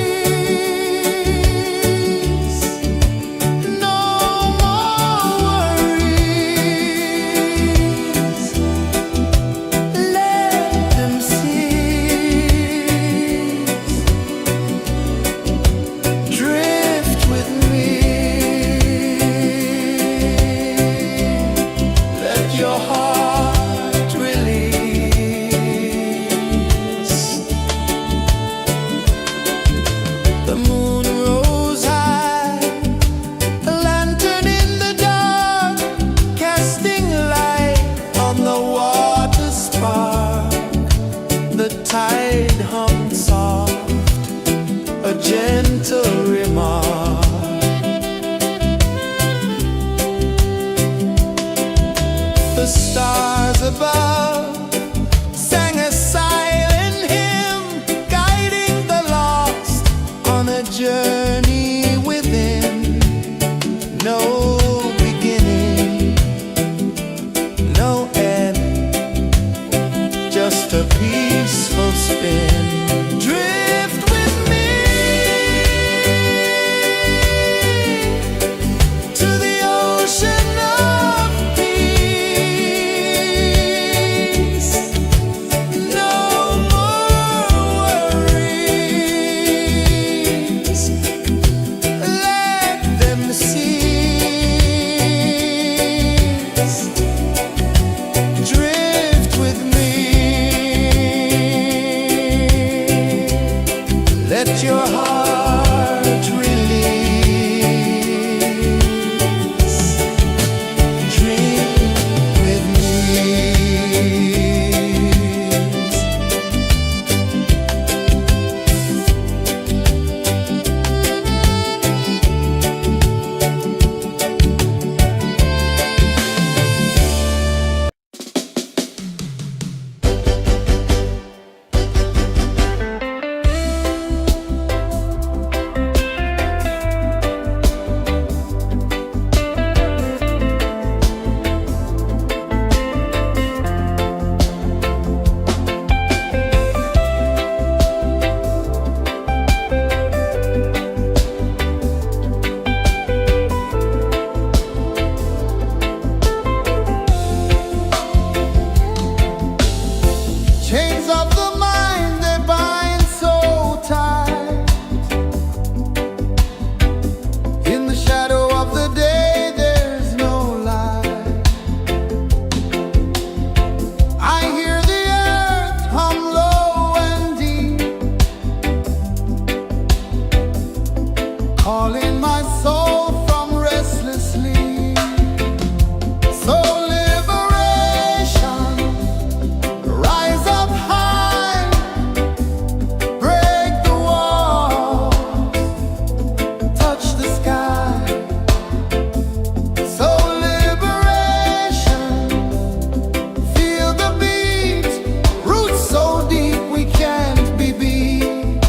No more worries, let them cease. Drift with me, let your heart release. The moon rose high, a lantern in the dark, casting light on the water spark. The tide hummed soft, a gentle remark. The stars above sang a silent hymn, guiding the lost on a journey within. No beginning, no end, just a peaceful spin. Drift with me to the ocean of peace. No more worries, let them cease. Drift with me, let your heart release. Dream with me. Chains of the mind, they bind so tight. In the shadow of the day, there's no light. I hear the earth hum low and deep, calling my soul from restless sleep. So liberation, rise up high, break the walls, touch the sky. So liberation, feel the beat, roots so deep we can't be beat.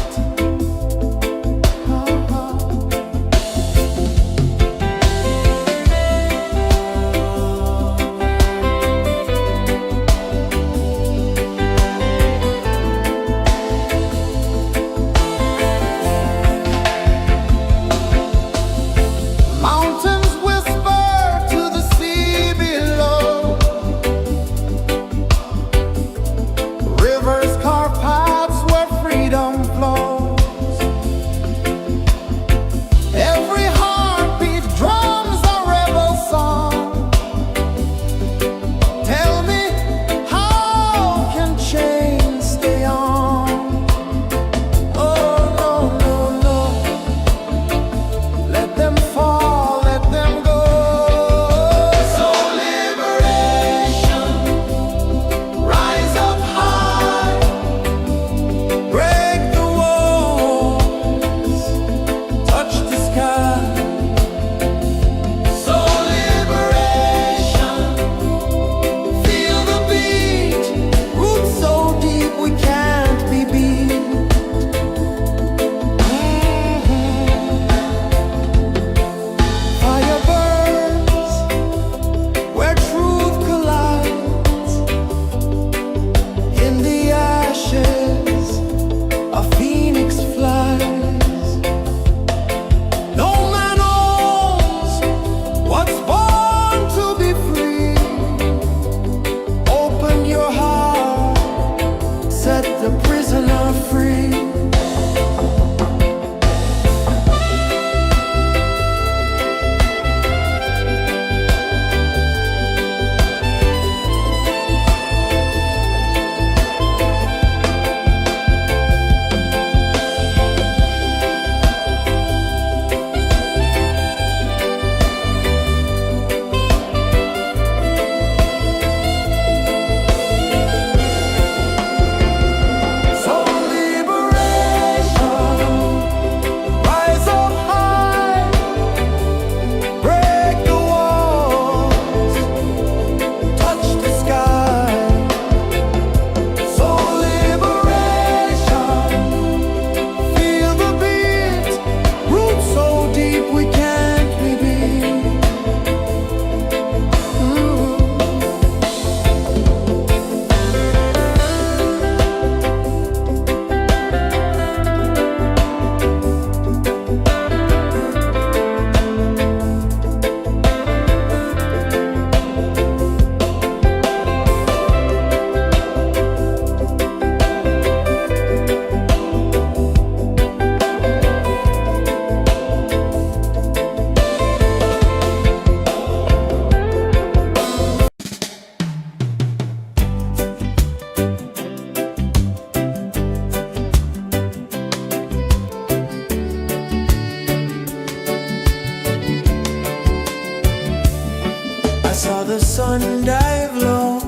the sun dive low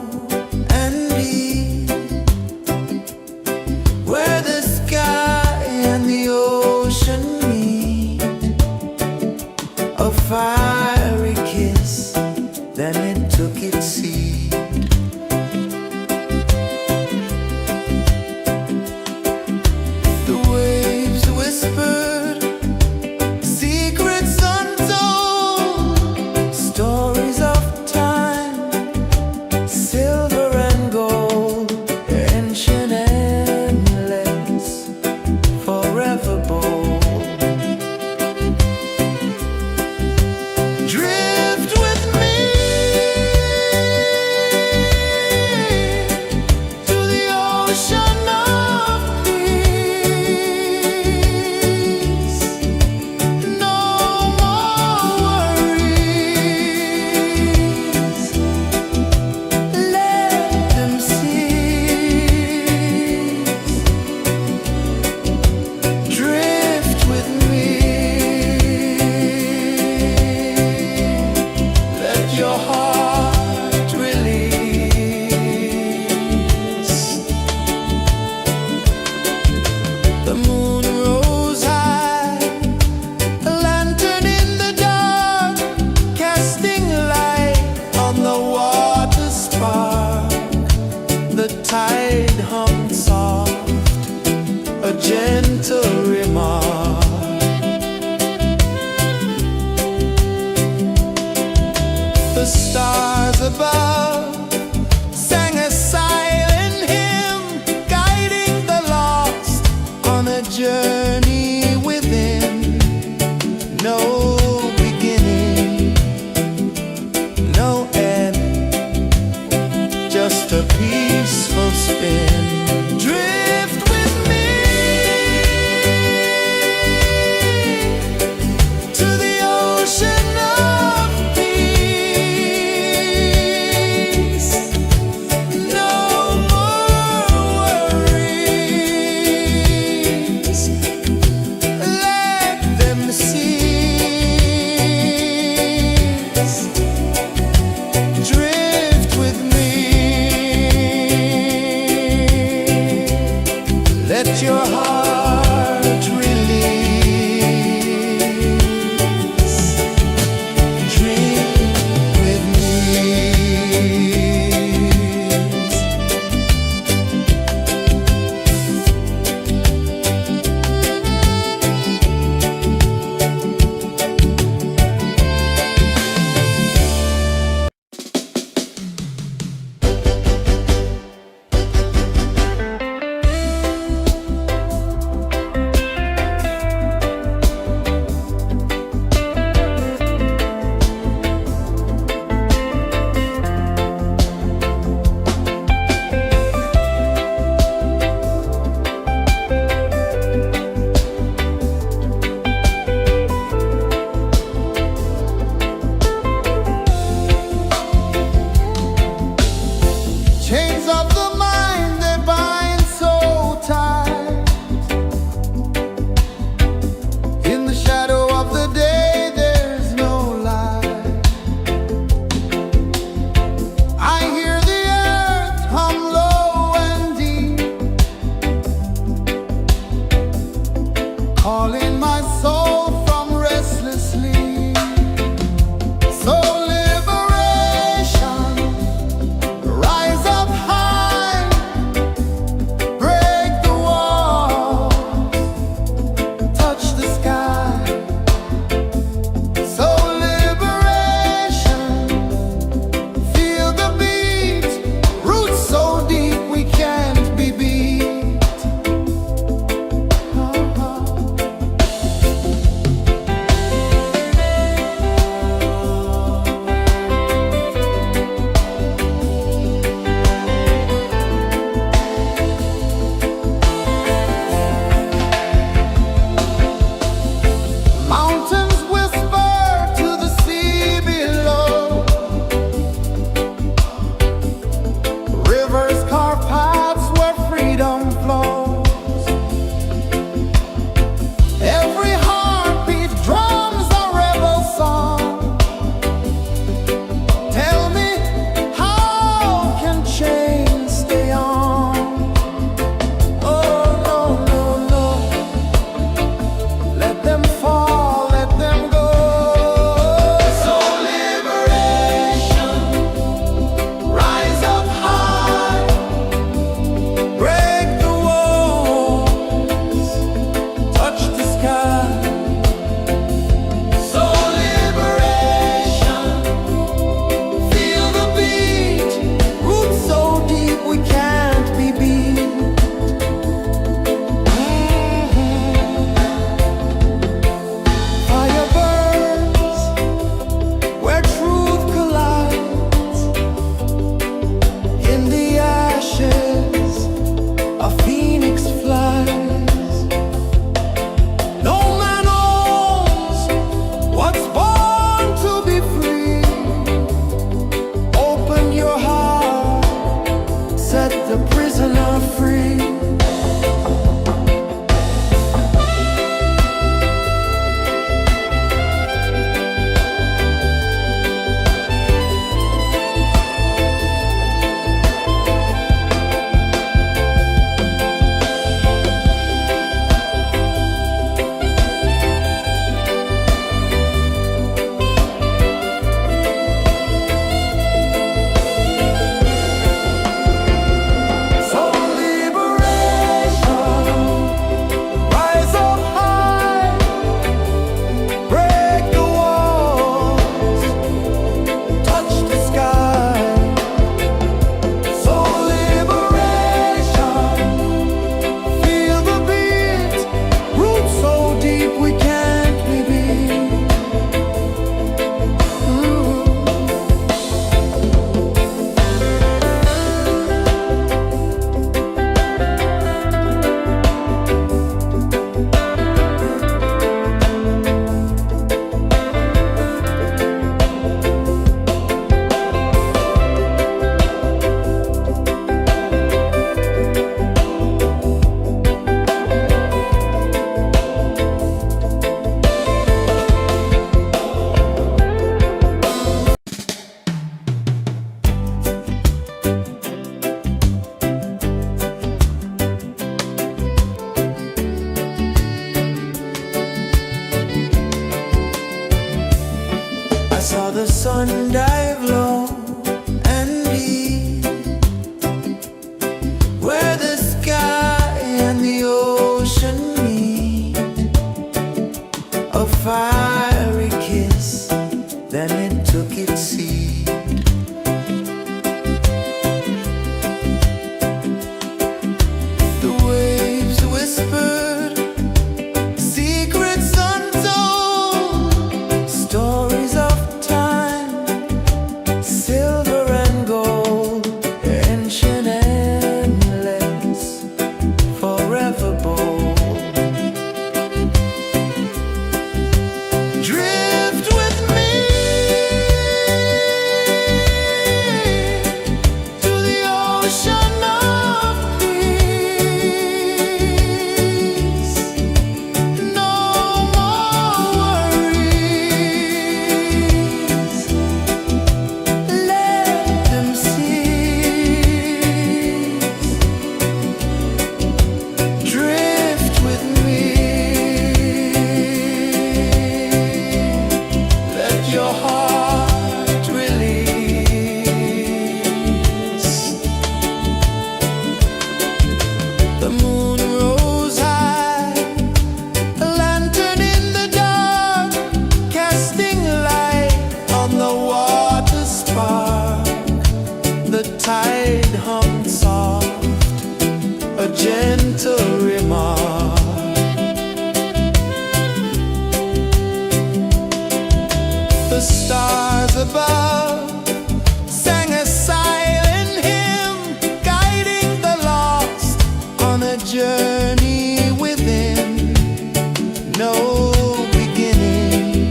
and deep, where the sky and the ocean meet. A fiery kiss, then it took its seed. The waves whispered secrets untold, stories of time, silver and gold, ancient, endless, forever bold. Drift with me to the ocean of peace. No more worries, let them cease. Drift with me, let your heart release. The moon rose high, a lantern in the dark, casting light on the water spark. The tide hummed soft, a gentle remark. The stars above sang a silent hymn, guiding the lost on a journey within. No beginning, no end, just a peaceful spin. Drift with me to the ocean of peace. saw the sun dive low and deep, where the sky and the ocean meet. A fiery kiss, then it took its seat. The waves whispered secrets untold, stories of time, silver and gold, ancient, endless, forever bold. Drift with me to the ocean of peace. No more worries, let them cease. Drift with me, let your heart release. The moon rose high, a lantern in the dark, casting light on the water spark. The tide hummed soft, a gentle remark. The stars above sang a silent hymn, guiding the lost on a journey within. No beginning,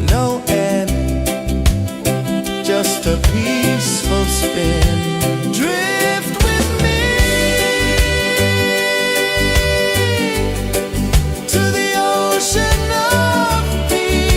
no end, just a peaceful spin. Drift with me to the ocean of peace.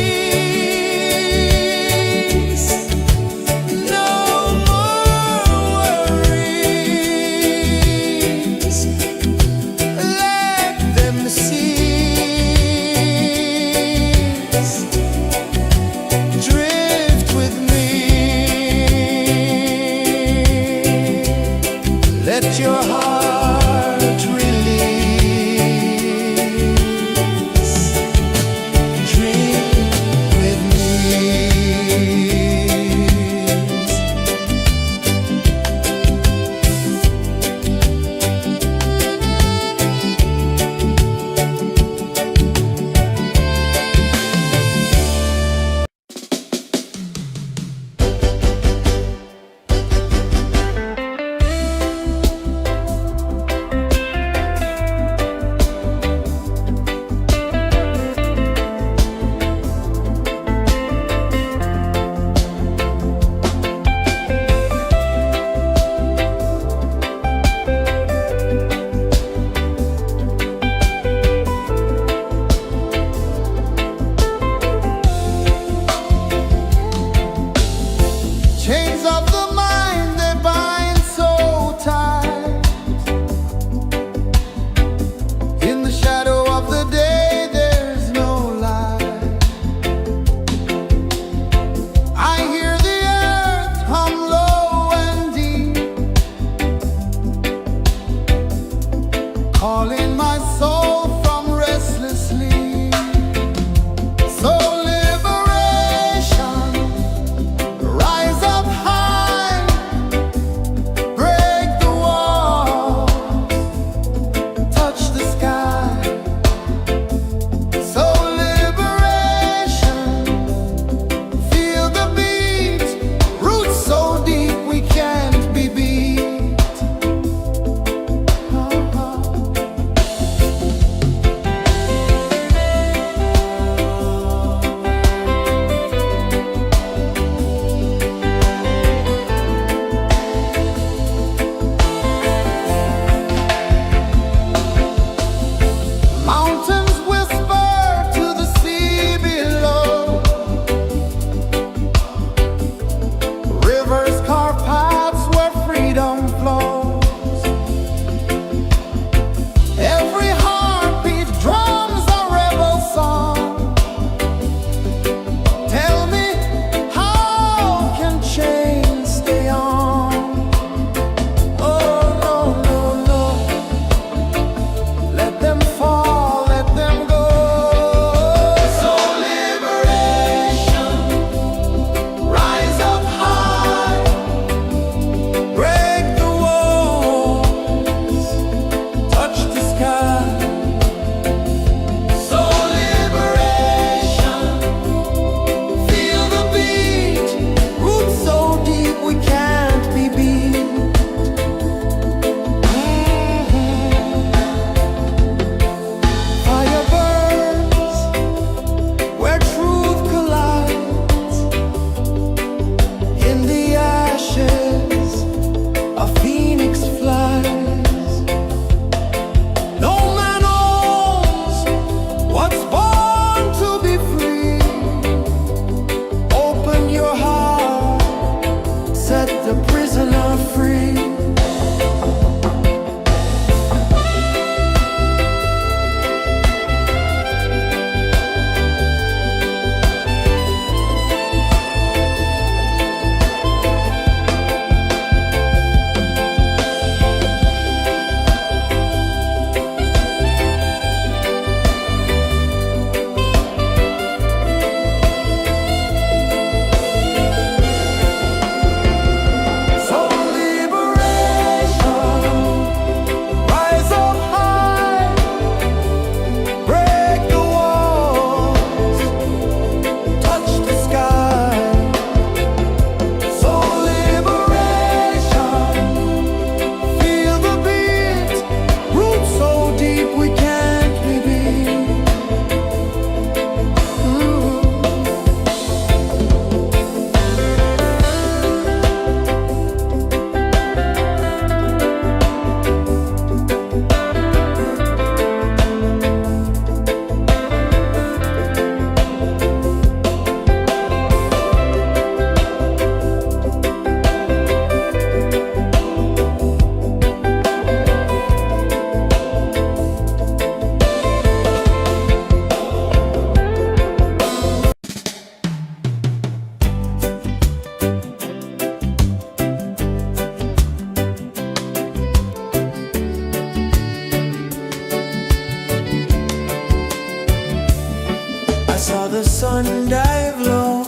I saw the sun dive low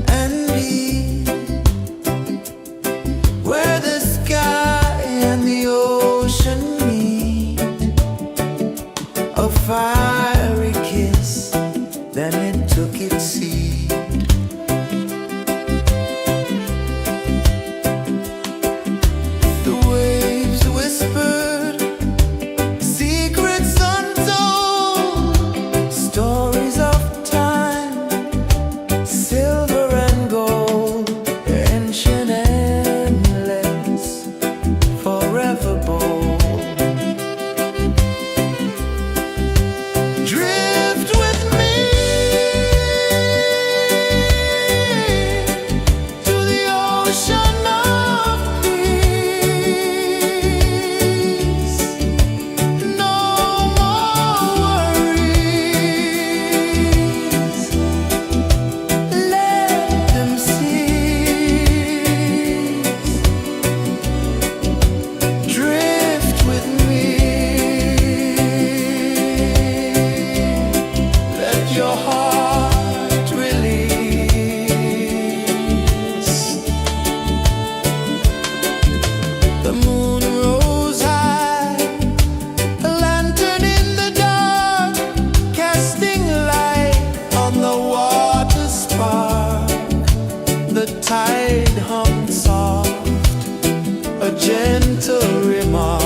and deep, where the sky and the ocean meet. A fiery kiss, then it took its seat. The waves whispered secrets untold, stories of time, silver and gold, ancient, endless, forever bold. Drift with me to the ocean of peace. No more worries, let them cease. Drift with me, let your heart release. The moon rose high, a lantern in the dark, casting light on the water spark. The tide hummed soft, a gentle remark.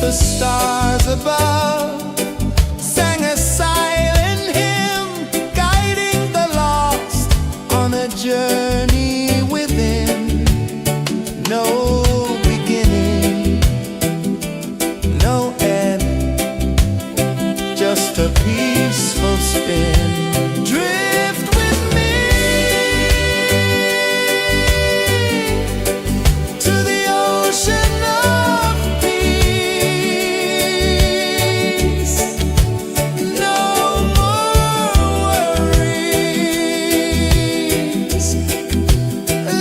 The stars above sang a silent hymn, guiding the lost on a journey within. No beginning, no end, just a peaceful spin. Drift with me to the ocean of peace. No more worries,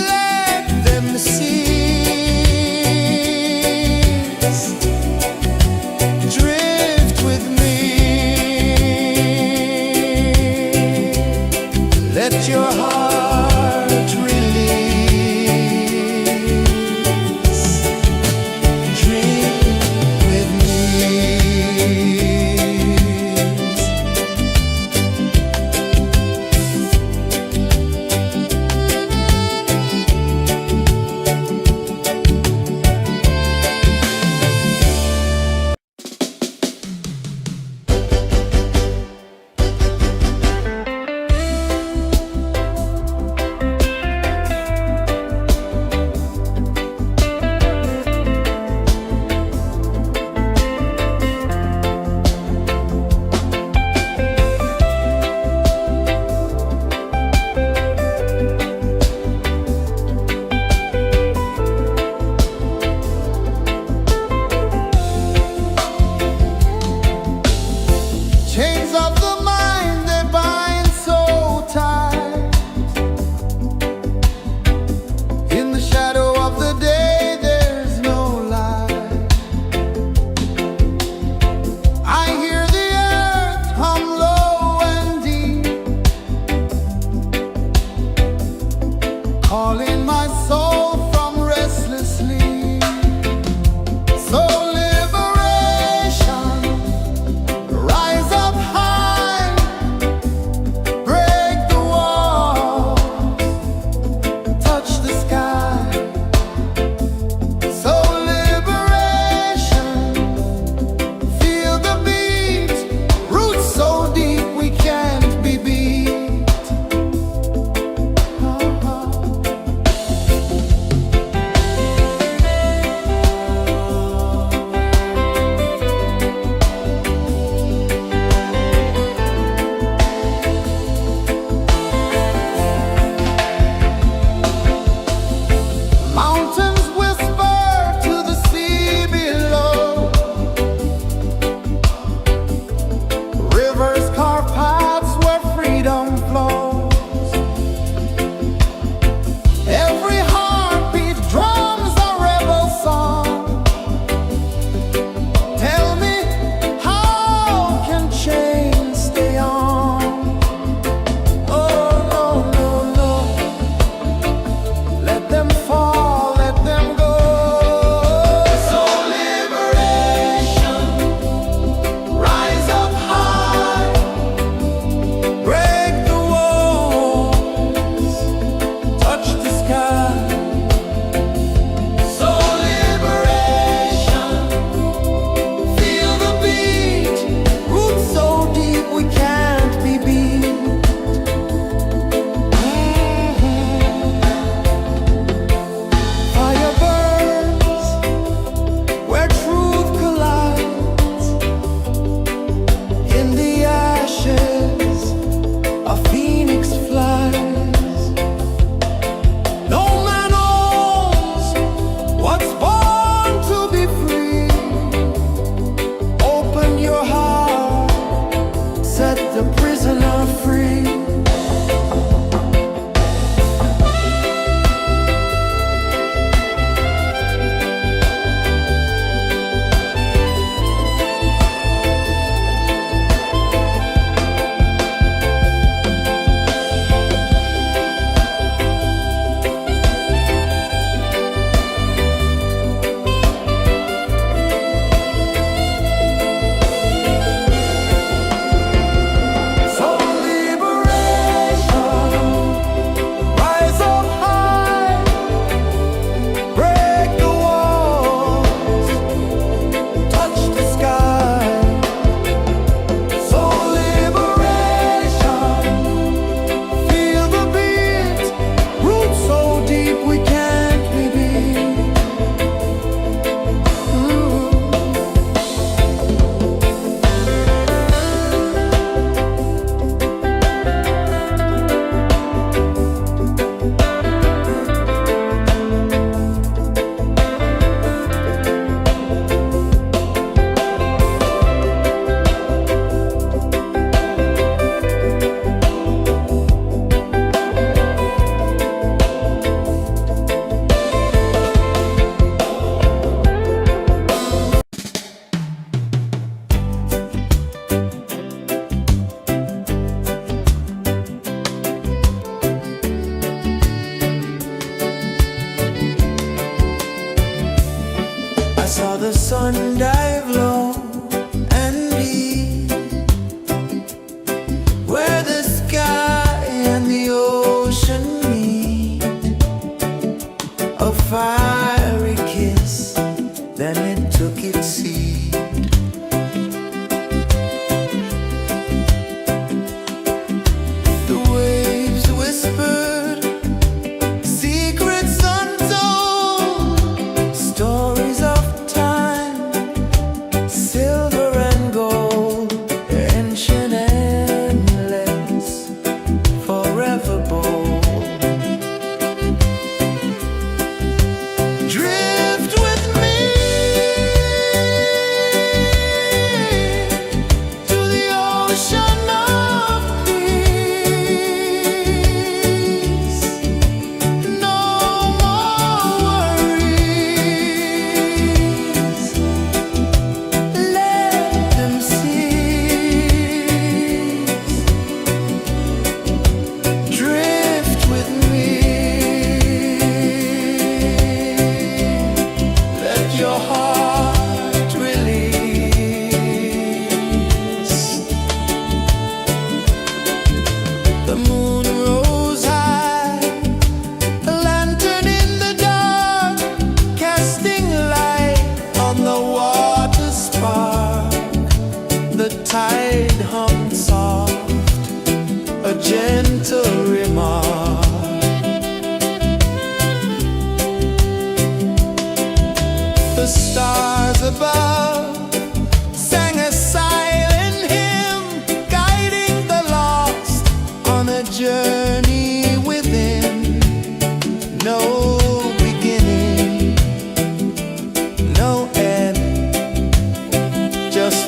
let them cease. Drift with me.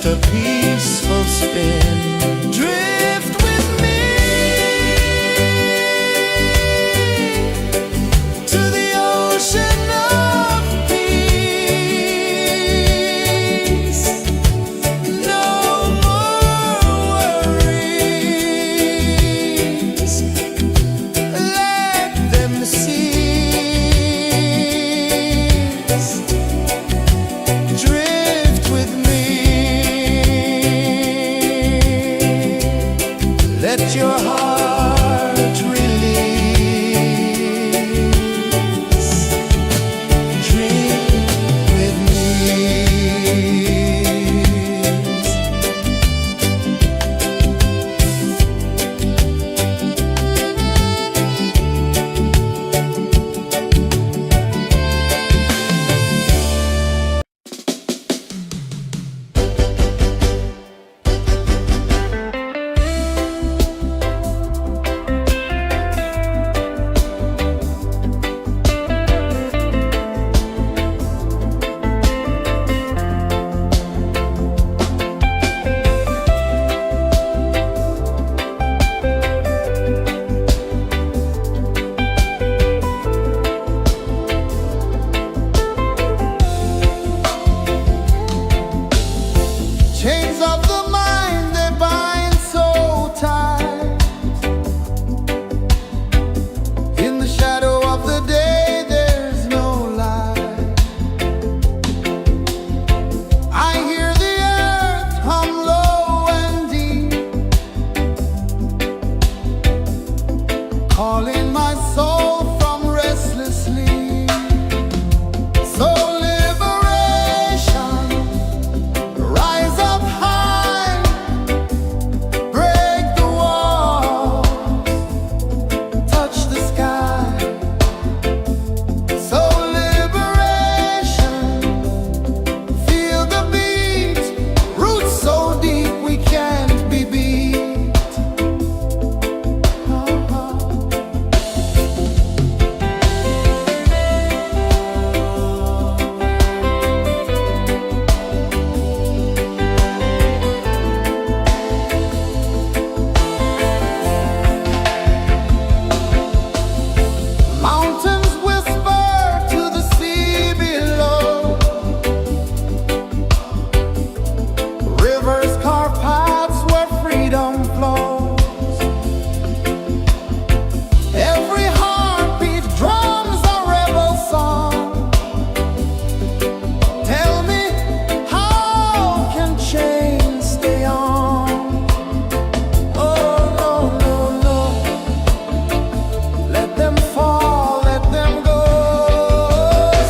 just a peaceful spin. Drift with me to the ocean of peace. No more worries, let them cease. Drift with me, let your heart release. Drift with me. Chains of the mind, they bind so tight. In the shadow of the day, there's no light. I hear the earth hum low and deep, calling my soul from restless sleep. So liberation, rise up high, break the walls, touch the sky. So liberation, feel the beat, roots so deep we can't be beat. Mountains whisper to the sea below, rivers carve paths where freedom flows. Every heartbeat drums a rebel song. Tell me, how can chains stay on? Oh no, no, no, let them fall, let them go.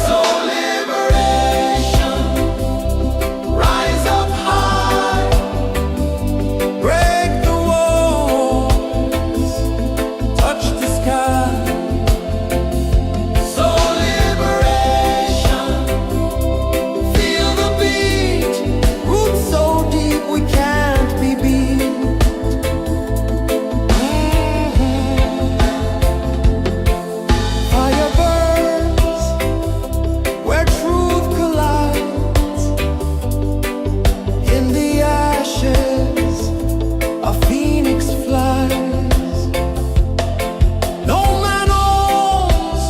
So liberation, rise up high, break the walls, touch the sky. So liberation, feel the beat, roots so deep we can't be beat. Fire burns where truth collides. In the ashes, a phoenix flies. No man owns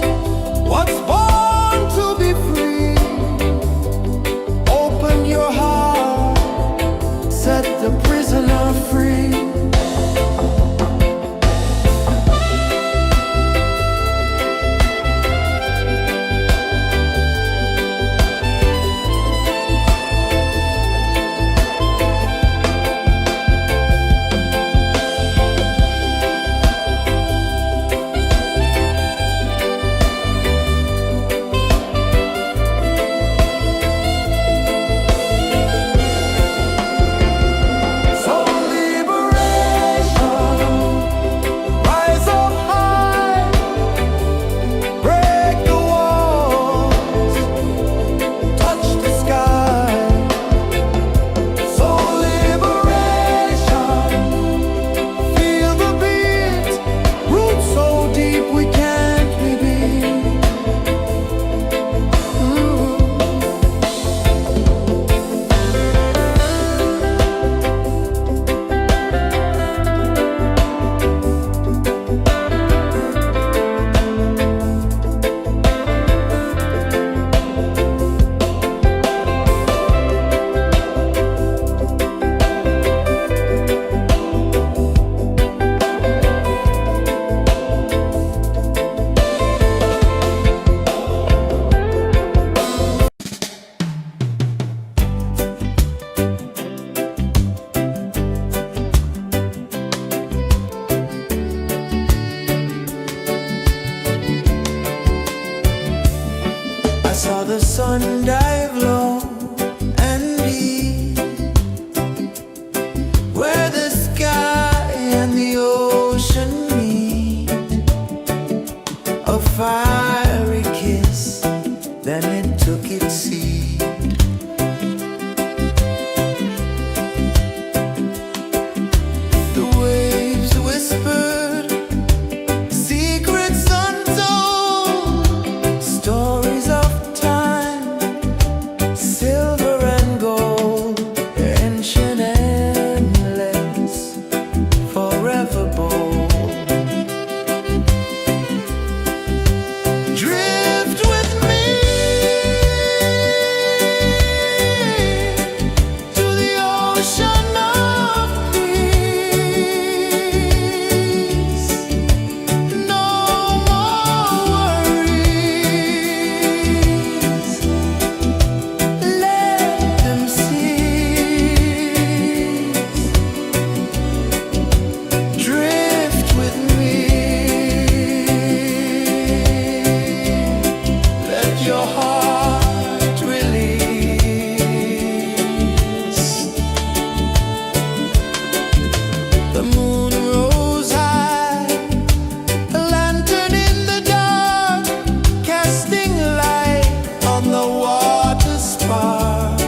what's born to be free. Open your heart, set the prisoner free. ocean of peace. No more worries. Let them cease. Drift with me. Let your heart release. The moon rose high, a lantern in the dark, casting light on the water spark.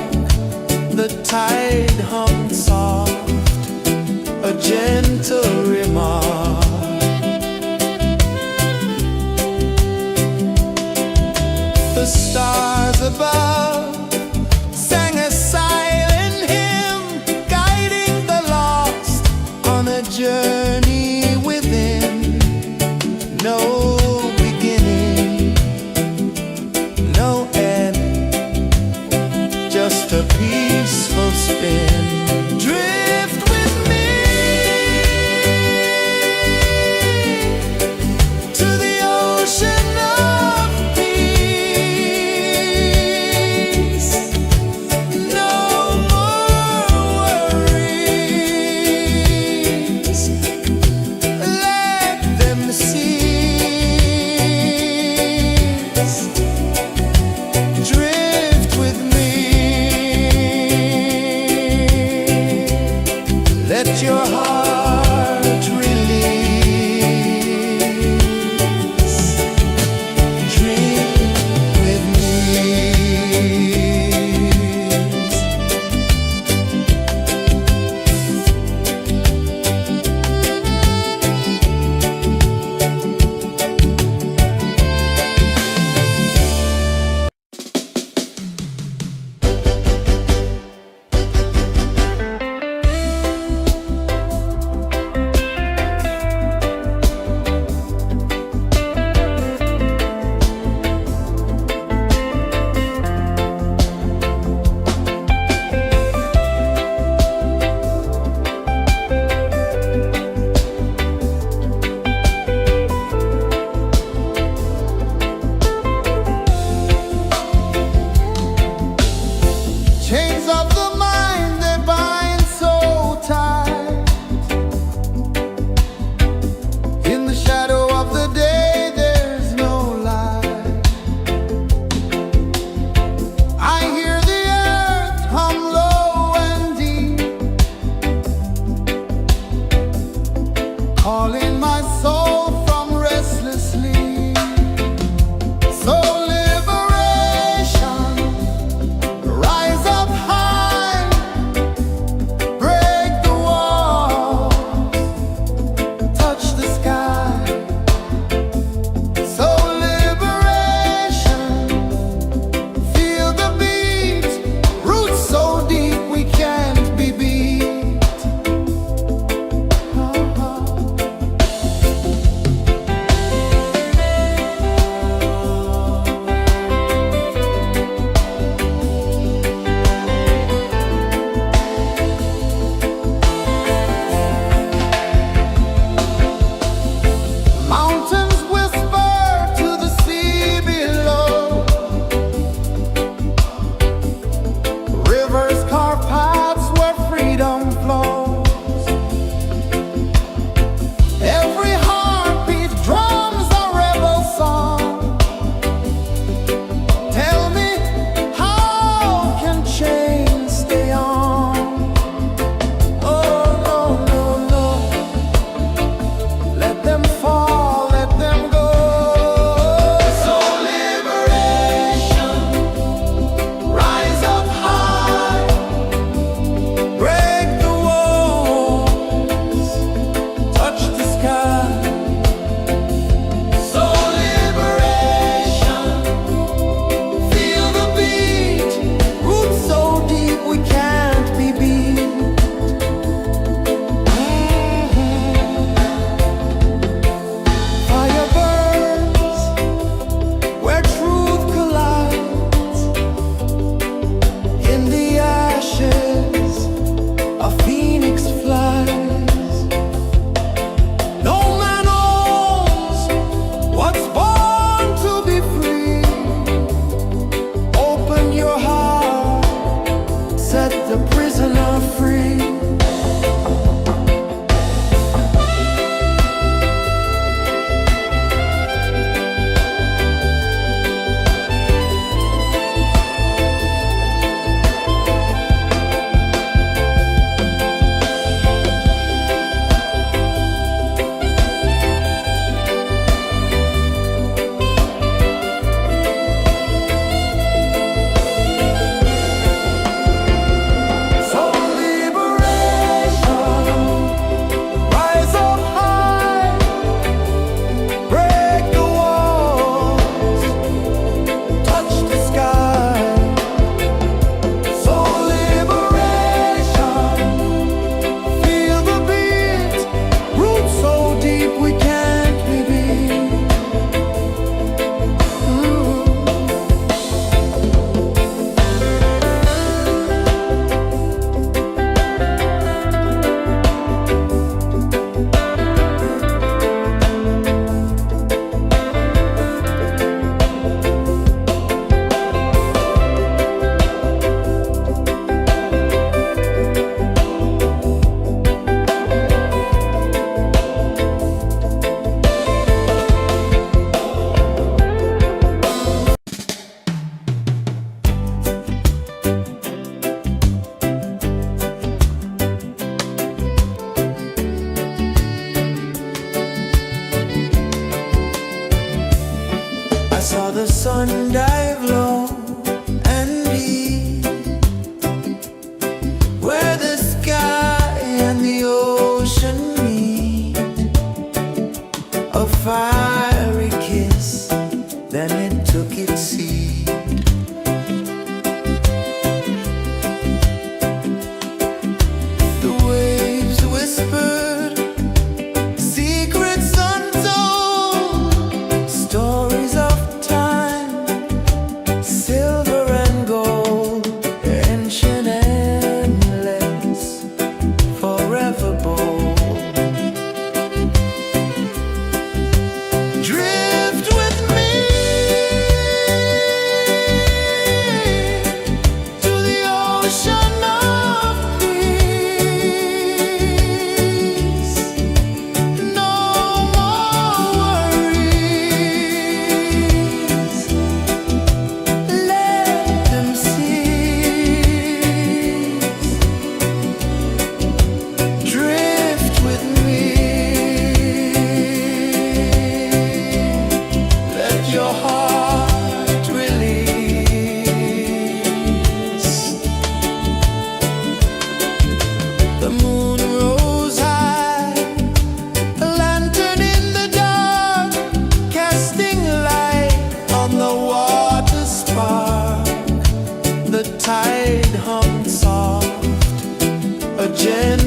The tide hummed soft, a gentle remark. The stars above sang a silent hymn, guiding the lost on a journey within. No beginning, no end, just a peaceful spin. Drift with me to the ocean of peace.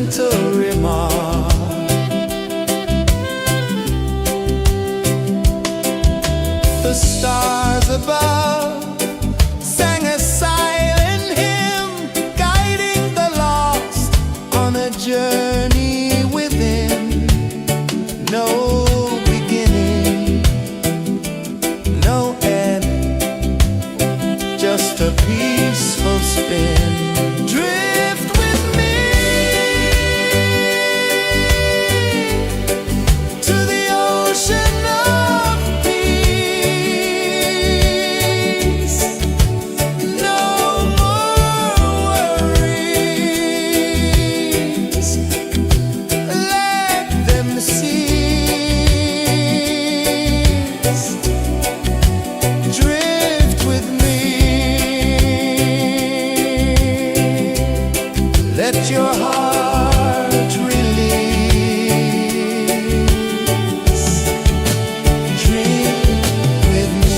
gentle remark. The stars above sang a silent hymn, guiding the lost on a journey within. No beginning, no end, just a peaceful spin. Drift with me to the ocean of peace. No more worries, let them cease. Drift with me. Let your heart release. Dream with me.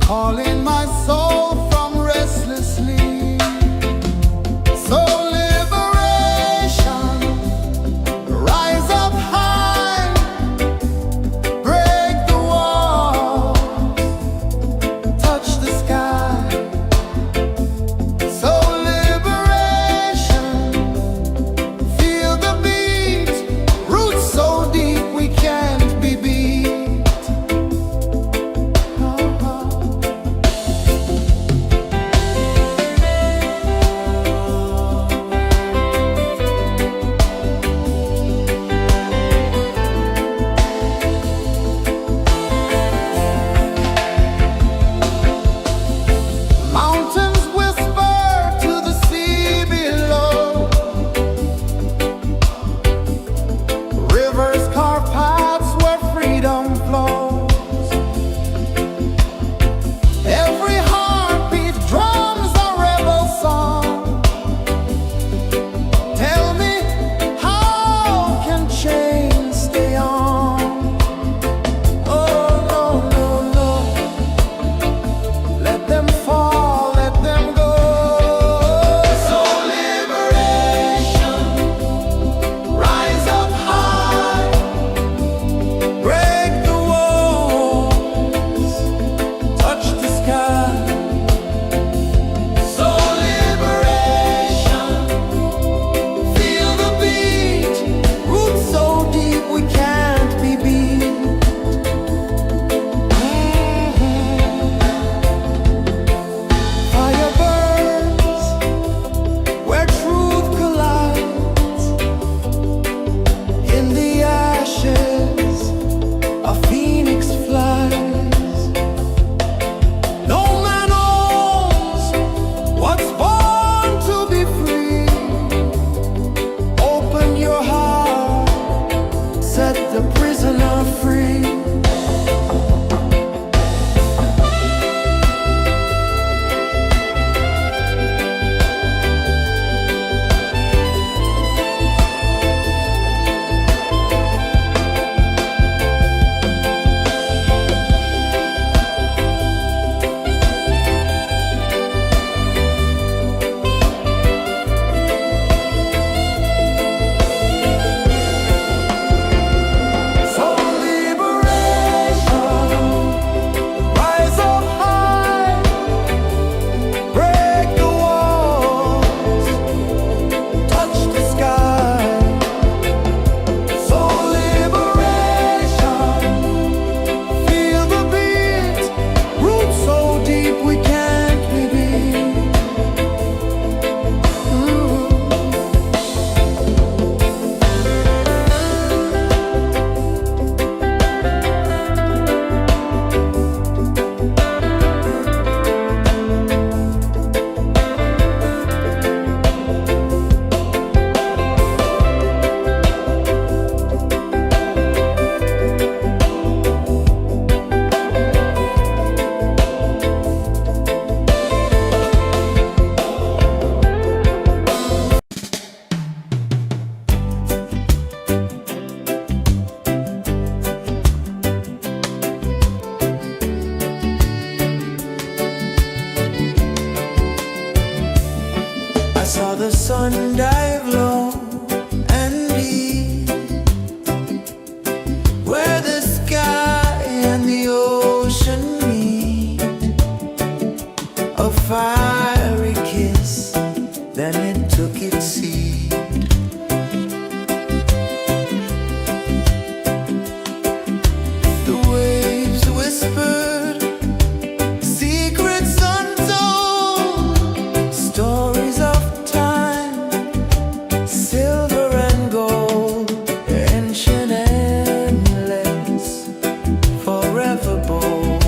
calling my soul from restless sleep. So liberation, rise up high, break the wall, touch the sky. So liberation, feel the beat, roots so deep we can't be beat. Mountains whisper to the sea below. Rivers carve paths where freedom flows. Every heartbeat drums a rebel song. Tell me, how can chains stay on? Oh, no, no, no. Let them fall, let them go. So liberation, rise up high, break the walls, touch the sky. So liberation, feel the beat, roots so deep we can't be beat. Fire burns where truth collides. In the ashes, a phoenix flies. No man owns what's born to be free. Open your heart, set the prisoner free. So liberation, rise up high, break the walls, touch the sky. So liberation, feel the beat, roots so deep we can't be beat. I saw the sun dive low and deep, where the sky and the ocean meet. A fiery kiss, then it took its seat. The waves whispered secrets untold, stories of time, silver and gold, ancient endless, forever bold.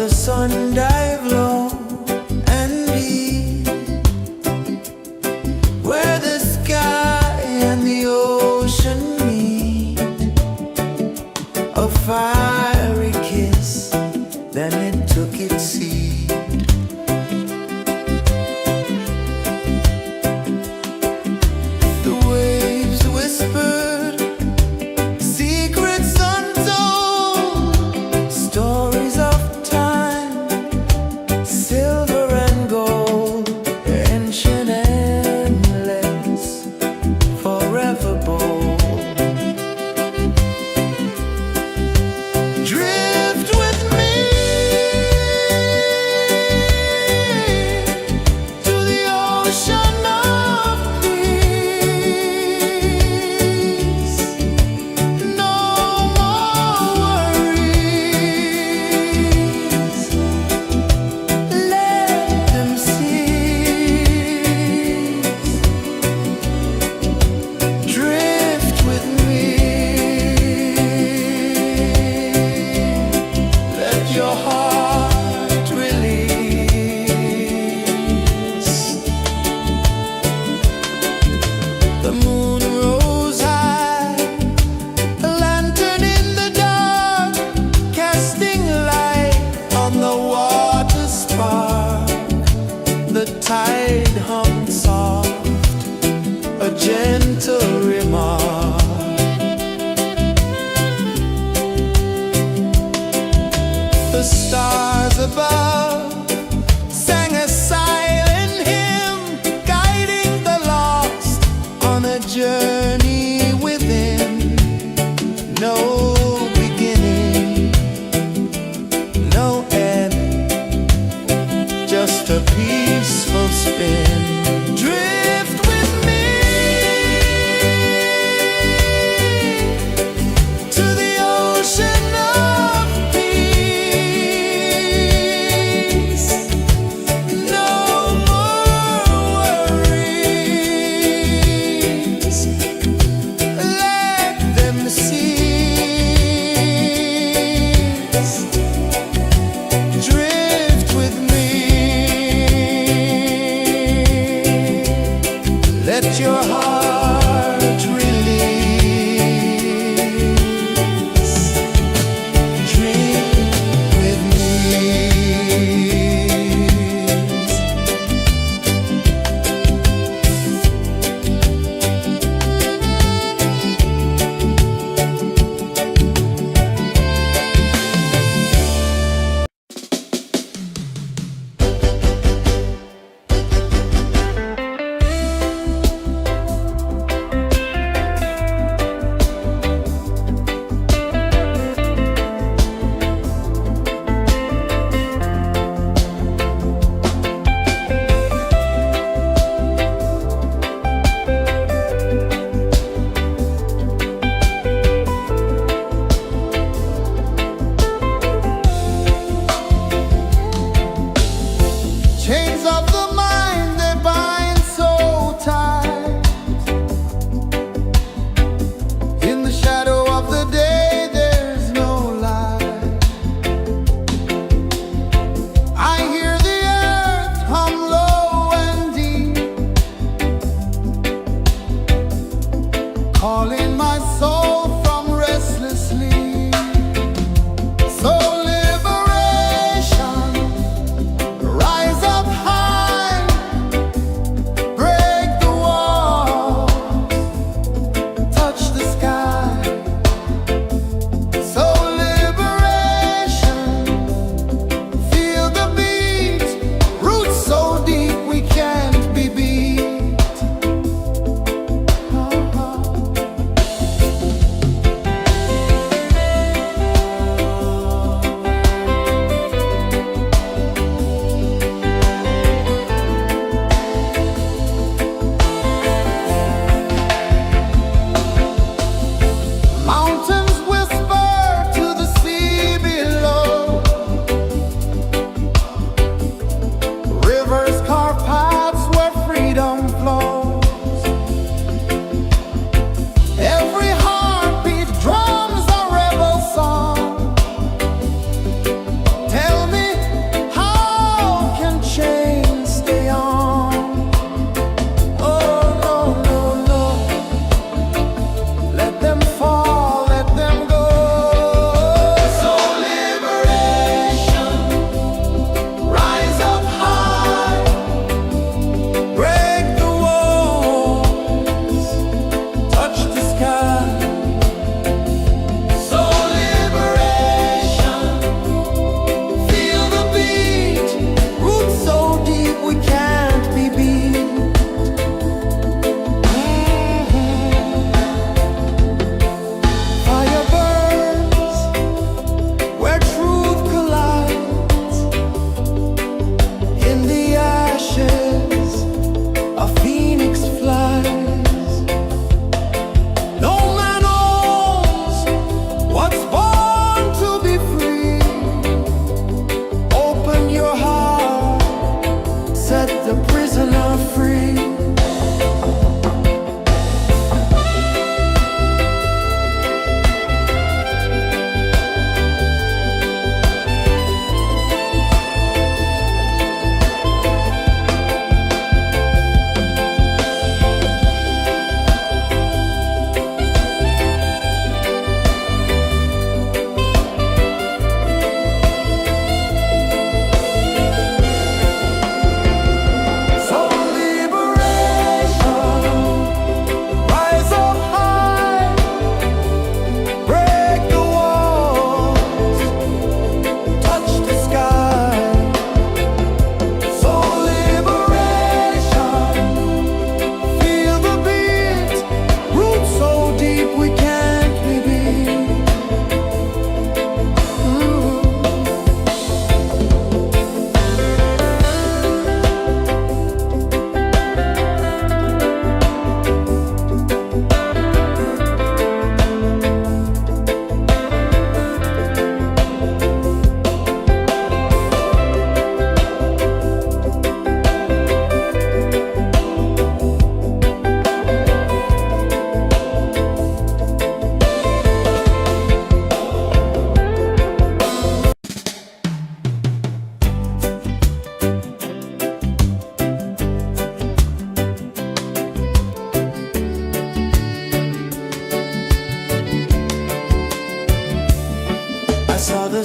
the sun dive low and deep, where the sky and the ocean meet. A fiery kiss, then it took its seed. The waves whispered secrets untold, stories of time, silver and gold, ancient, endless, forever bold. Drift with me to the ocean of peace. No more worries, let them cease. Drift with me, let your heart release. The moon rose high, a lantern in the dark, casting light on the water spark. The tide hummed soft, a gentle remark. The stars above sang a silent hymn, guiding the lost on a journey within. No beginning, no end, just a peaceful spin. Drift with me to the ocean of peace.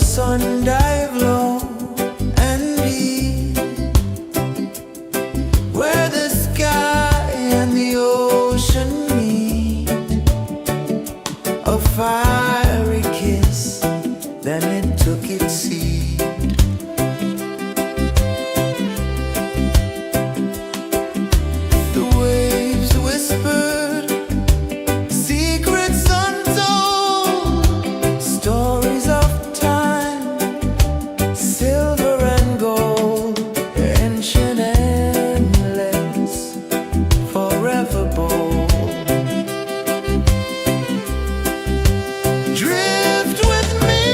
sun dive low and deep, where the sky and the ocean meet, a fiery kiss, then it took its seed. The waves whispered secrets untold, stories of time, silver and gold, ancient, endless, forever bold. Drift with me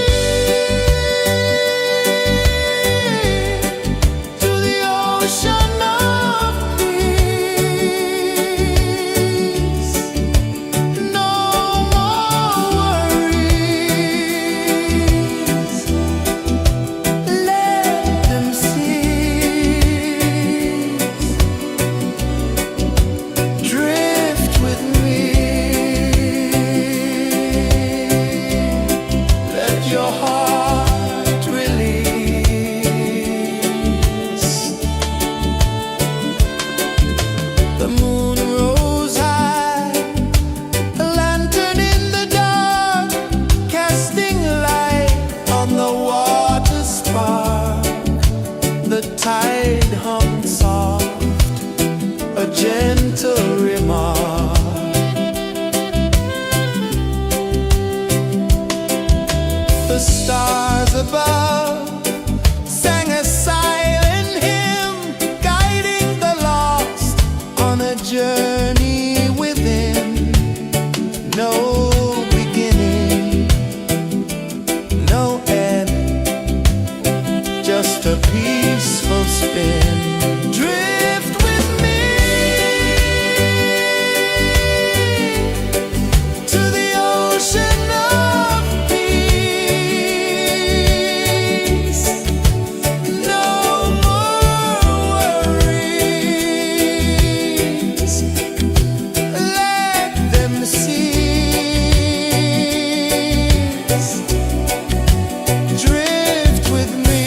to the ocean of peace. No more worries, let them cease. Drift with me, let your heart release. The moon rose high, a lantern in the dark, casting light on the water spark. The tide hummed soft, a gentle remark. The stars above sang a silent hymn, guiding the lost on a journey within. No beginning, no end, just a peaceful spin. Drift with me to the ocean of peace. No more worries, let them cease. Drift with me.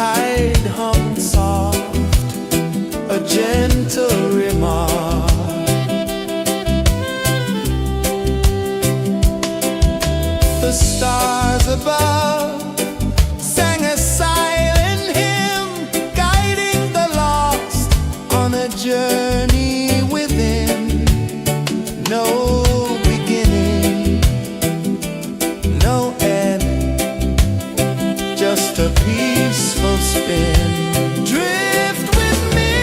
tide hung soft, a gentle remark. The stars above sang a silent hymn, guiding the lost on a journey within. No beginning, no end, just a peaceful spin. Drift with me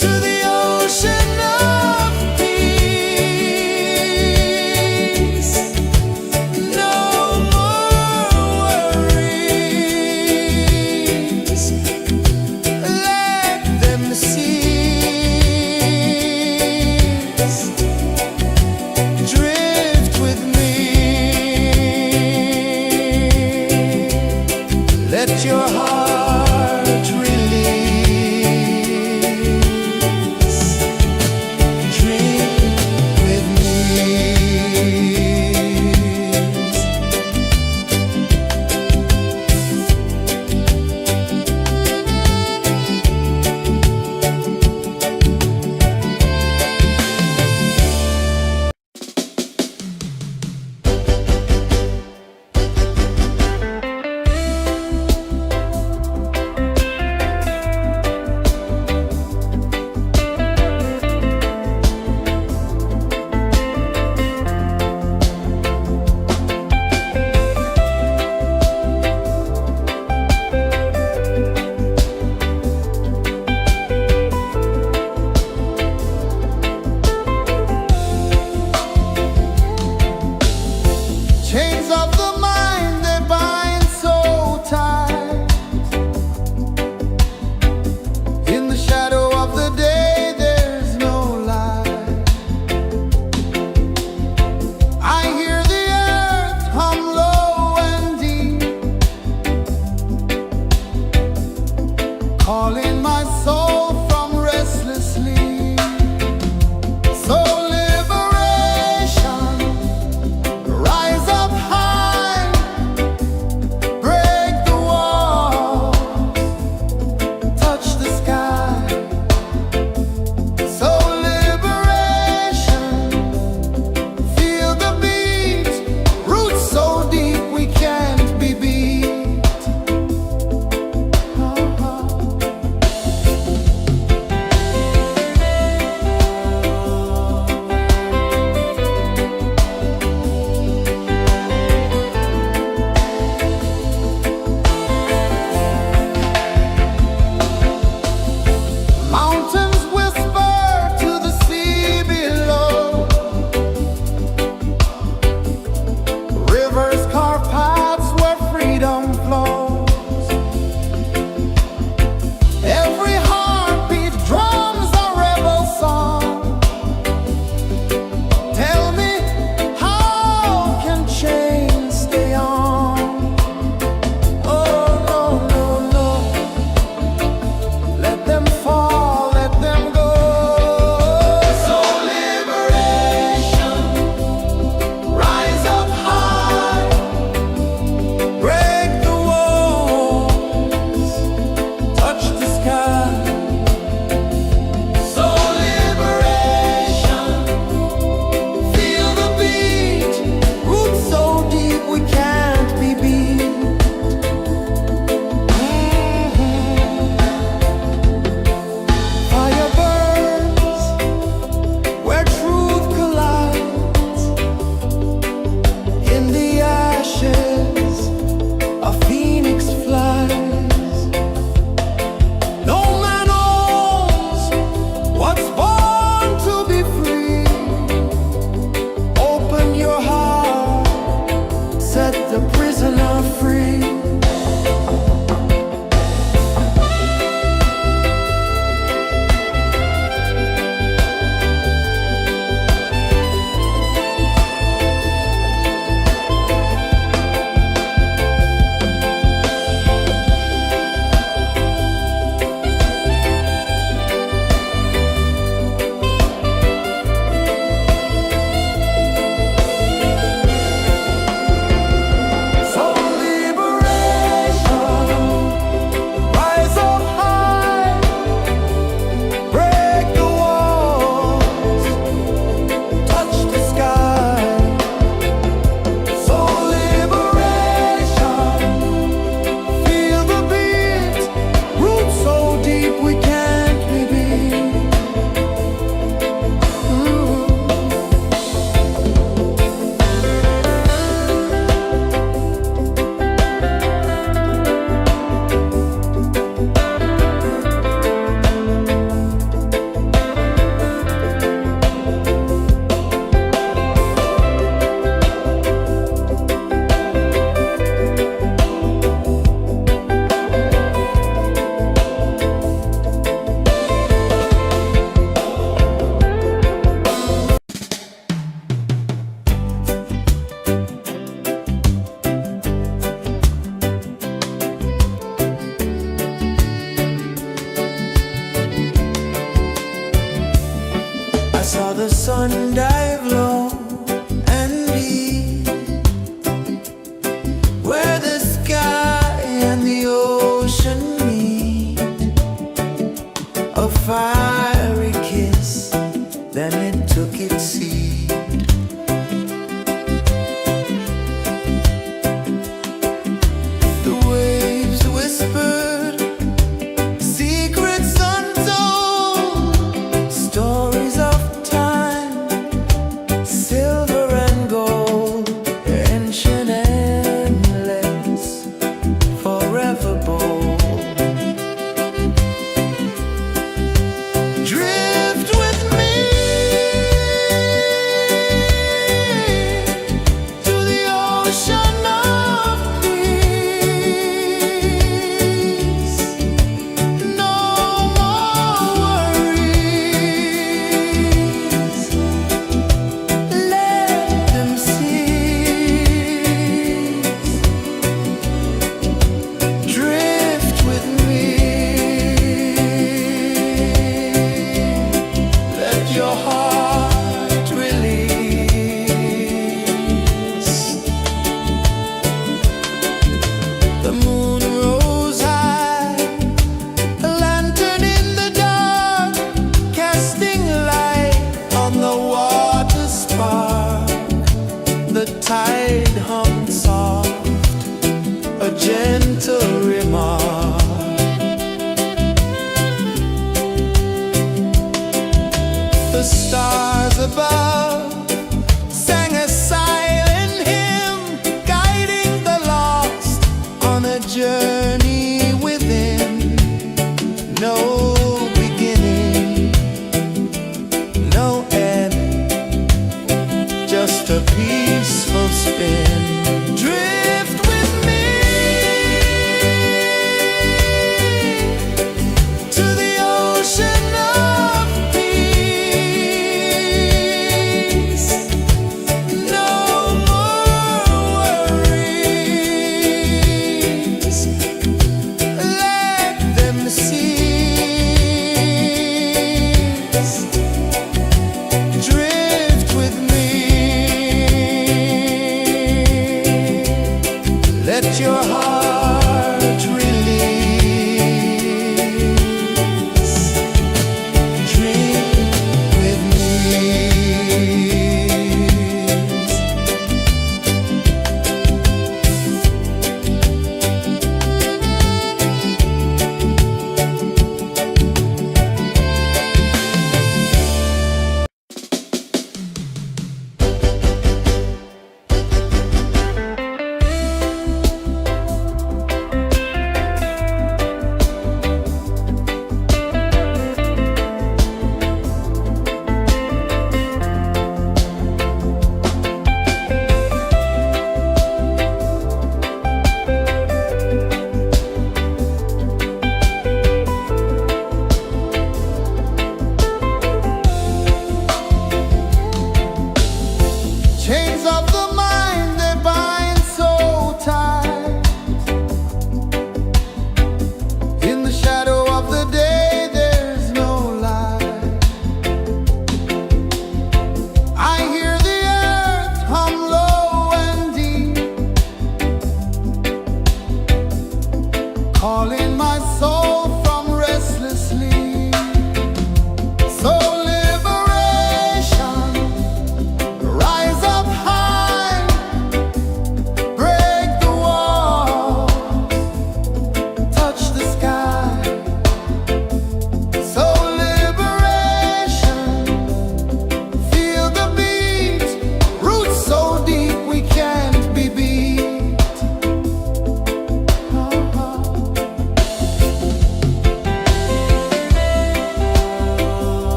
to the ocean of peace. No more worries, let them cease. Drift with me. let your heart release. Drink with me.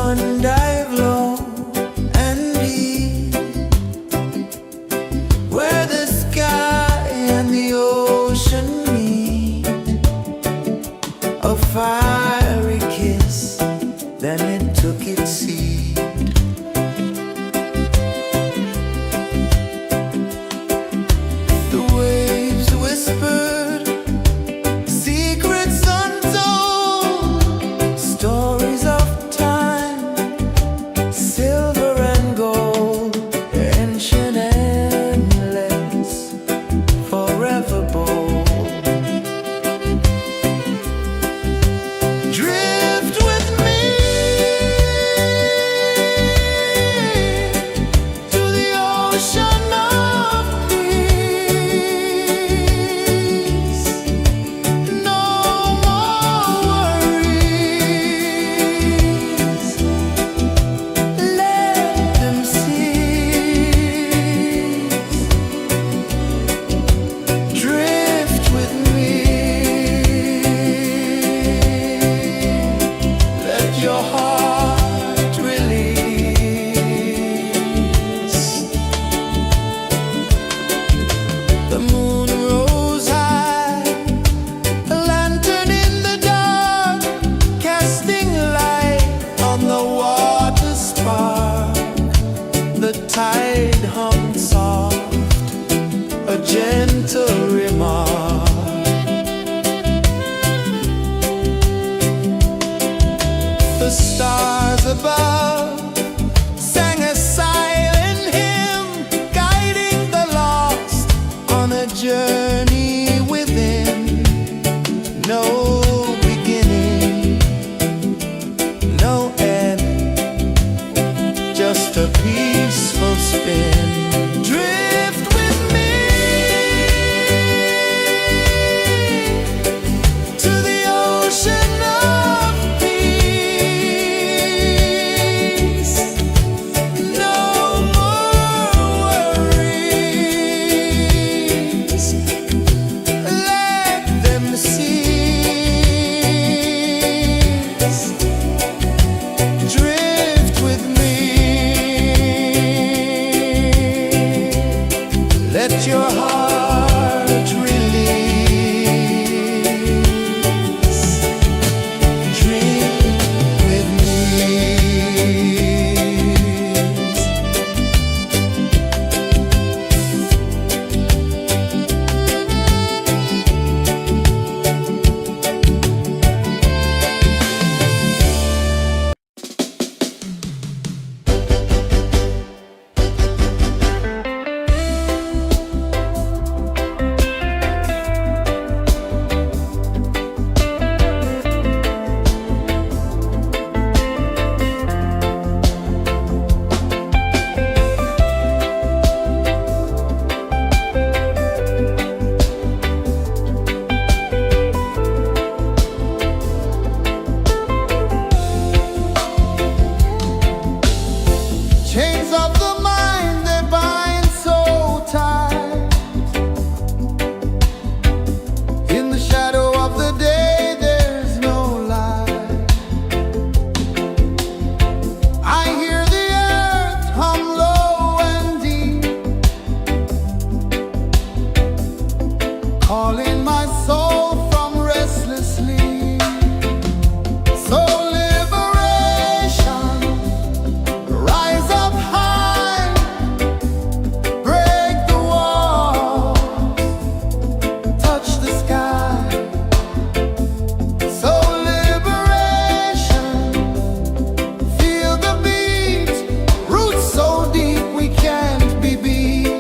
one dive low and deep, where the sky and the ocean meet. A fiery kiss, then it took its seed. The waves whispered secrets untold, stories of time, silver and gold, ancient, endless, forever bold. Drift with me to the ocean of peace. No more worries. Let them cease. Drift with me. Let your heart release. The moon rose high, a lantern in the dark, casting light on the water spark. The tide hummed soft, a gentle remark. The stars above sang a silent hymn, guiding the lost on a journey within. No beginning, no end, just a peaceful spin. Drift with me to the ocean of peace. No more worries. Let them cease. Drift with me. Let your heart release. Dream with me. Chains of the mind, they bind so tight. In the shadow of the day, there's no light. I hear the earth hum low and deep, calling my soul from restless sleep. So liberation, rise up high, break the walls, touch the sky. So liberation, feel the beat, roots so deep we can't be beat.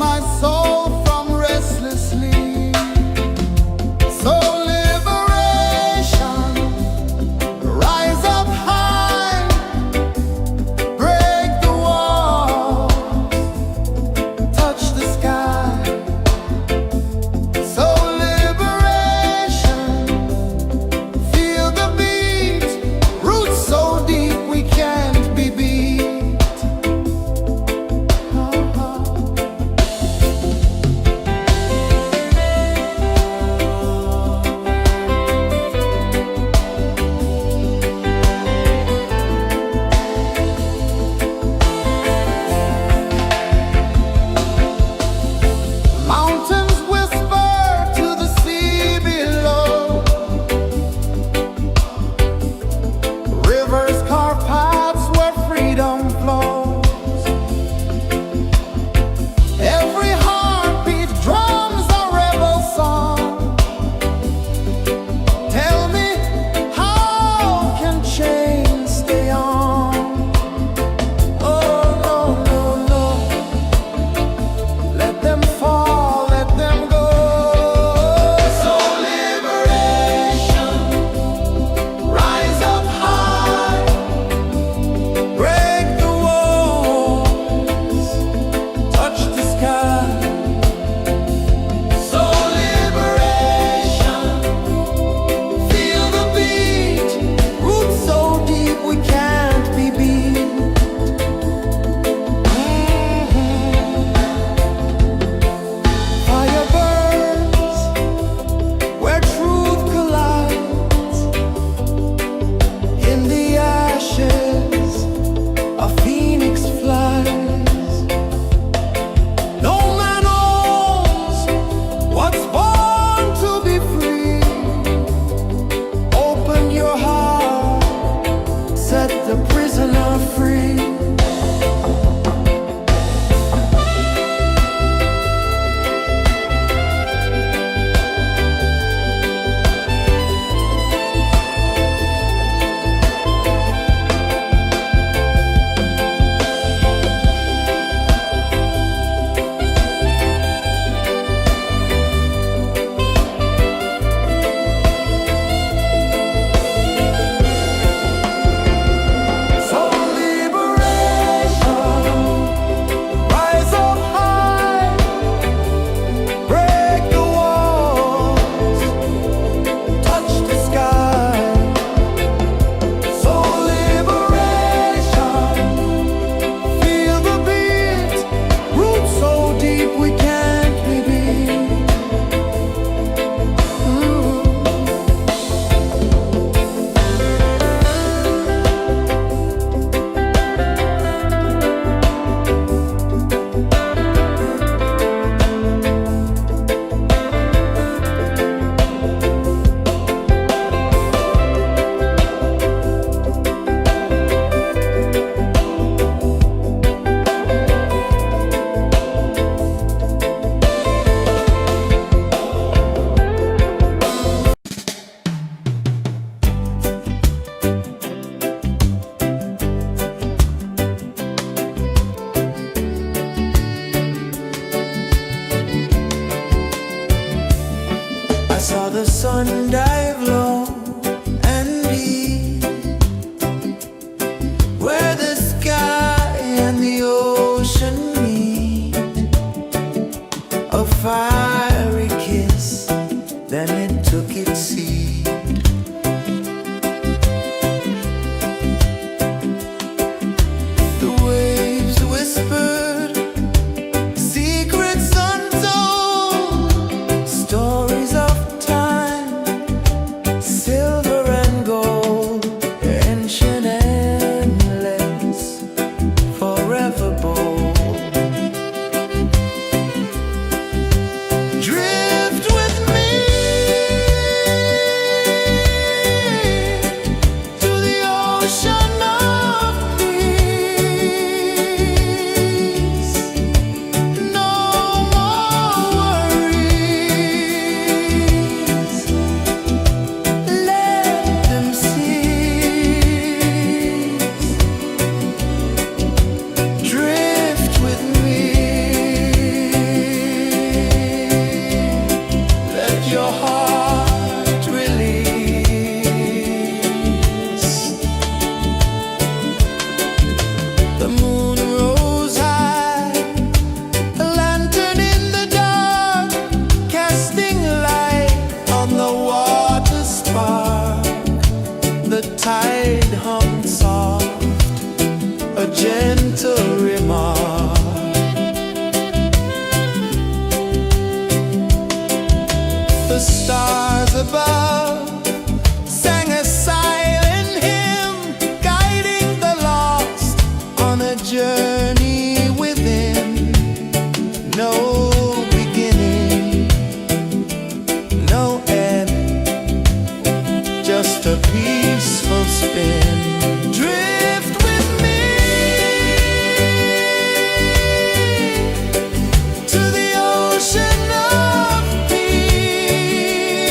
my soul from restless sleep. So liberation, rise up high, break the walls, touch the sky. So liberation, feel the beat, roots so deep we can't be beat. Mountains whisper to the sea below. Rivers carve paths where freedom flows. Every heartbeat drums a rebel song. Tell me, how can chains stay on? Oh, no, no, no. Let them fall, let them go. So liberation, rise up high, break the walls, touch the sky. So liberation, feel the beat, roots so deep we can't be beat. Fire burns where truth collides. In the ashes, a phoenix flies. No man knows what's born to be free. Open your heart, set the prisoner free. So liberation, rise up high, break the walls, touch the sky. So liberation, feel the beat, roots so deep we can't be beat. I saw the sun dive low and deep, where the sky and the ocean meet. A fiery kiss, then it took its seed. The waves whispered secrets untold, stories of time, silver and gold, ancient, endless, forever bold. Drift with me the stars above sang a silent hymn, guiding the lost on a journey within. No beginning, no end, just a peaceful spin. Drift with me to the ocean of peace.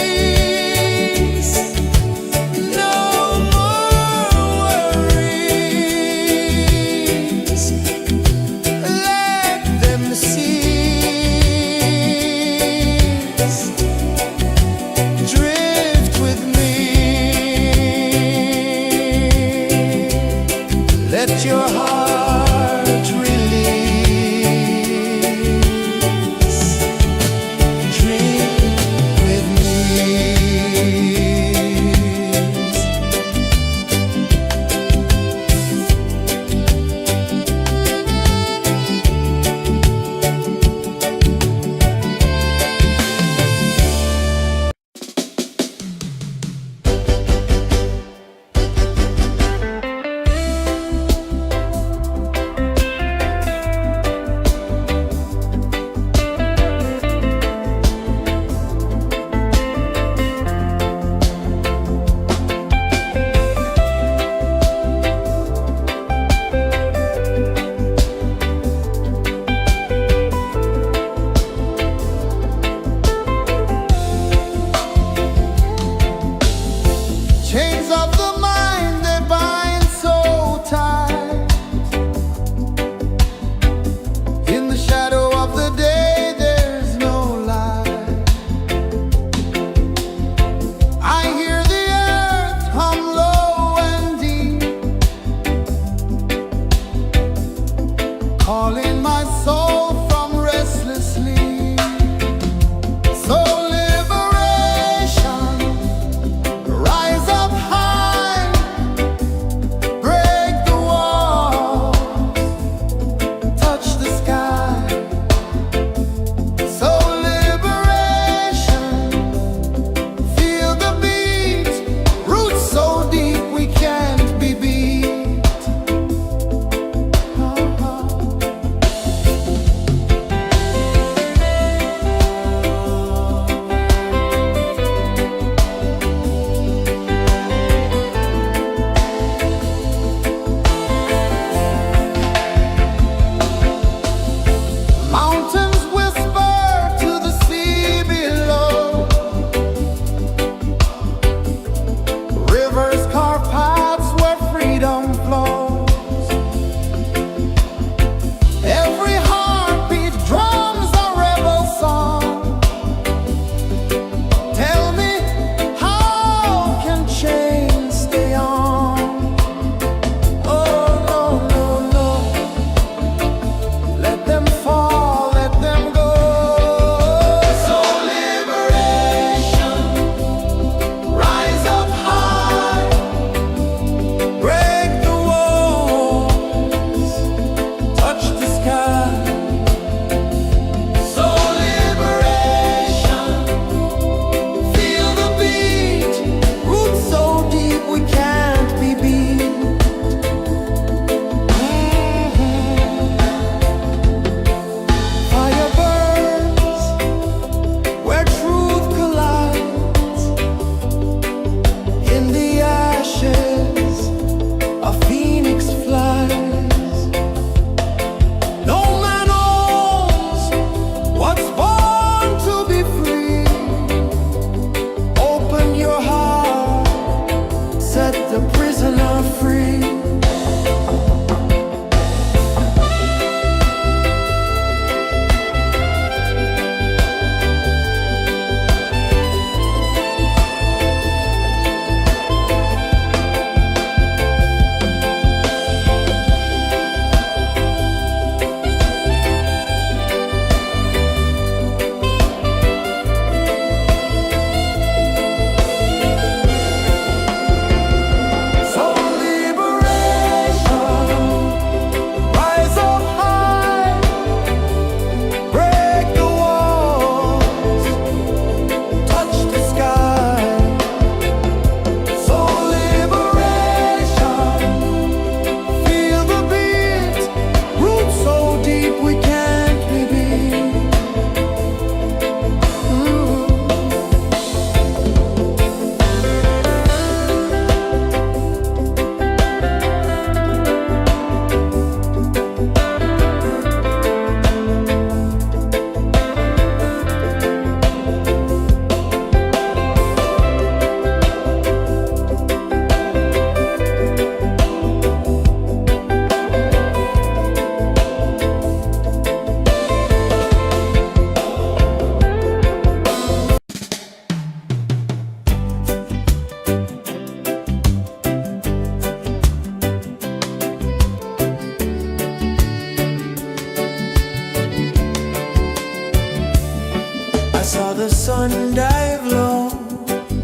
the sun dive low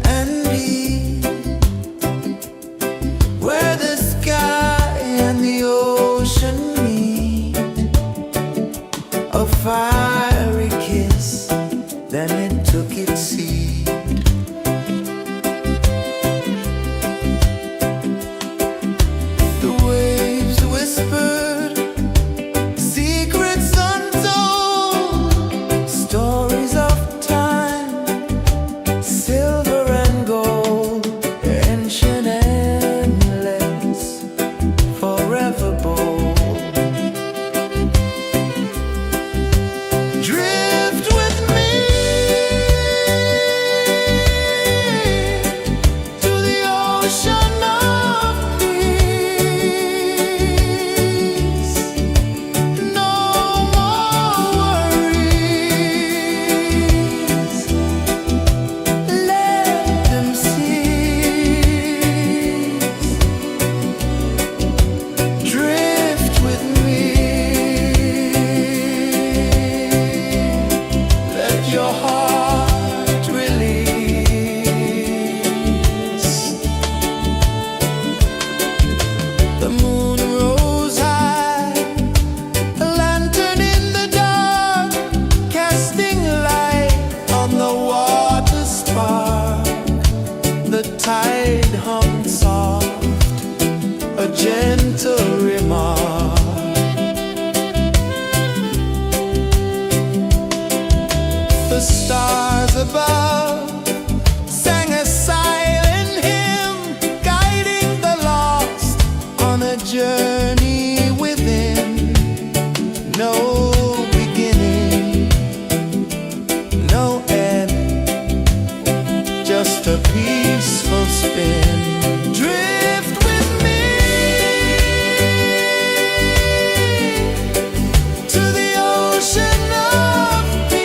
and deep, where the sky and the ocean meet, a fiery kiss, then it took its seed. The waves whispered secrets untold, stories of time, silver and gold, ancient, endless, forever bold. Drift with me to the ocean of peace. No more worries, let them cease. Drift with me, let your heart release. The moon rose high, a lantern in the dark, casting light on the water spark. The tide hummed soft, a gentle remark. The stars above sang a silent hymn, guiding the lost on a journey within. No beginning, no end, just a peaceful spin. Drift with me to the ocean of peace.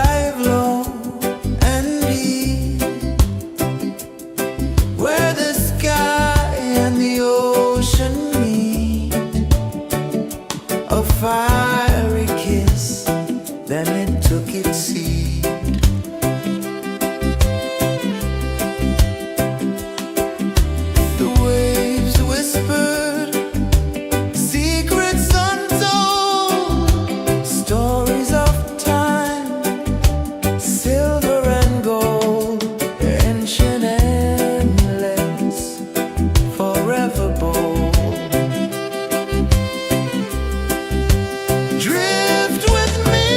dive low and deep, where the sky and the ocean meet. A fiery kiss, then it took its seat. The waves whispered secrets untold, stories of time, silver and gold, ancient, endless, forever bold. Drift with me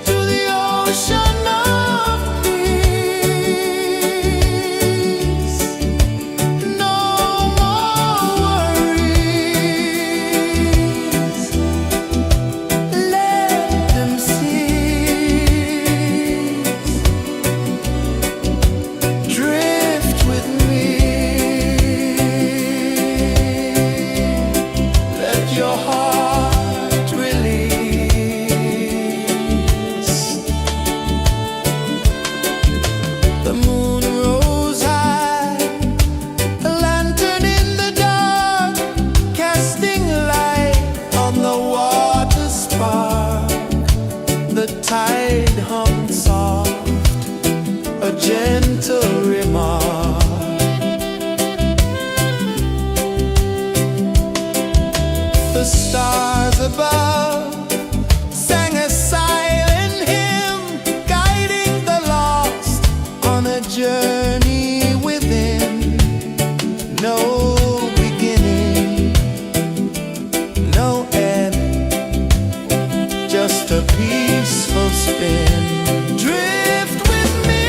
to the ocean of peace. No more worries. Let them cease. Drift with me. Let your heart release. The moon rose high, a lantern in the dark, casting light on the water spark. The tide hummed soft, a gentle remark. The stars above sang a silent hymn, guiding the lost on a journey within. No beginning, no end, just a peaceful spin. Drift with me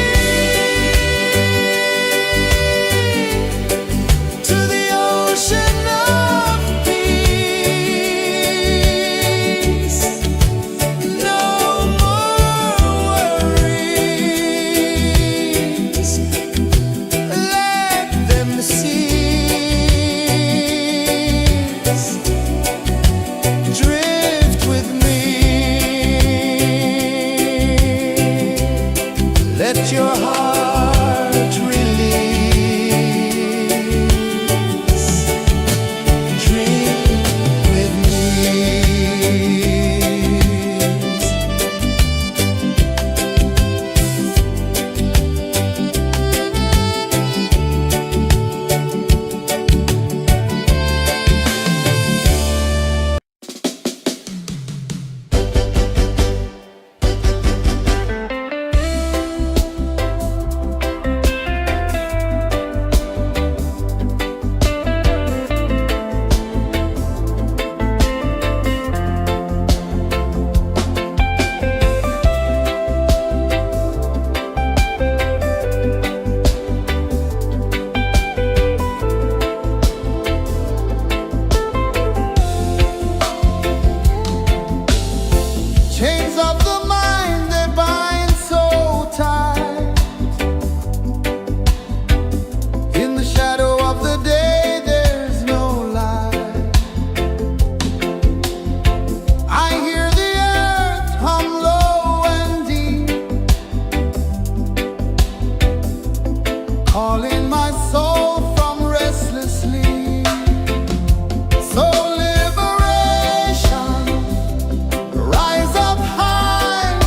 to the ocean of peace. No more worries. Let them cease. Drift with me. Let your heart release. Dream with me. Chains of the mind, they bind so tight. In the shadow of the day, there's no light. I hear the earth hum low and deep, calling my soul from restless sleep. So liberation, rise up high,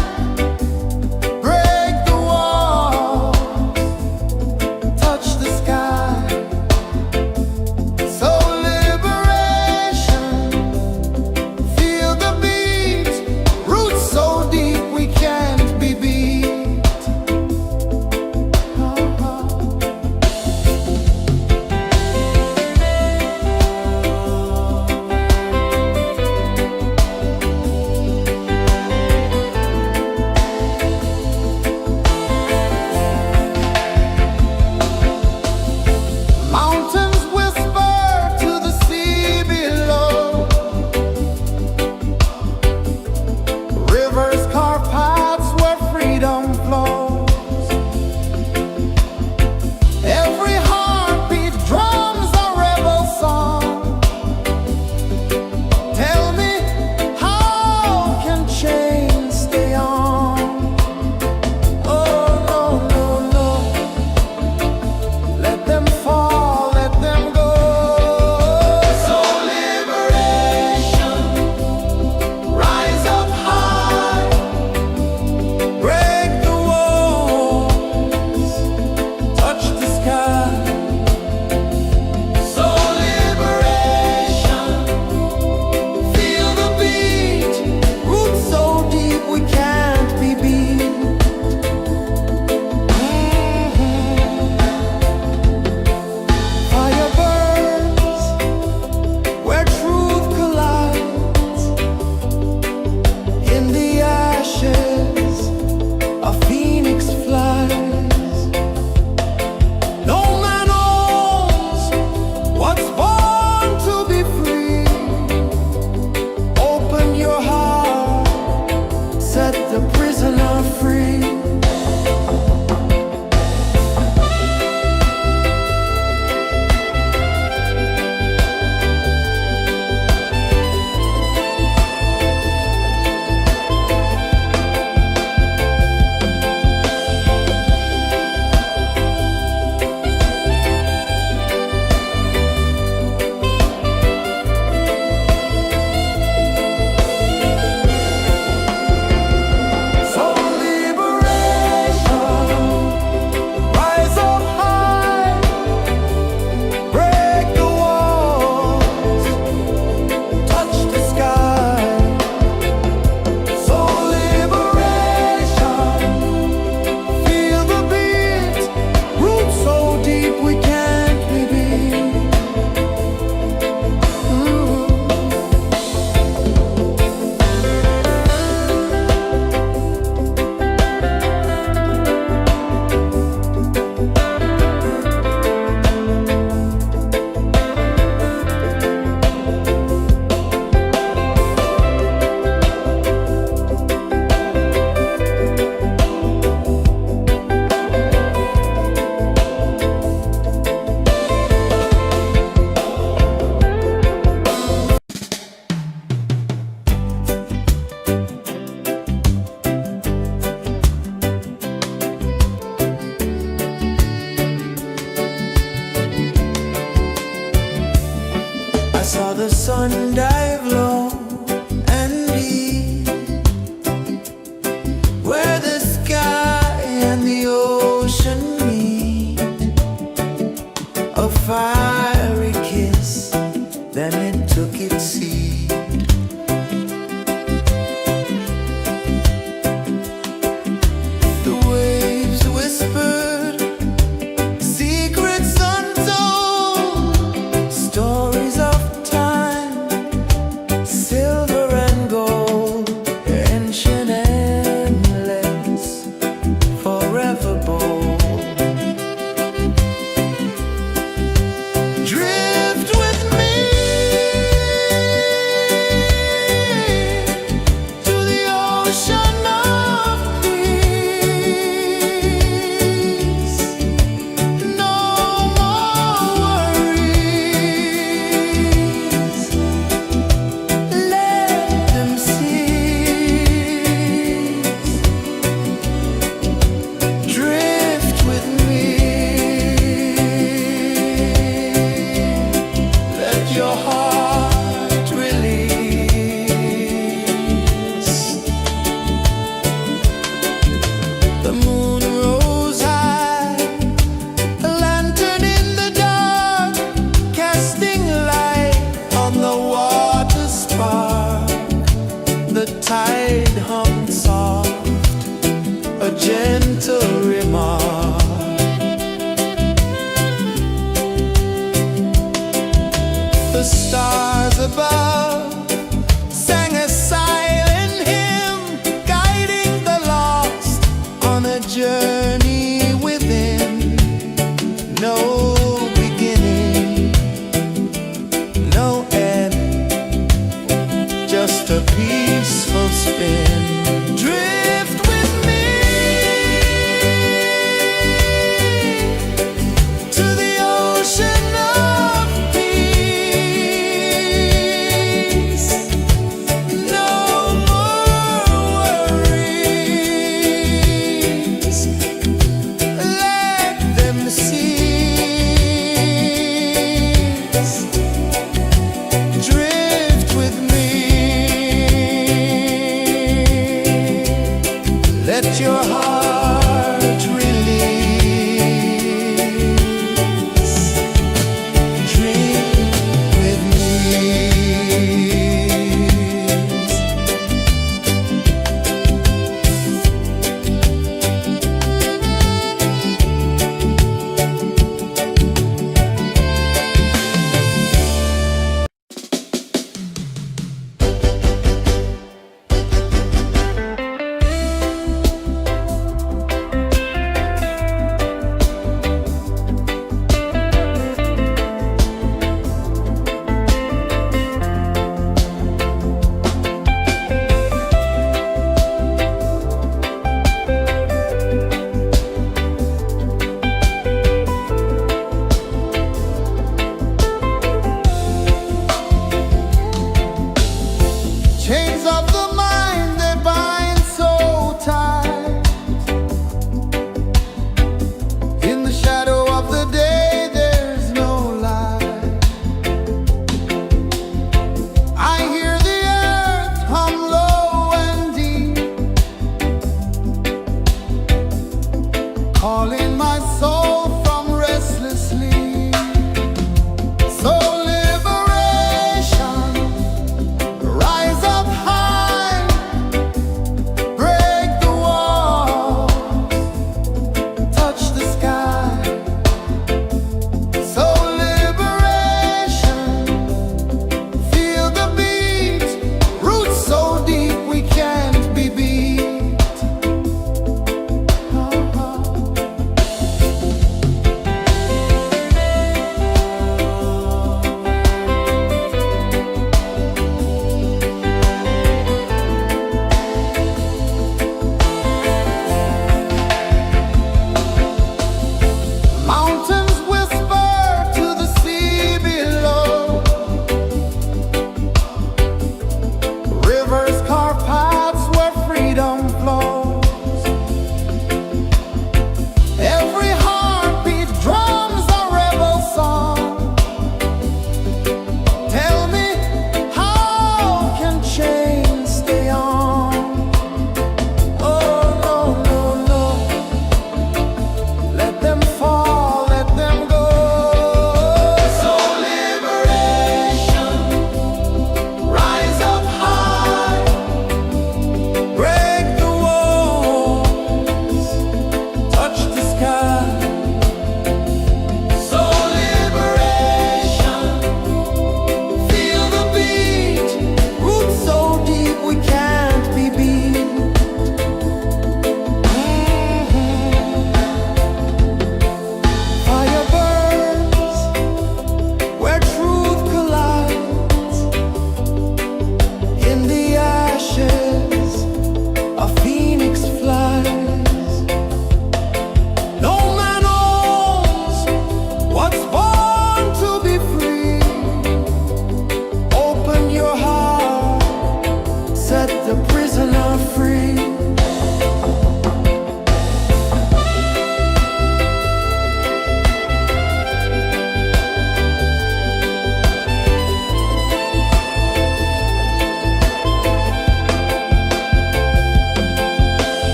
tide hummed soft, a gentle remark. The stars above sang a silent hymn, guiding the lost on a journey within. No beginning, no end, just a peaceful spin. Drift with me to the ocean of peace. No more worries,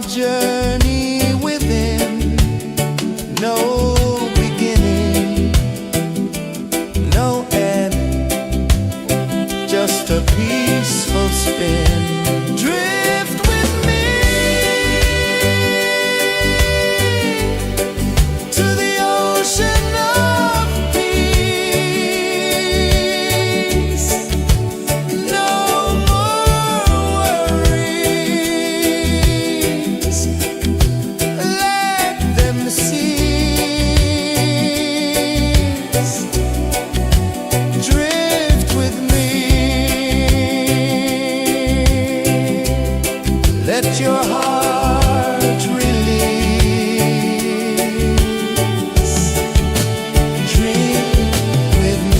journey within, no beginning, no end, just a peaceful spin. Drift with me to the ocean of peace. No more worries, let them cease. Drift with me, let your heart release. Dream with me.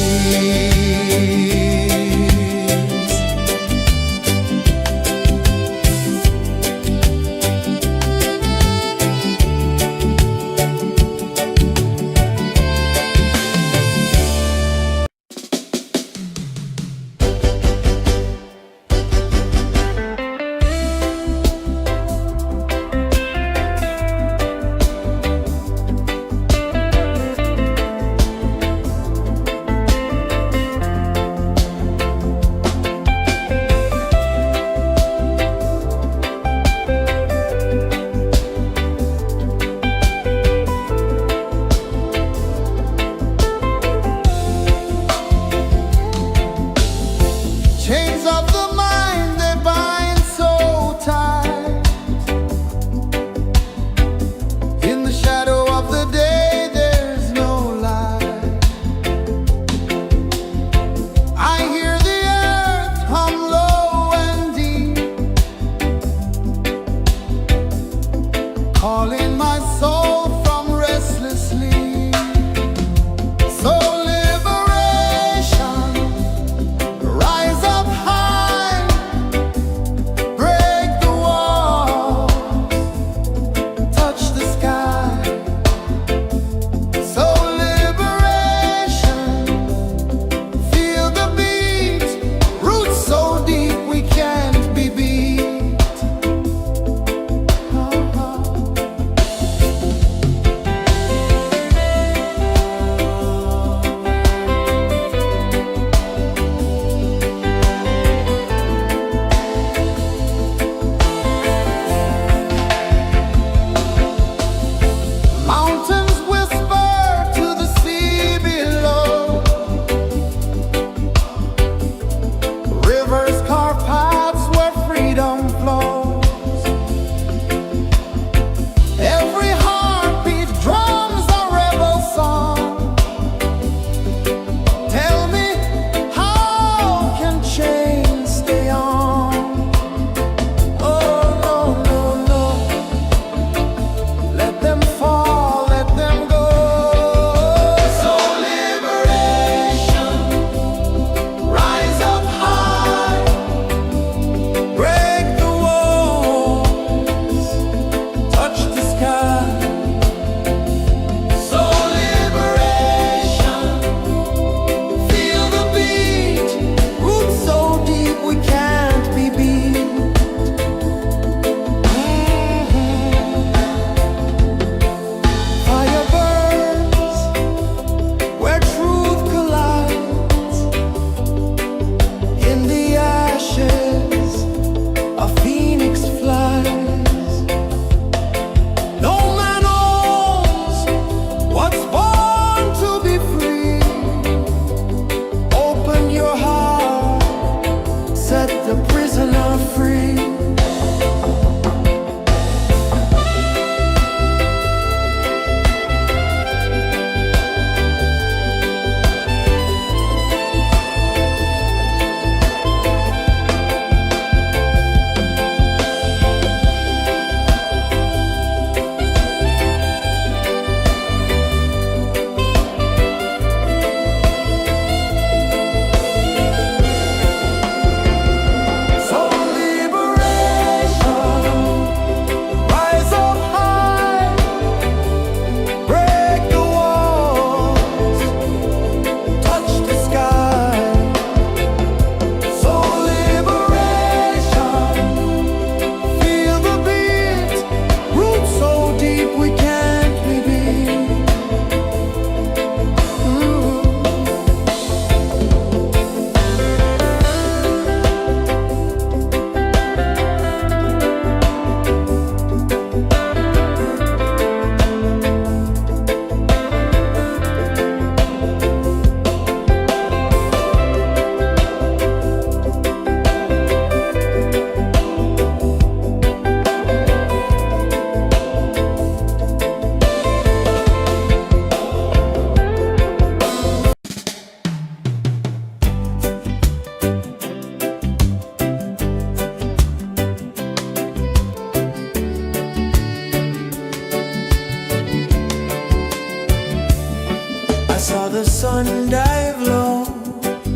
sun dive low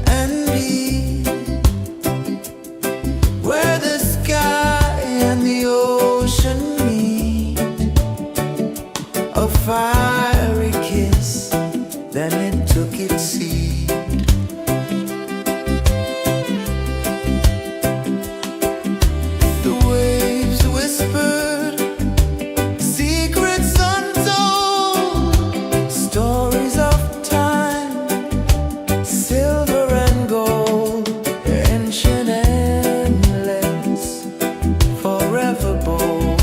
and deep, where the sky and the ocean meet, a fiery kiss, then it took its seed. The waves whispered secrets untold, stories of time, silver and gold, ancient, endless, forever bold.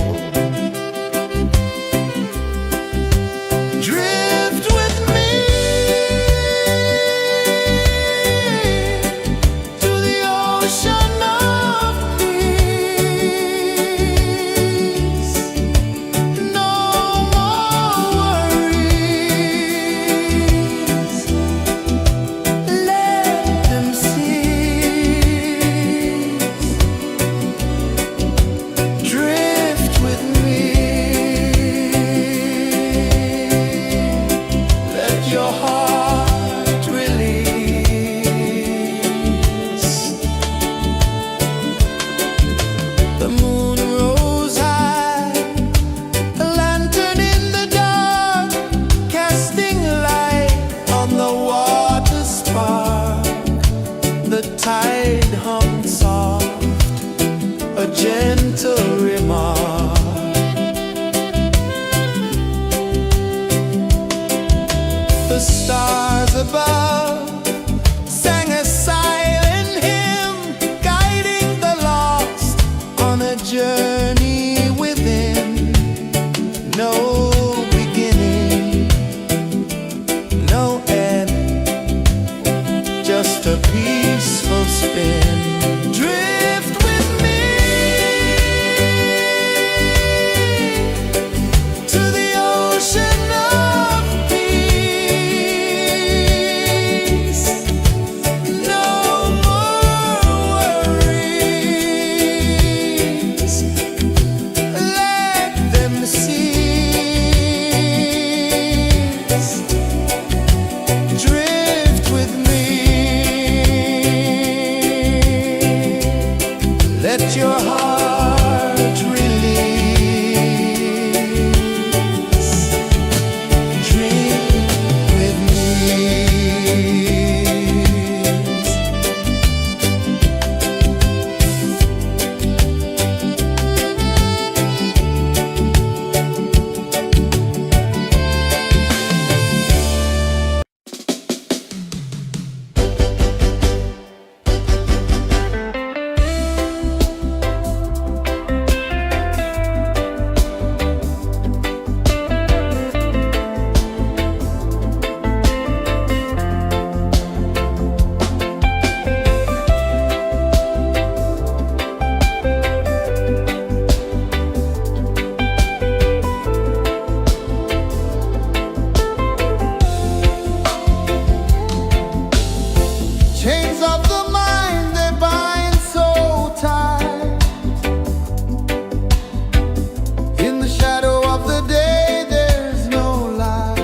Drift with me to the ocean of peace. No more worries, let them cease. Drift with me, let your heart release. The moon rose high, a lantern in the dark, casting light on the water spark. The tide hummed soft, a gentle remark. The stars above sang a silent hymn, guiding the lost on a journey within. No beginning, no end, just a peaceful spin. Drift with me to the ocean of peace. No more worries, let them cease. Drift with me, let your heart release. Drift with me. Chains of the mind, they bind so tight. In the shadow of the day, there's no light.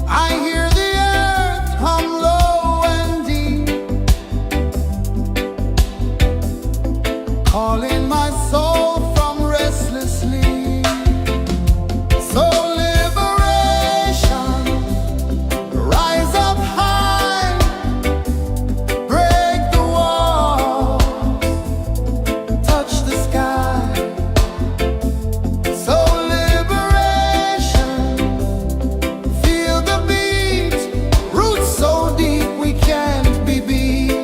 I hear the earth hum low and deep, calling my soul from restless sleep. So liberation, rise up high, break the walls, touch the sky. So liberation, feel the beat, roots so deep we can't be beat.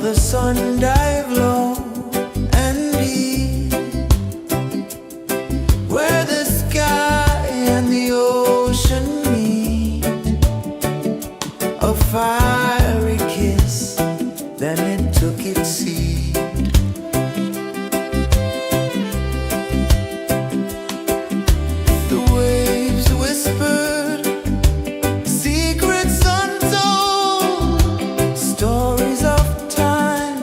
the sun dive low and deep, where the sky and the ocean meet. A fiery kiss, then it took its seed. The waves whispered secrets untold, stories of time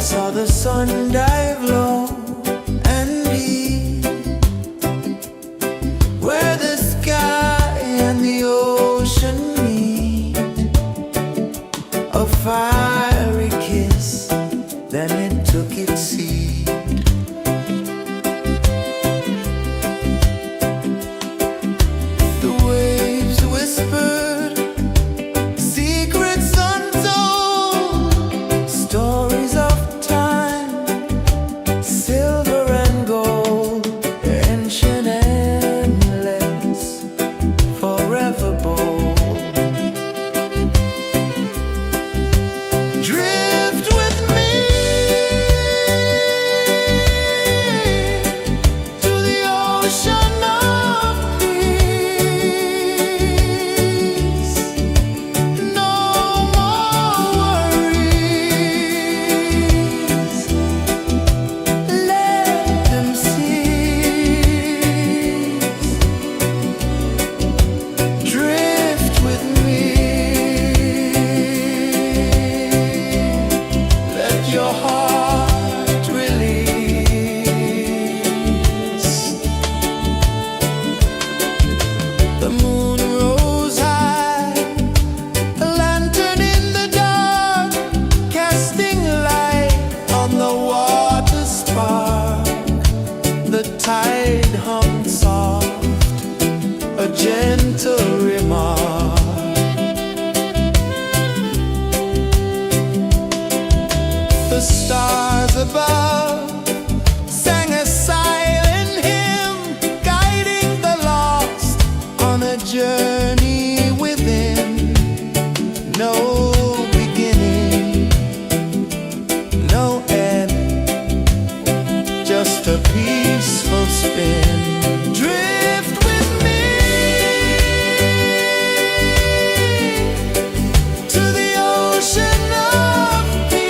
saw the sun dive low and deep, where the sky and the ocean meet. A fiery kiss, then it took its seat. The waves whispered secrets untold, stories of time, silver and gold, ancient, endless, forever bold. Drift with me to the ocean of peace. No more worries, let them cease. Drift with me, let your heart release. The moon rose high, a lantern in the dark, casting light on the water spark. The tide hummed soft, a gentle remark. The stars above sang a silent hymn, guiding the lost on a journey within. No beginning, no end, just a peaceful spin. Drift with me to the ocean of peace.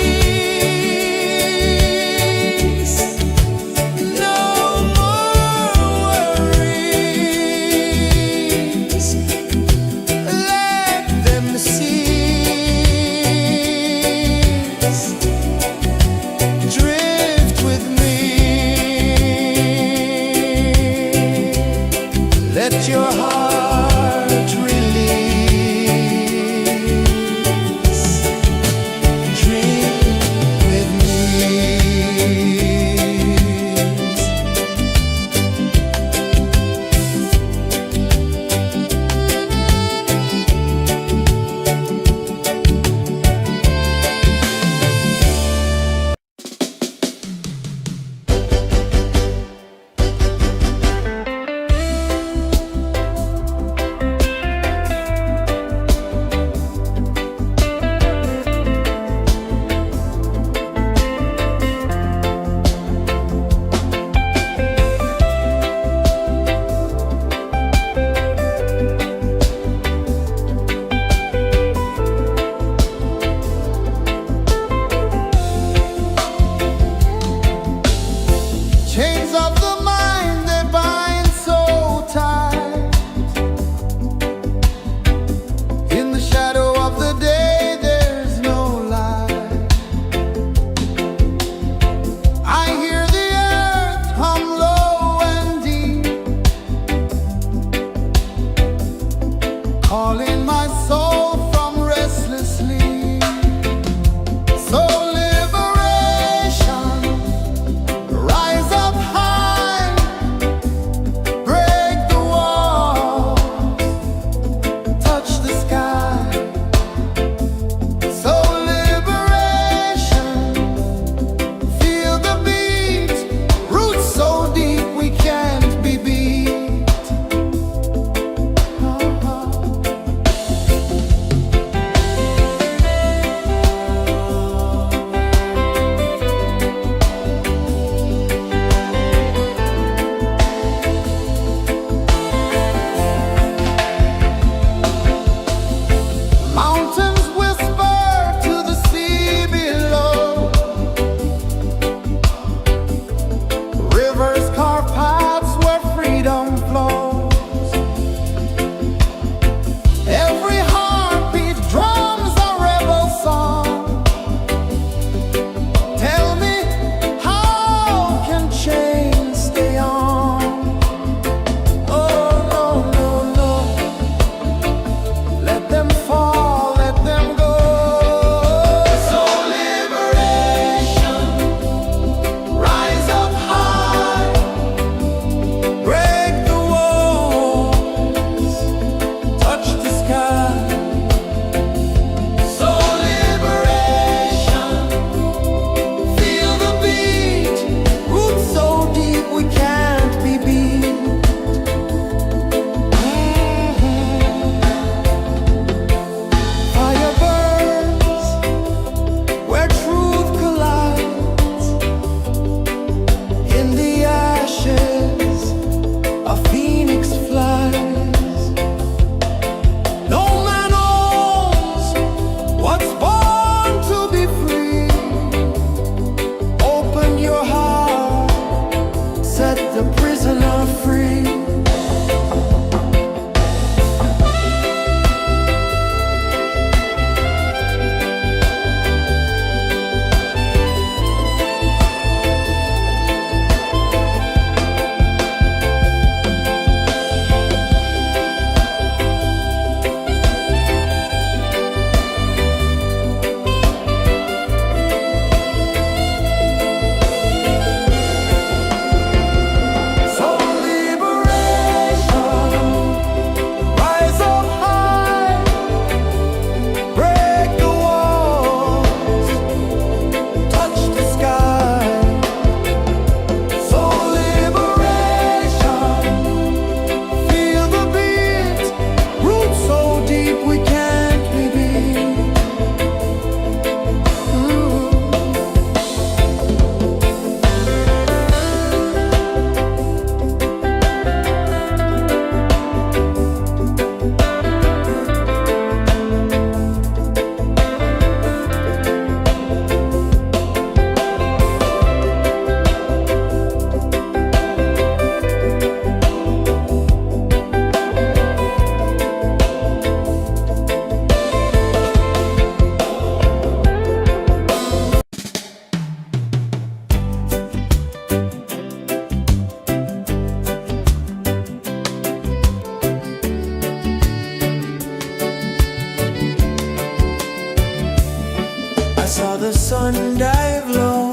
saw the sun dive low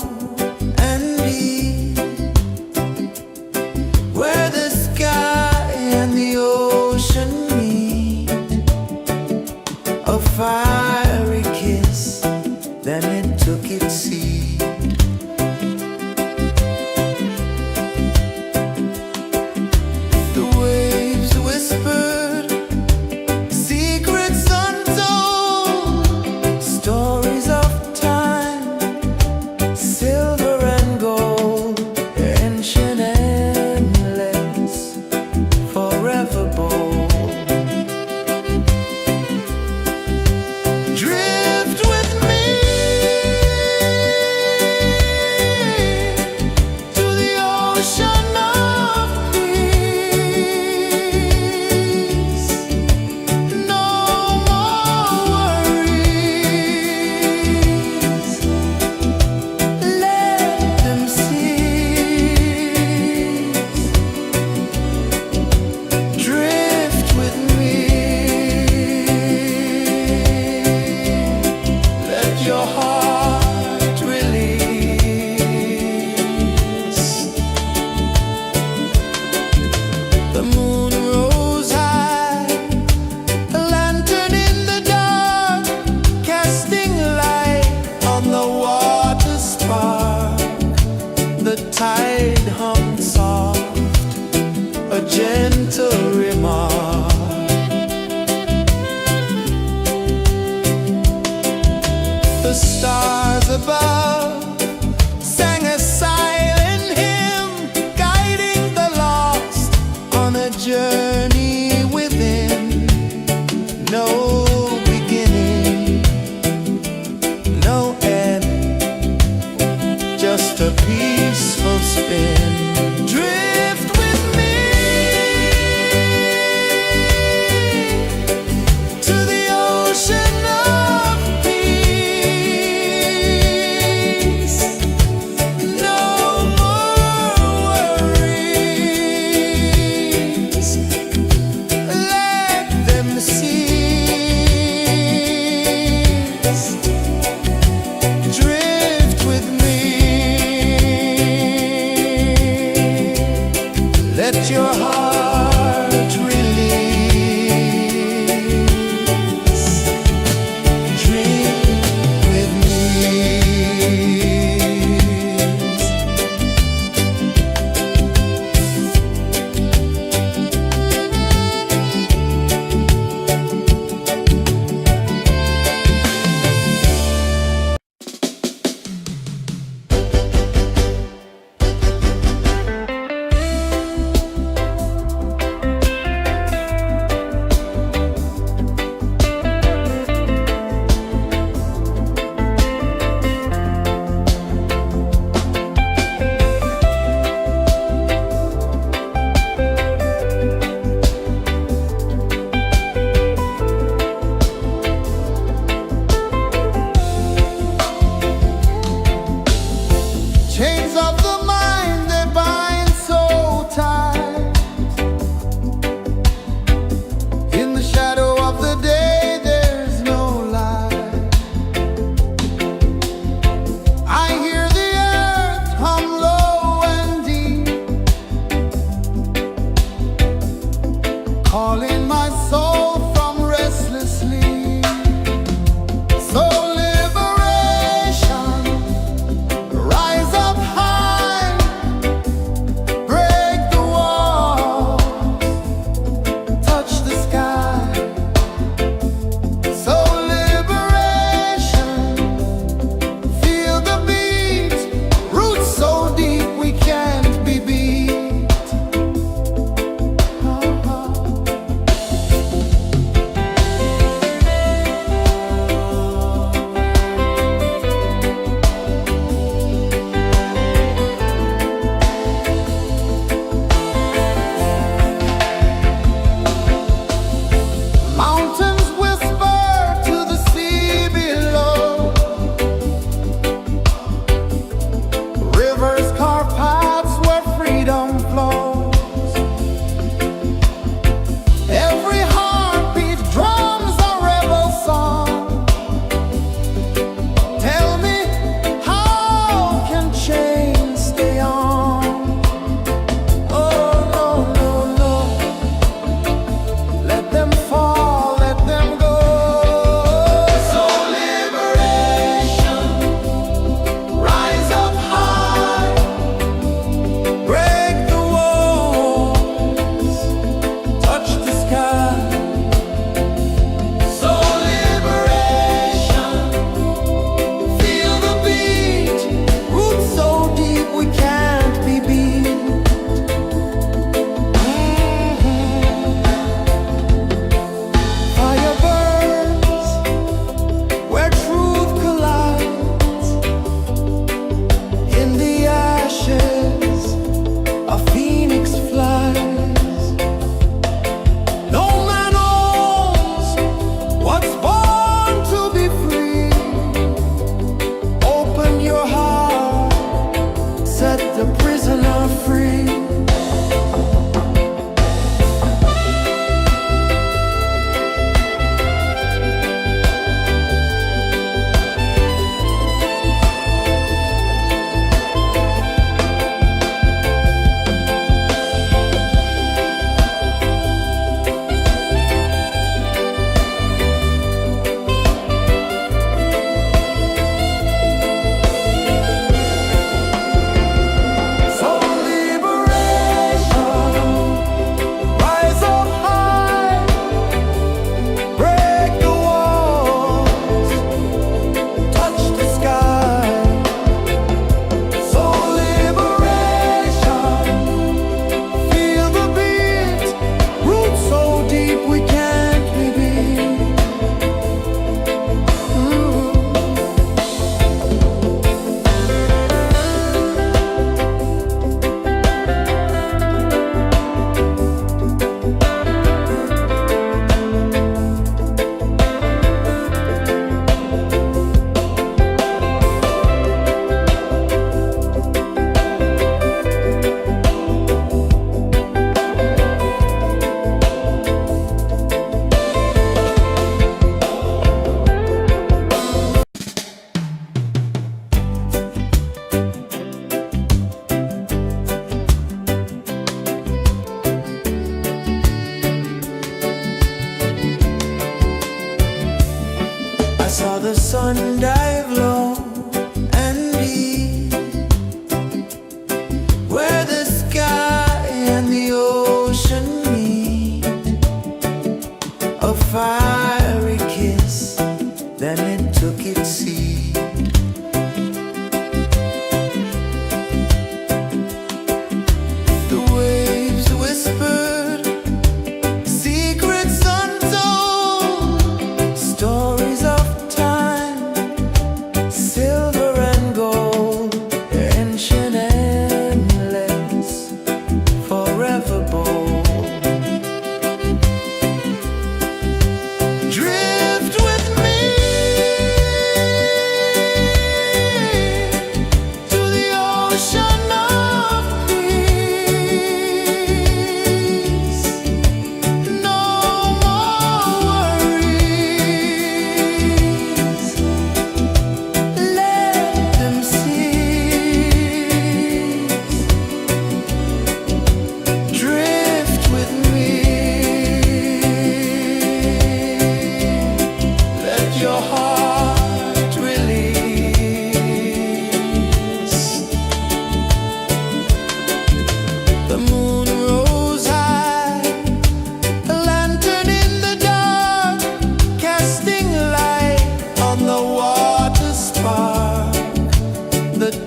and deep, where the sky and the ocean meet. A fiery kiss, then it took its seat. The waves whispered secrets untold, stories of time, silver and gold, ancient, endless, forever bold. Drift with me to the ocean of peace. No more worries, let them cease. Drift with me, let your heart release. The moon rose high, a lantern in the dark, casting light on the water spark. The tide hummed soft, a gentle remark. The stars above sang a silent hymn, guiding the lost on a journey within. No beginning, no end, just a peaceful spin. Drift with me to the ocean of peace.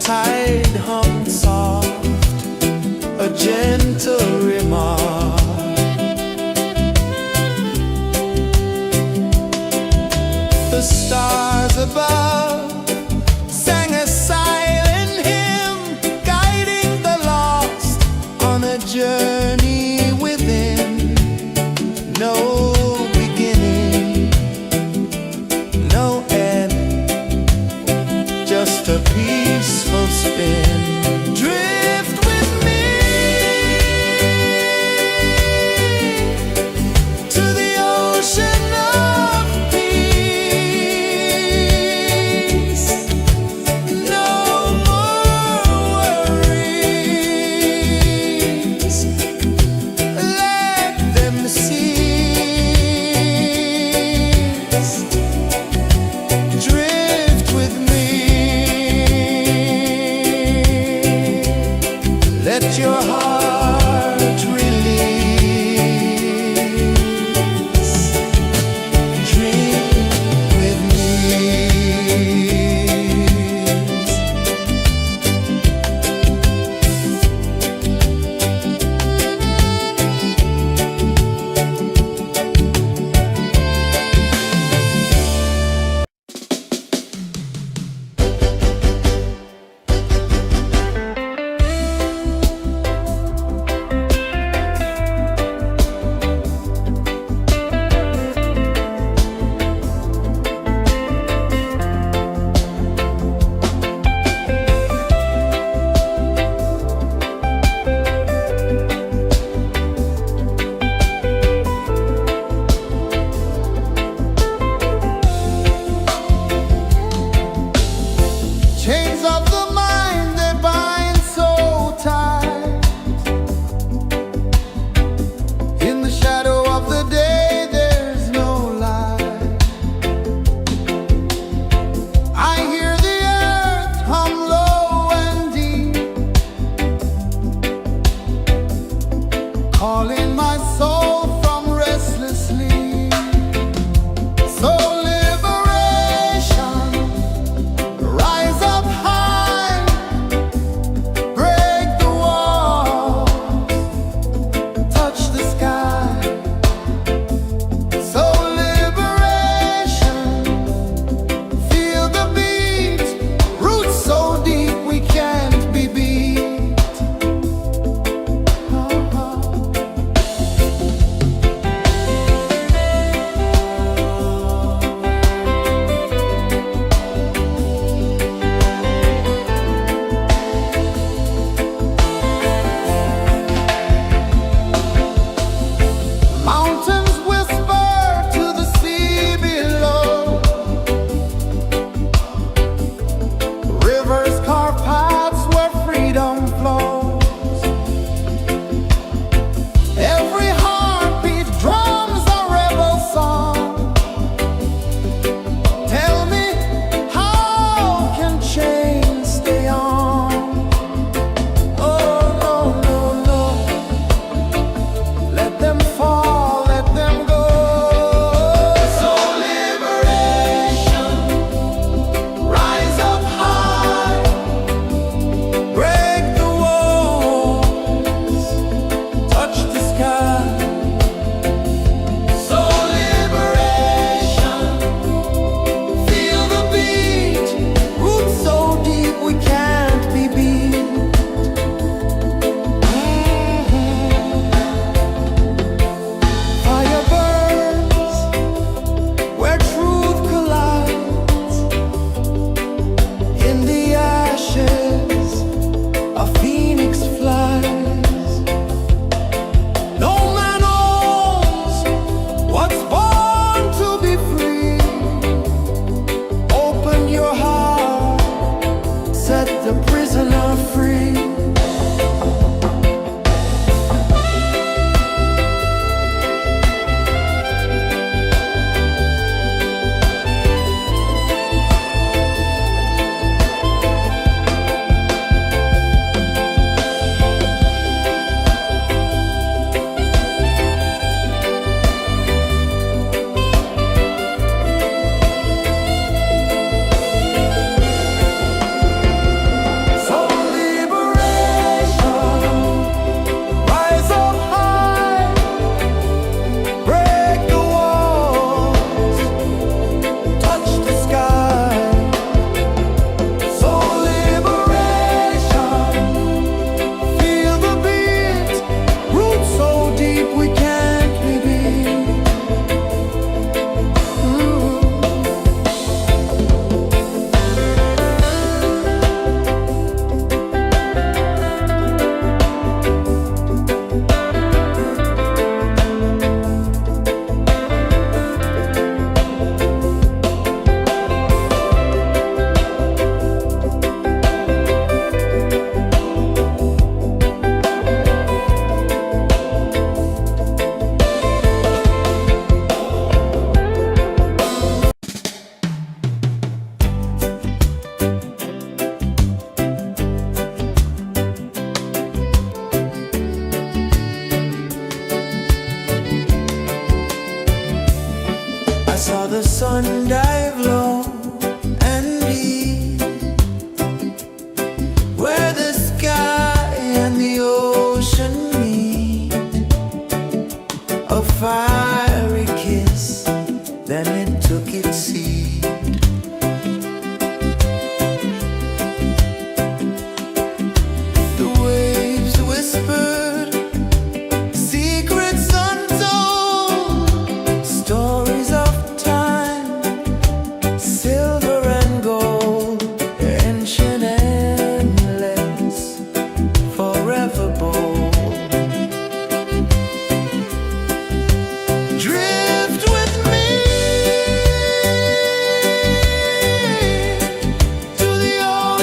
tide hummed soft, a gentle remark. The stars above sang a silent hymn, guiding the lost on a journey within. No beginning, no end, just a peaceful spin. Drift with me to the ocean of peace. No more worries, let them cease. Drift with me, let your heart release. Dream with me. Chains of the mind, they bind so tight. In the shadow of the day, there's no light. I hear the earth hum low and deep, calling my soul from restless sleep. So liberation, rise up high,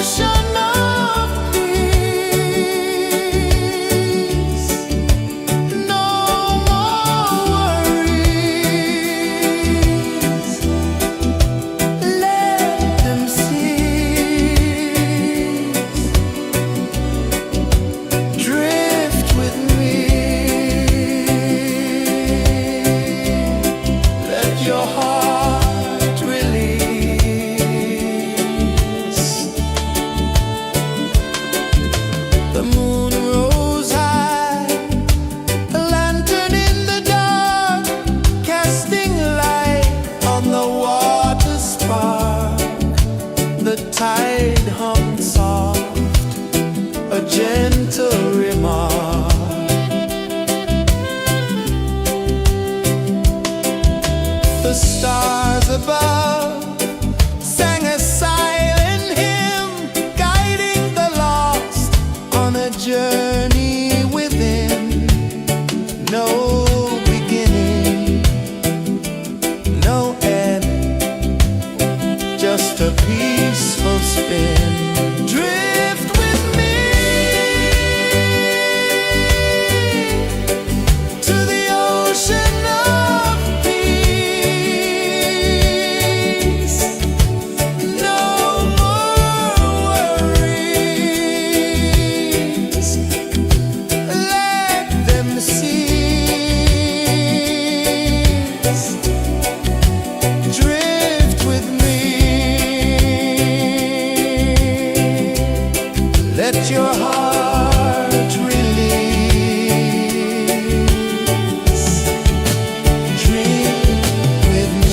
ocean of peace. No more worries. Let them cease. Drift with me. Let your heart release. The moon rose high, a lantern in the dark, casting light on the water spark. The tide hummed soft, a gentle remark. The stars above sang a silent hymn, guiding the lost on a journey within. No beginning, no end, just a peaceful spin. Drift with me to the ocean of peace. No more worries. Let them cease. Drift with me. Let your heart release. Dream with me.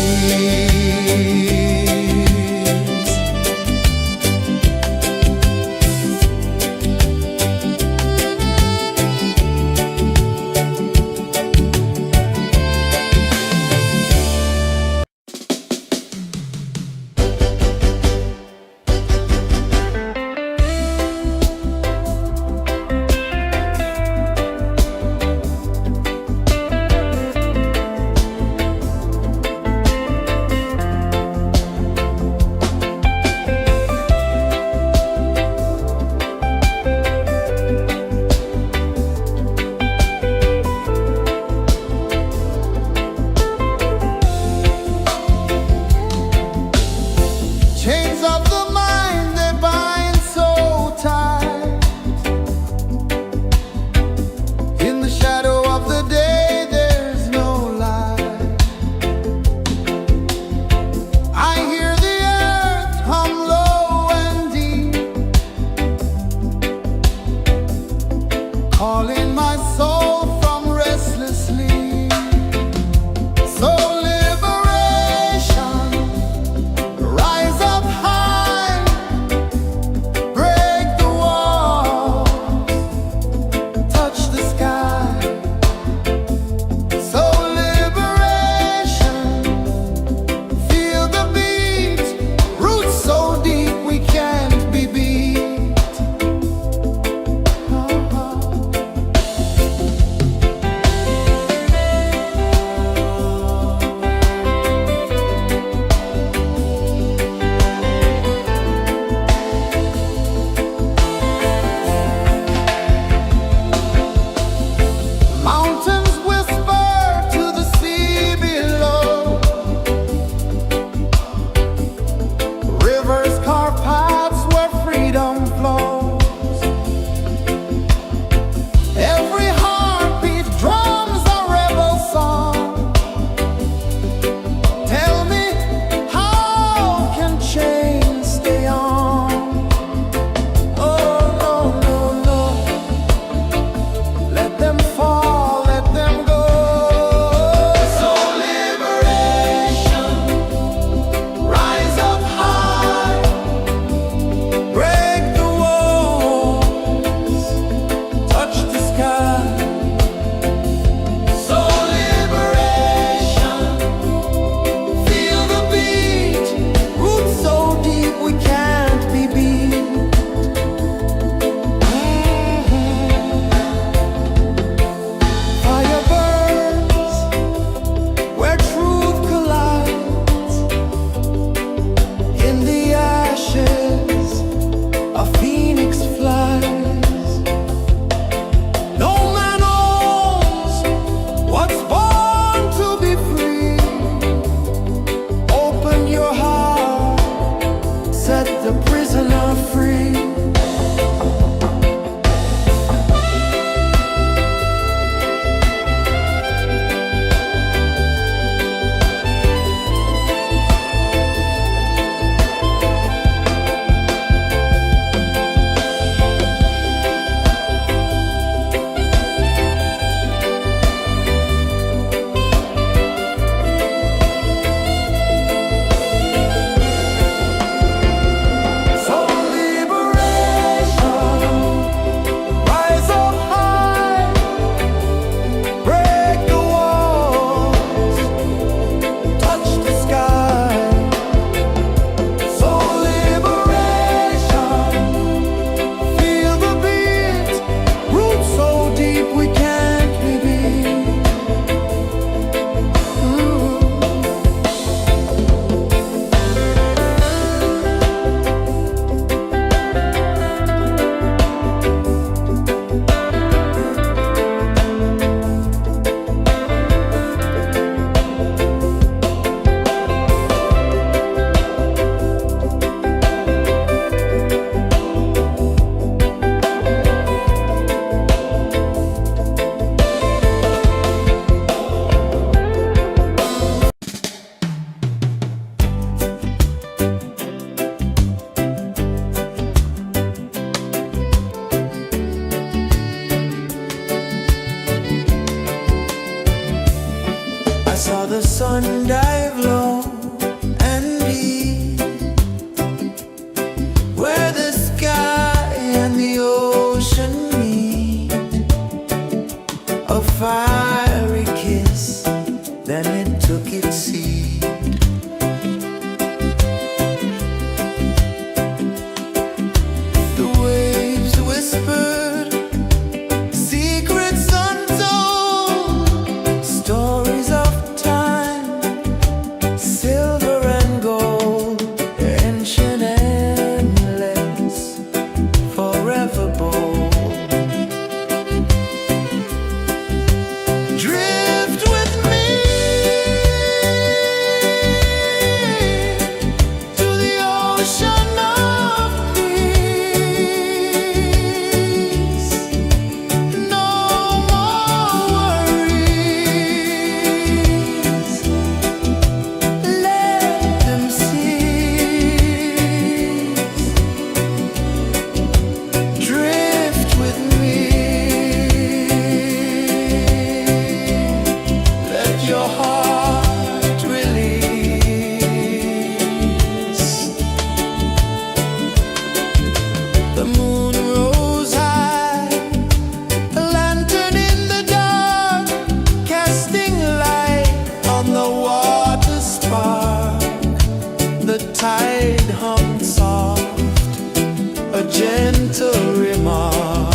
gentle remark.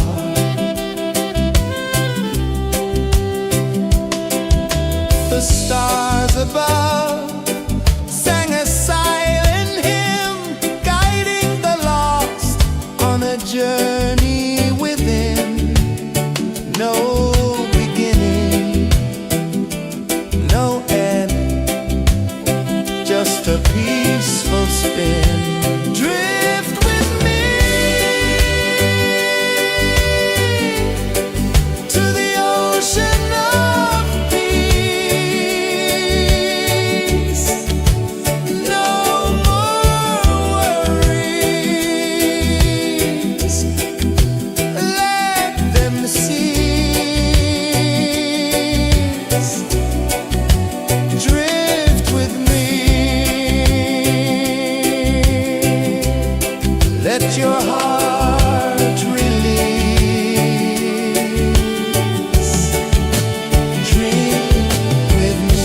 The stars above sang a silent hymn, guiding the lost on a journey within. No beginning, no end, just a peaceful spin. Drift with me to the ocean of peace. No more worries, let them cease. Drift with me, let your heart release. Dream with me.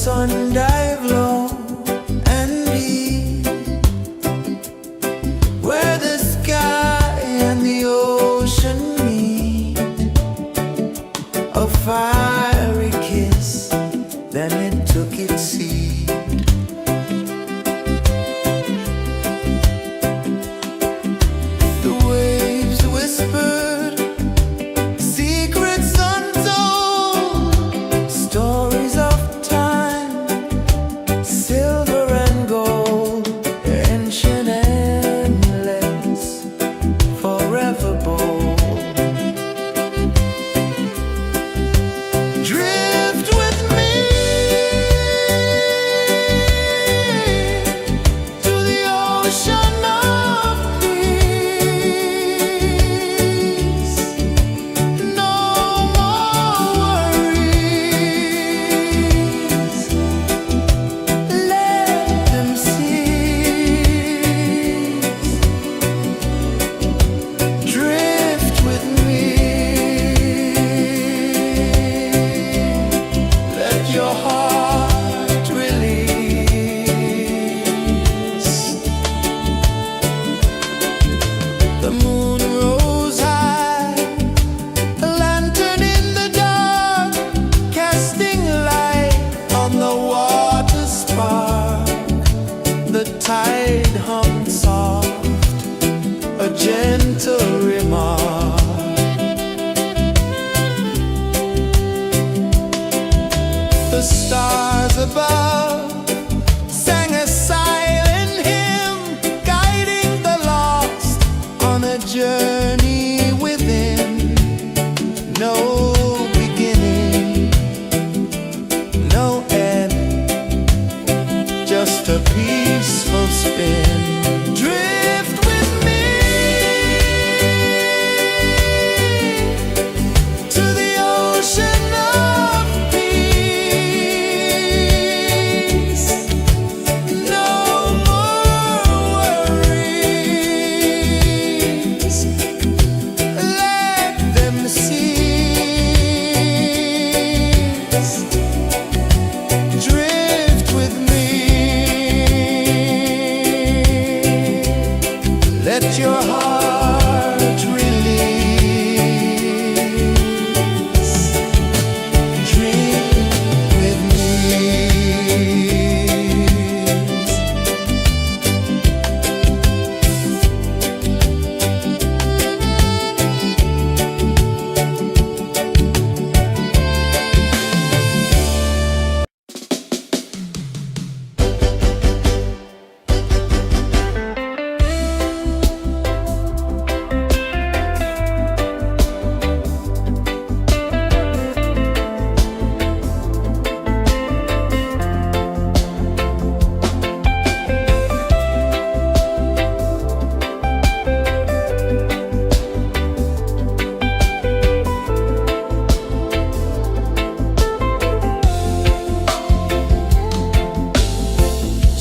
sun dive low and deep, where the sky and the ocean meet, a fiery kiss, then it took its seed. The waves whispered secrets untold, stories of time, silver and gold, ancient, endless, forever bold. Drift with me to the ocean of peace. No more worries. Let them cease. Drift with me. Let your heart release. The moon rose high, a lantern in the dark, casting light on the water spark. The tide hummed soft, a gentle remark. The stars above sang a silent hymn, guiding the lost on a journey within. No beginning, no end, just a peaceful spin. Drift with me to the ocean of peace. No more worries. Let them cease. Drift with me. Let your heart release. Dream with me.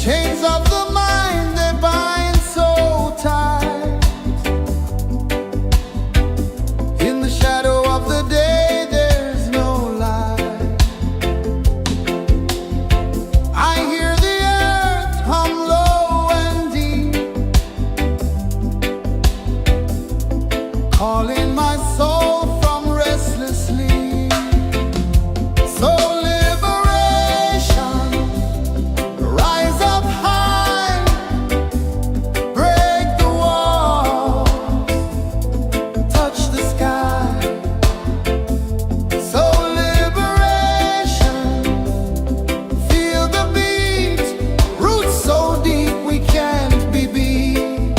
Chains of the mind, they bind so tight. In the shadow of the day, there's no light. I hear the earth hum low and deep, calling my soul from restless sleep. So liberation, rise up high, break the walls, touch the sky. So liberation, feel the beat, roots so deep we can't be beat.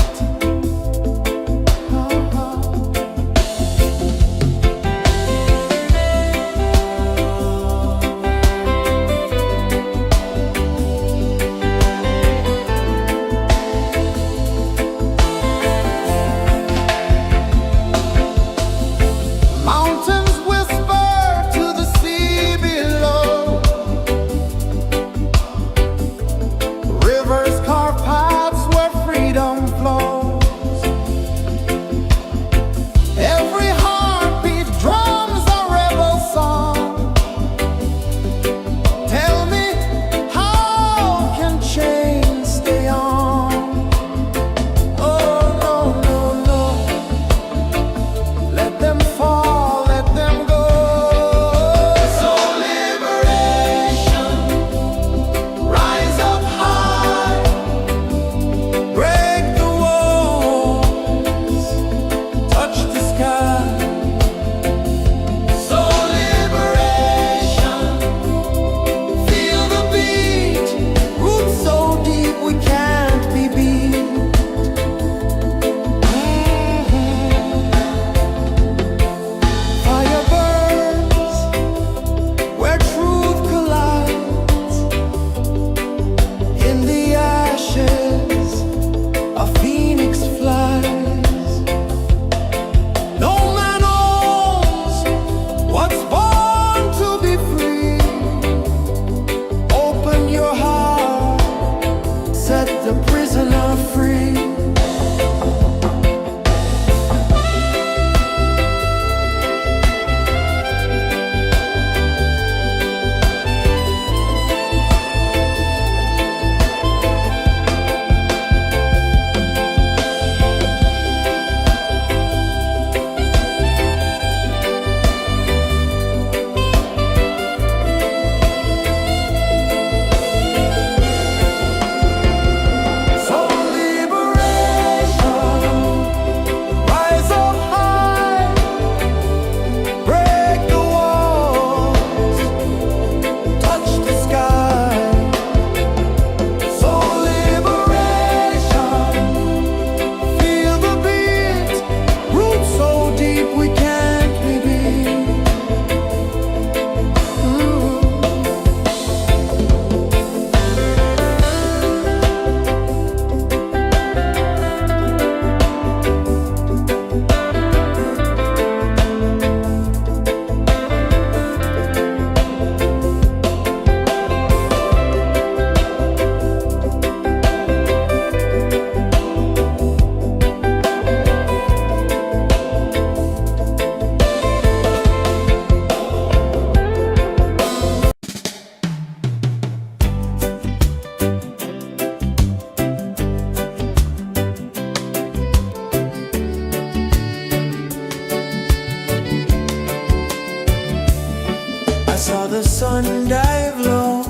sun dive low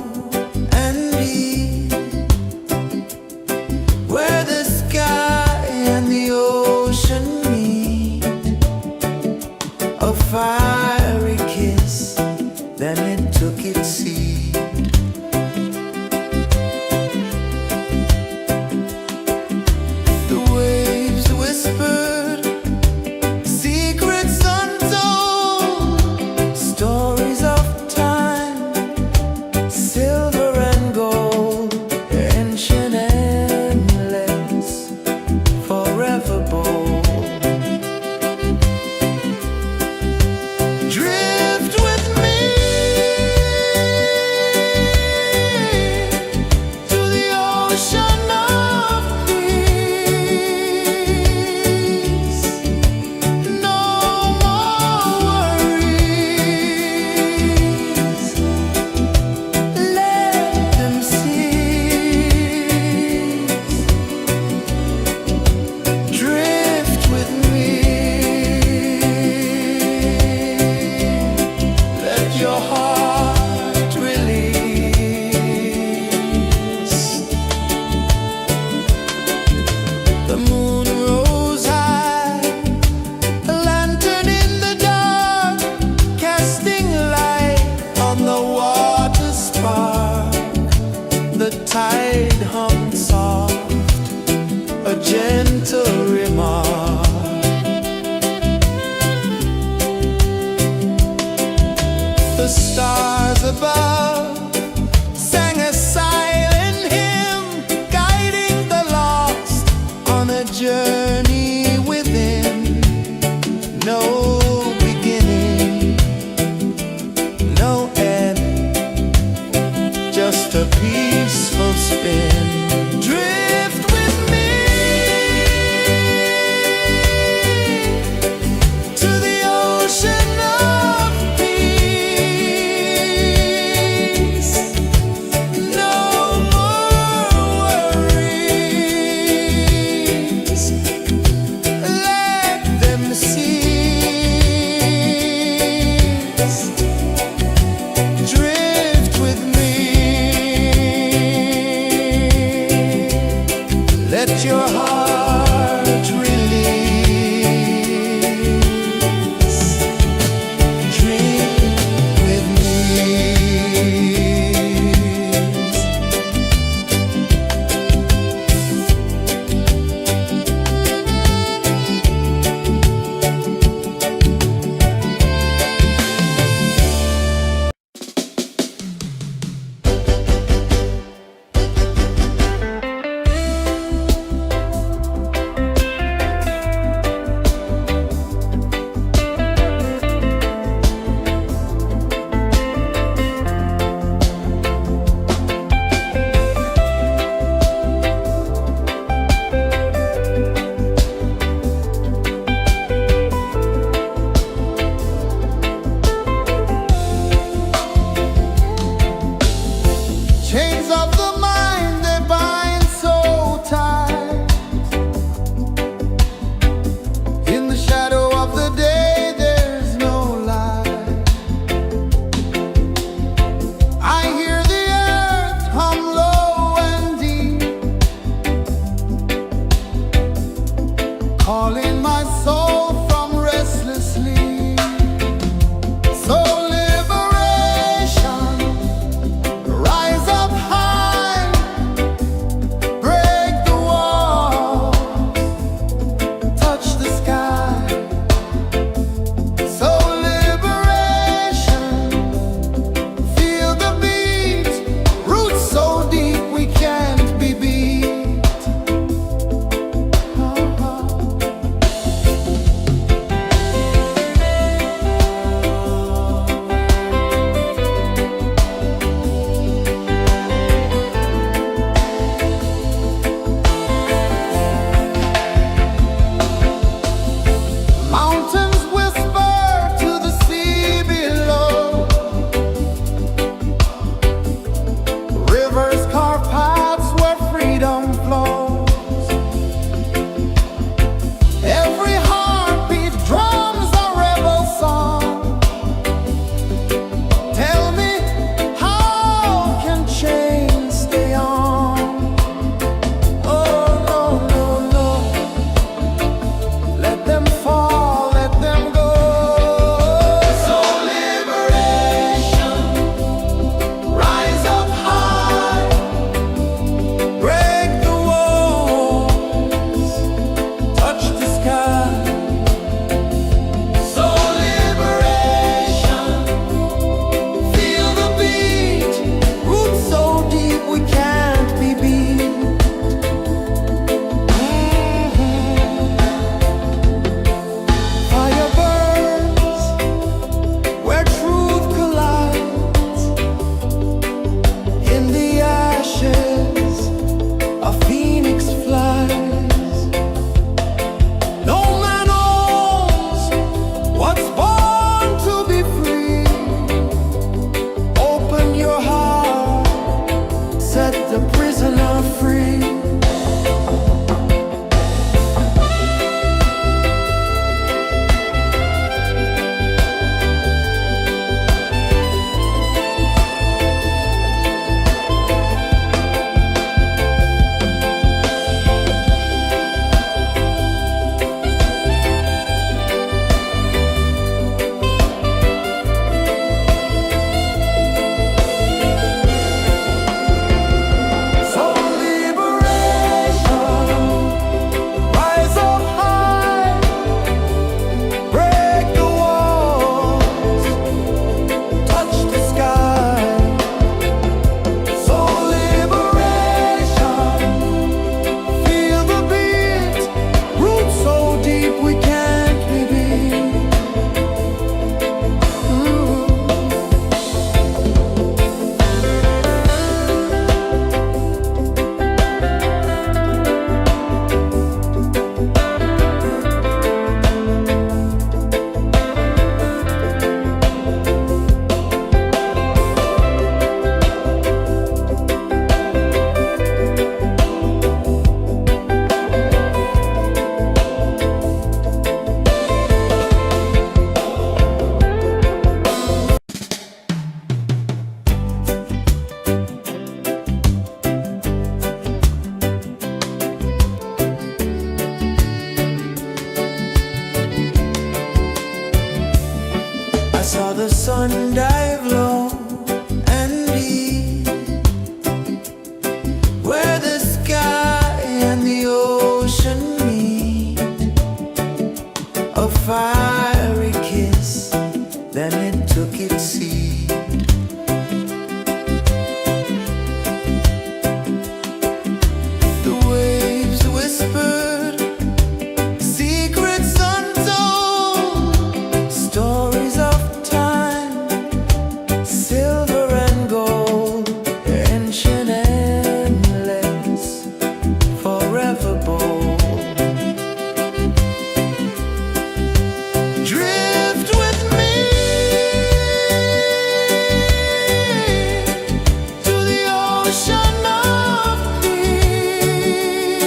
and deep, where the sky and the ocean meet. A fiery kiss, then it took its seat. The waves whispered secrets untold, stories of time, silver and gold, ancient, endless, forever bold. Drift with me to the ocean of peace. No more worries. Let them cease. Drift with me. Let your heart release. The moon rose high, a lantern in the dark, casting light on the water spark. The tide hummed soft, a gentle remark. The stars above sang a silent hymn, guiding the lost on a journey within. No beginning, no end, just a peaceful spin. Drift with me to the ocean of peace. No more worries. Let them cease. the sun dive low and deep, where the sky and the ocean meet, a fiery kiss, then it took its seat. The waves whispered secrets untold, stories of time, silver and gold, ancient, endless, forever bold. Drift with me to the ocean of peace.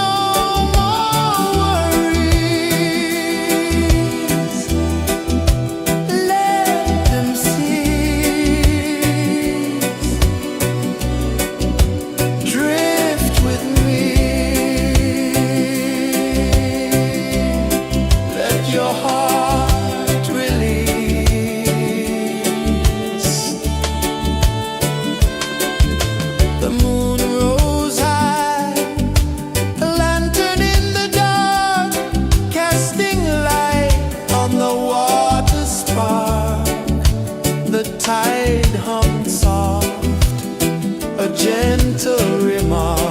No more worries, let them cease. Drift with me, let your heart release. The moon rose high, a lantern in the dark, casting light on the water spark. The tide hummed soft, a gentle remark.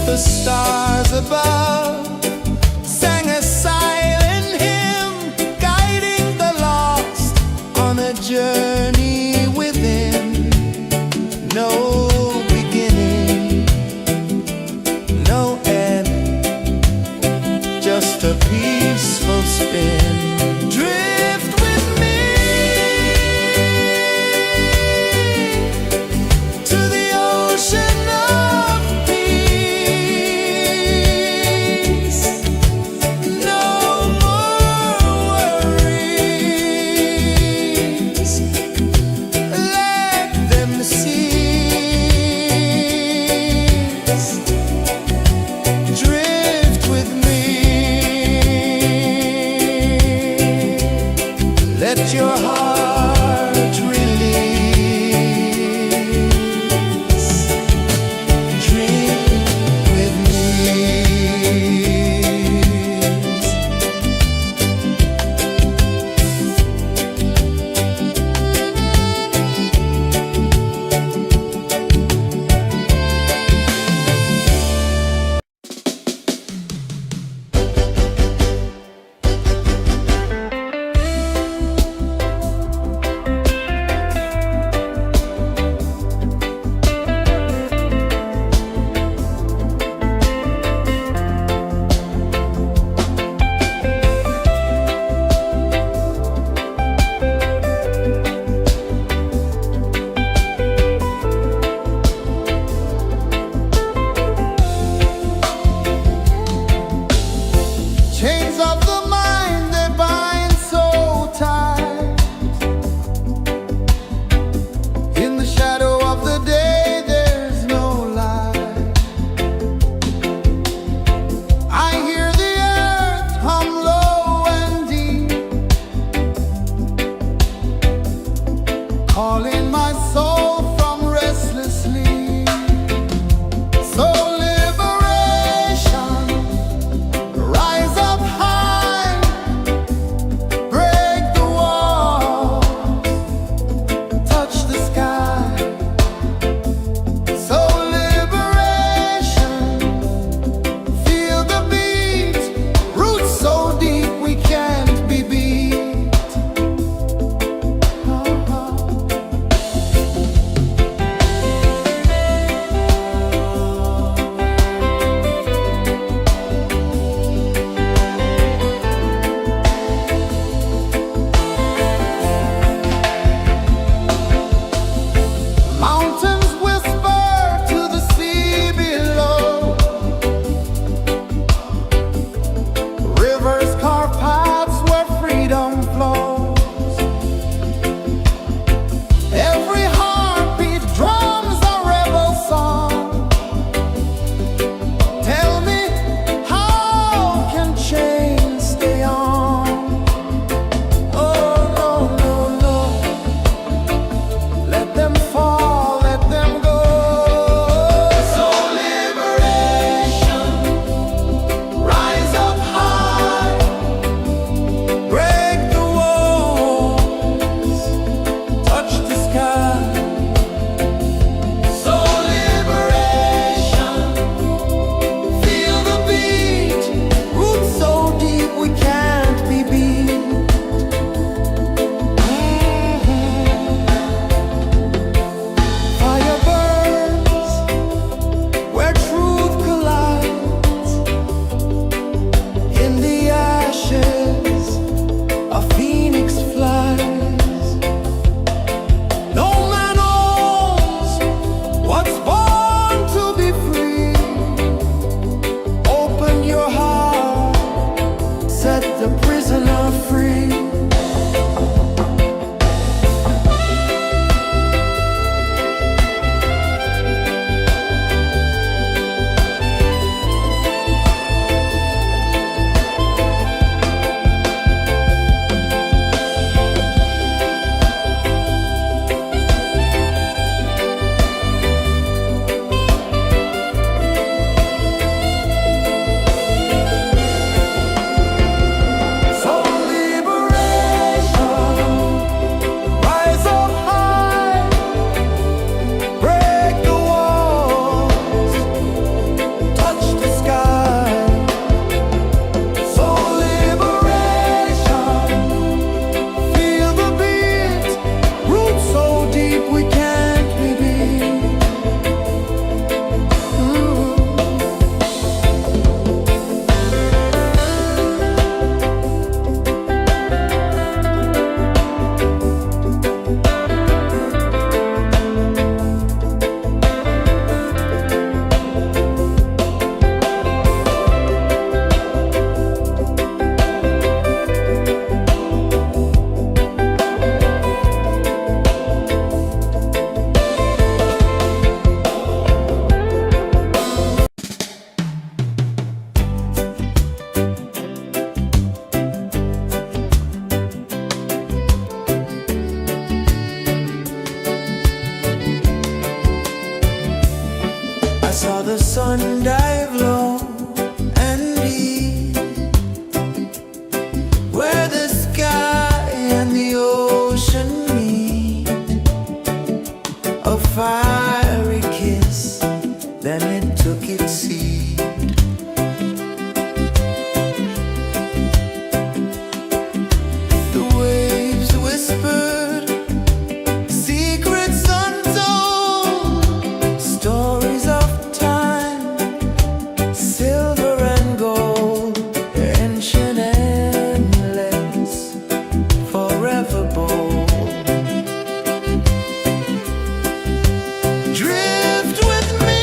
The stars above sang a silent hymn, guiding the lost on a journey within. No beginning, no end, just a peaceful spin. Drift with me to the ocean of peace. sun dive low and deep, where the sky and the ocean meet. A fiery kiss, then it took its seed. The waves whispered secrets untold, stories of time, silver and gold, ancient, endless, forever bold. Drift with me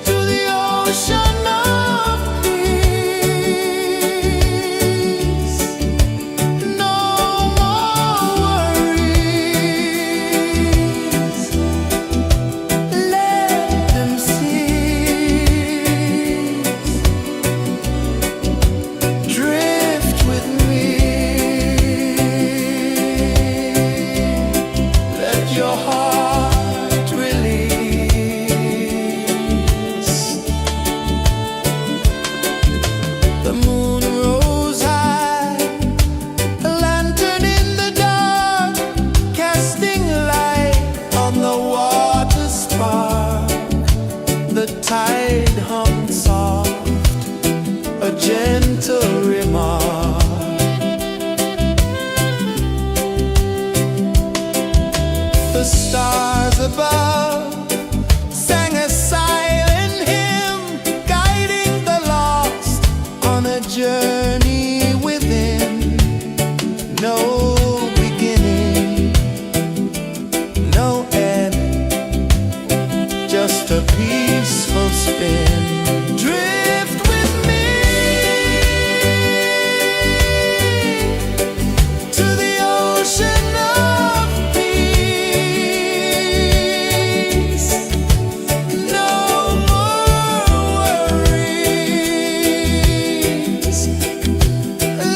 to the ocean of peace. No more worries, let them cease. Drift with me, let your heart release. The moon rose high, a lantern in the dark, casting light on the water spark. The tide hummed soft, a gentle remark. The stars above sang a silent hymn, guiding the lost on a journey within. No beginning, no end, just a peaceful spin. Drift with me to the ocean of peace. No more worries,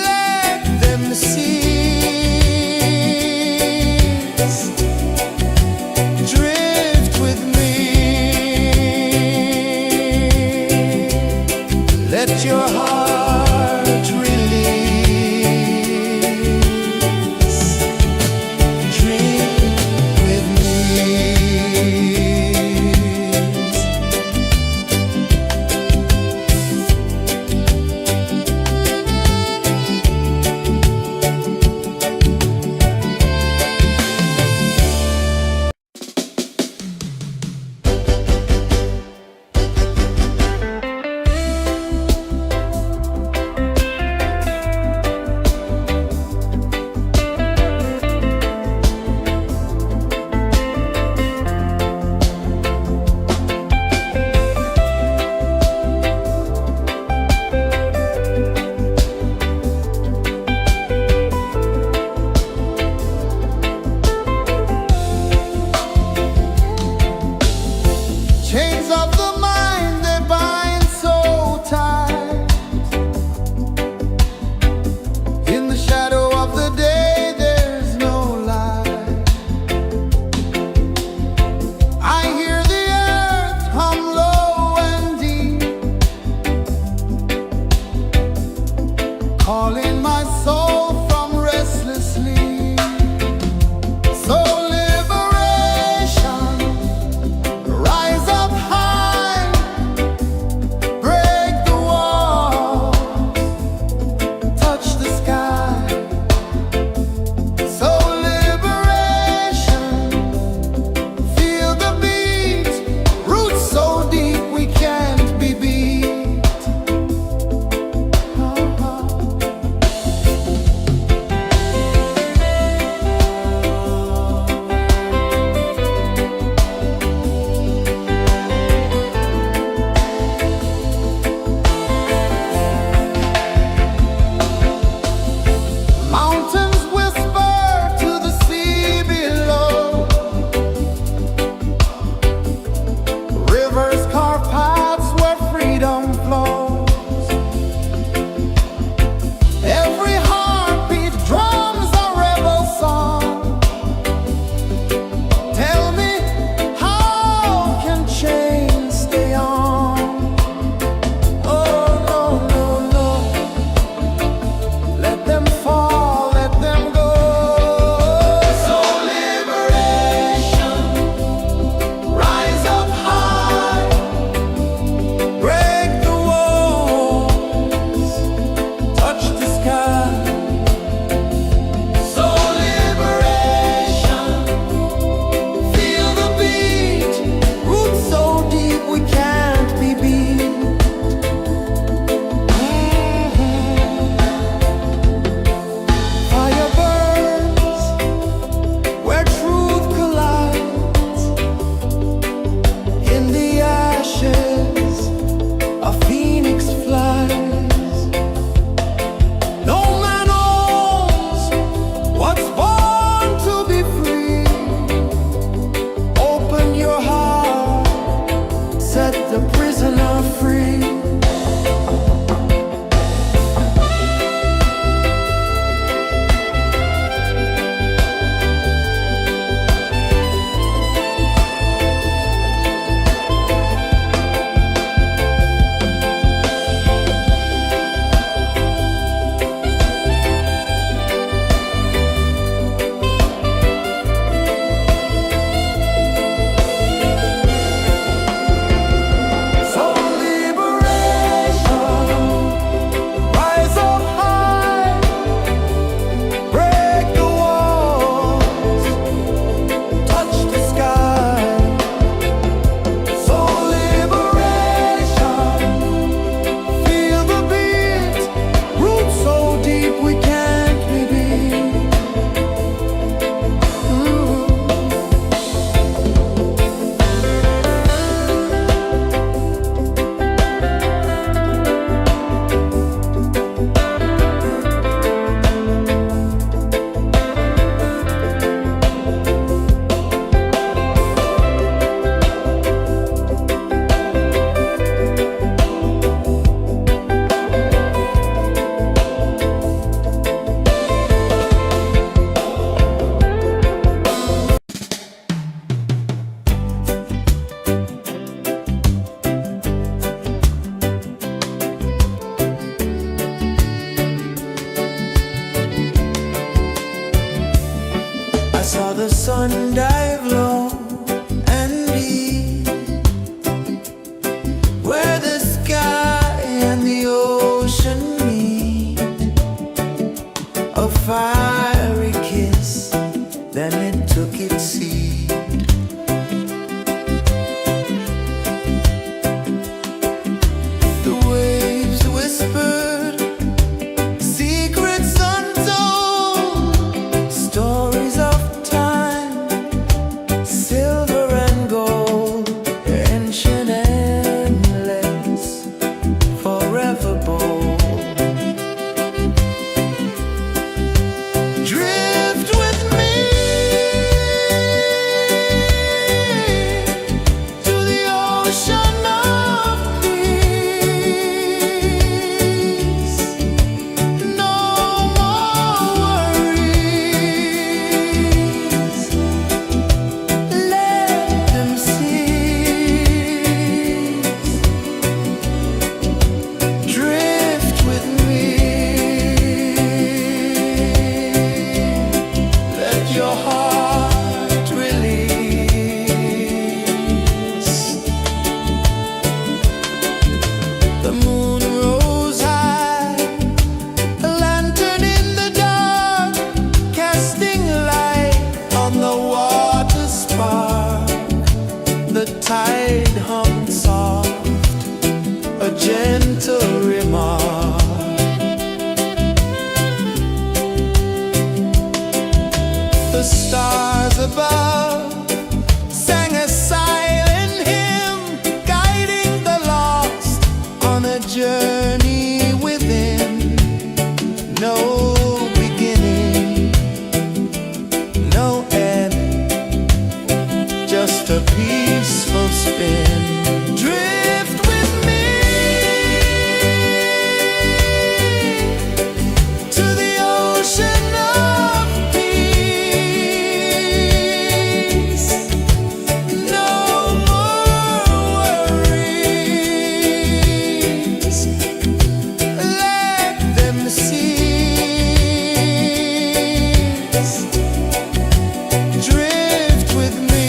let them cease. Drift with me, let your heart release. Dream with me. tide hung soft, a gentle remark. The stars above sang a silent hymn, guiding the lost on a journey within. No beginning, no end, just a peaceful spin. Drift with me to the ocean of peace. No more worries, let them cease. Drift with me.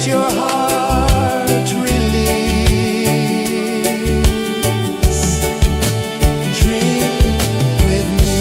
let your heart release. Drink with me.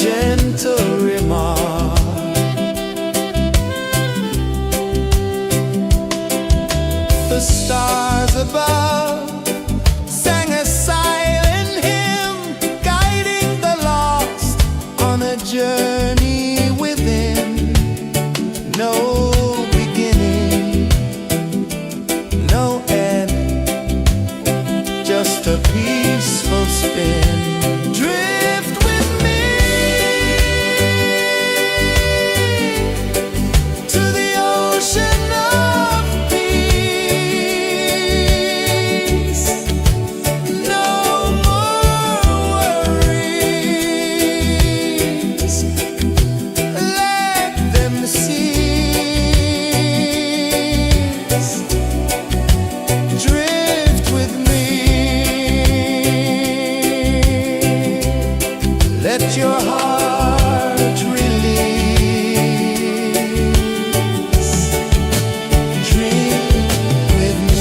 gentle remark. The stars above sang a silent hymn, guiding the lost on a journey within. No beginning, no end, just a peaceful spin. Drift with me to the ocean of peace. No more worries, let them cease. Drift with me, let your heart release. Dream with me.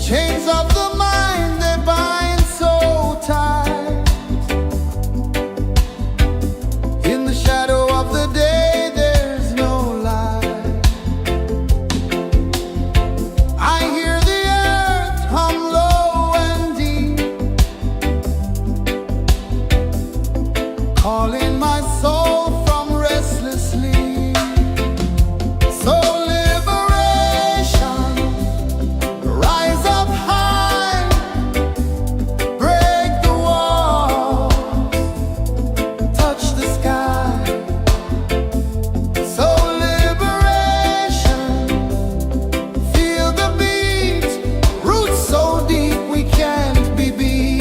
Chains of the mind, they bind so tight. In the shadow of the day, there's no light. I hear the earth hum low and deep, calling my soul from restless sleep. So liberation, rise up high, break the wall, touch the sky. So liberation, feel the beat, roots so deep we can't be beat.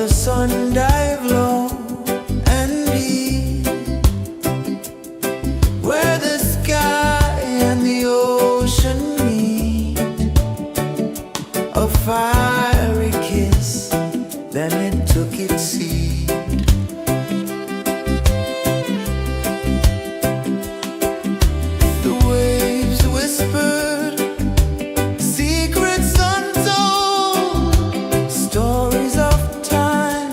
the sun dive low and deep, where the sky and the ocean meet. A fiery kiss, then it took its seat. The waves whispered secrets untold, stories of time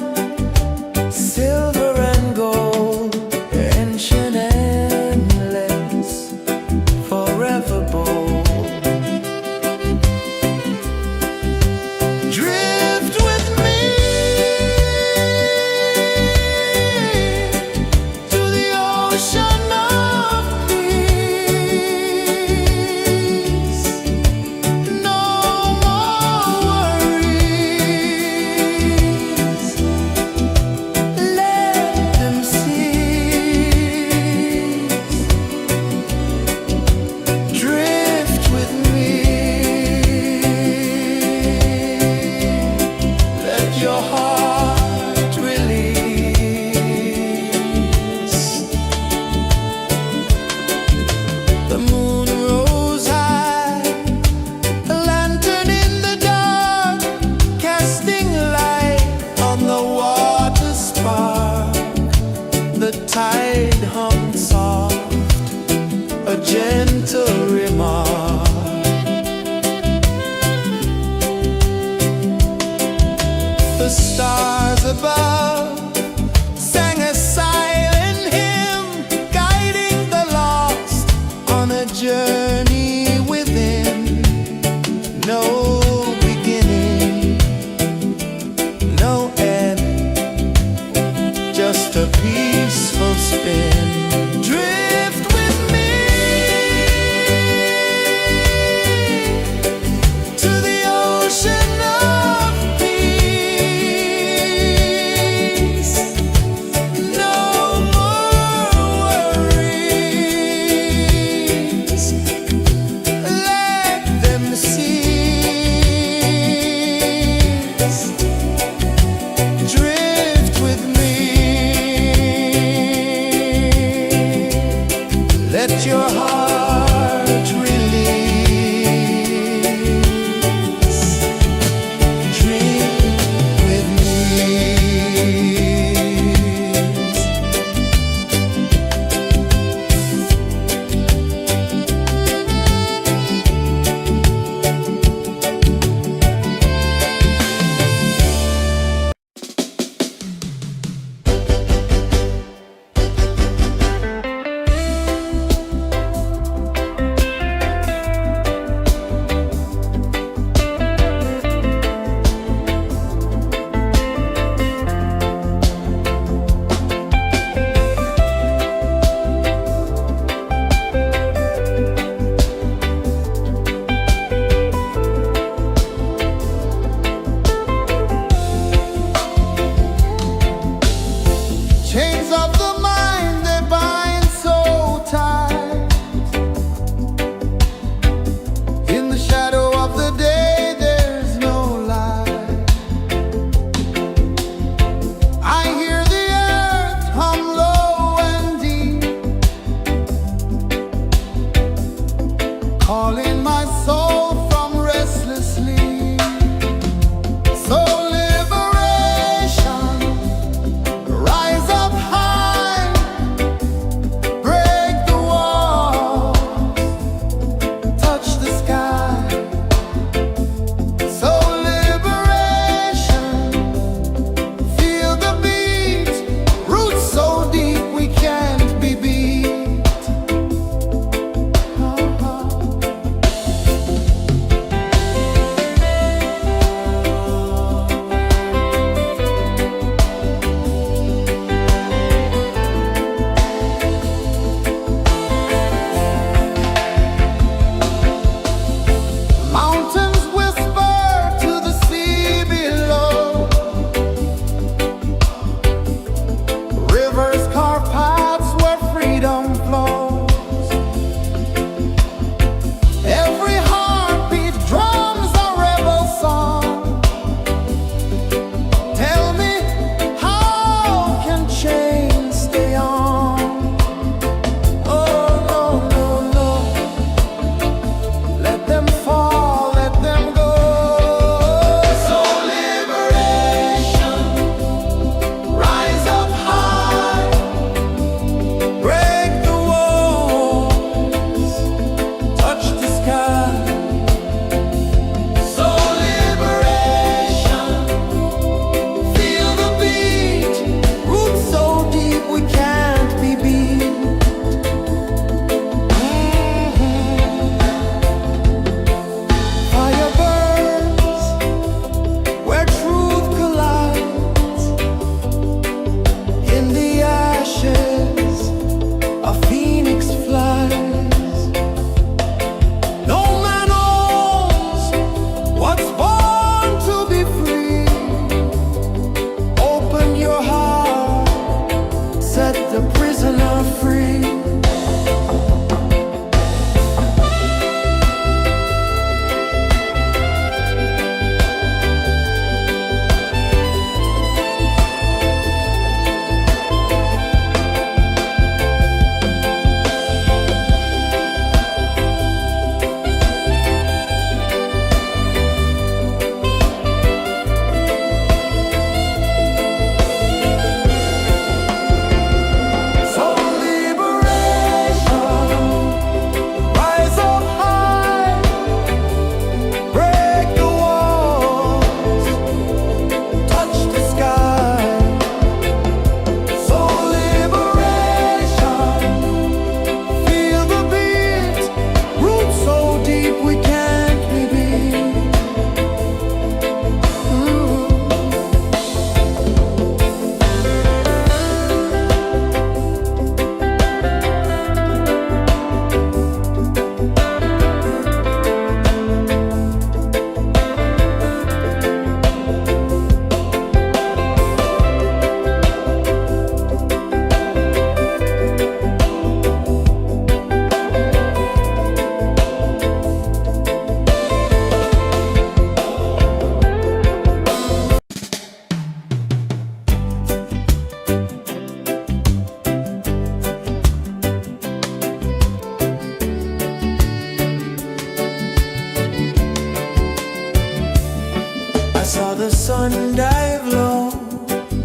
saw the sun dive low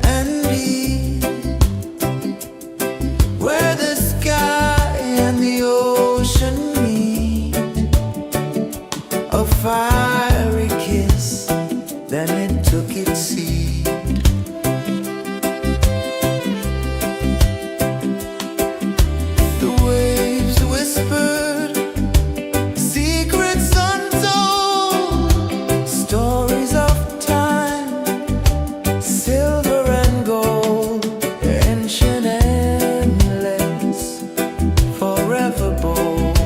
and deep, where the sky and the ocean meet. A fiery kiss, then it took its seat. The waves whispered secrets untold, stories of time, silver and gold, ancient, endless, forever bold.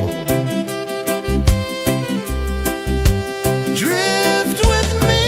Drift with me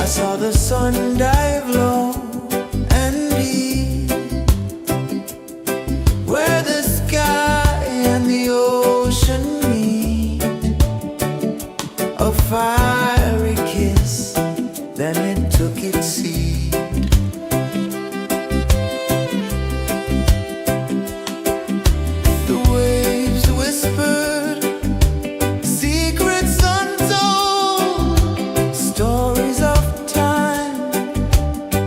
saw the sun dive low and deep, where the sky and the ocean meet. A fiery kiss, then it took its seat. The waves whispered secrets untold, stories of time,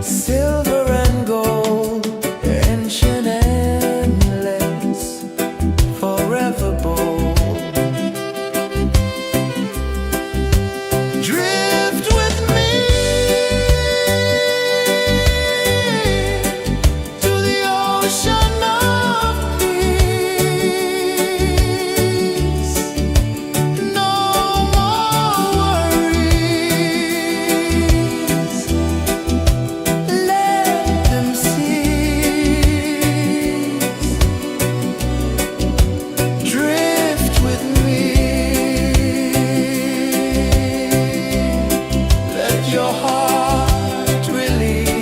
silver and gold, ancient, endless, forever bold. Drift with me to the ocean of peace. No more worries, let them cease. Drift with me, let your heart release.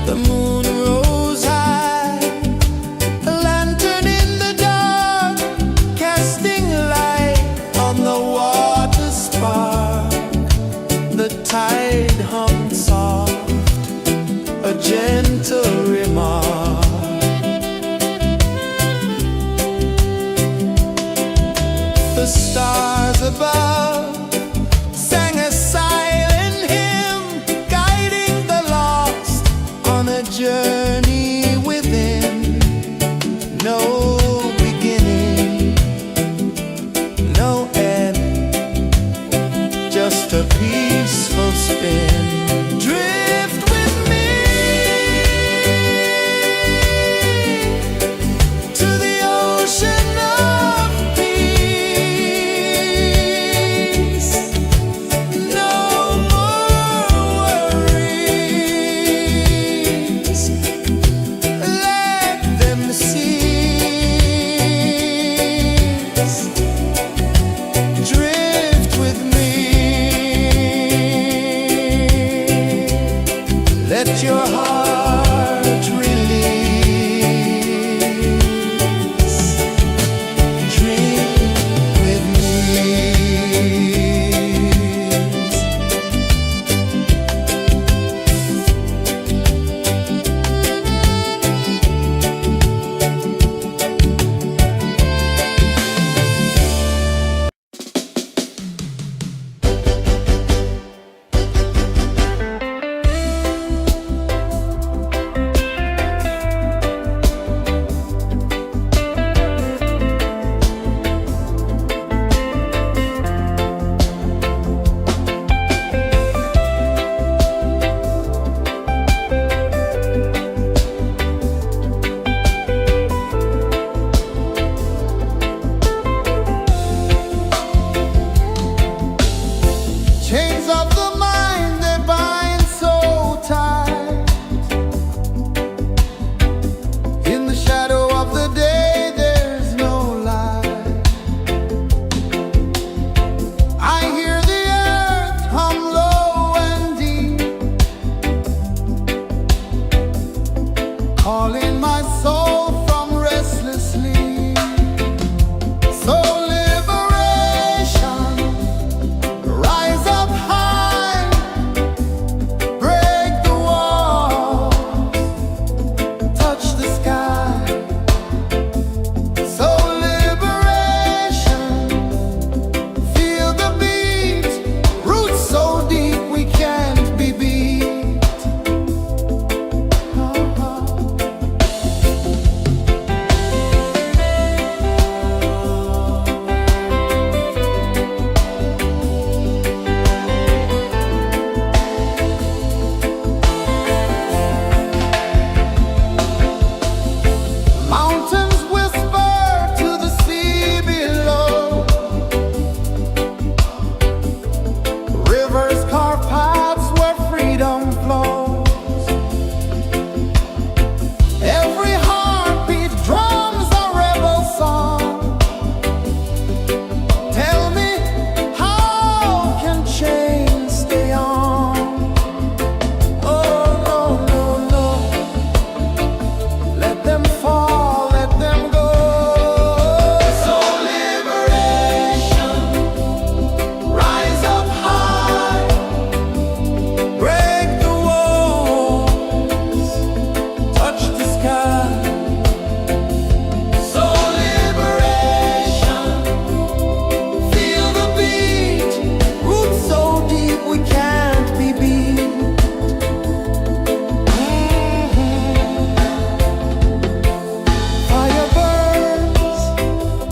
The moon rose high, a lantern in the dark, casting light on the water spark. The tide hummed soft, a gentle remark. The stars above sang a silent hymn, guiding the lost on a journey within. No beginning, no end, just a peace.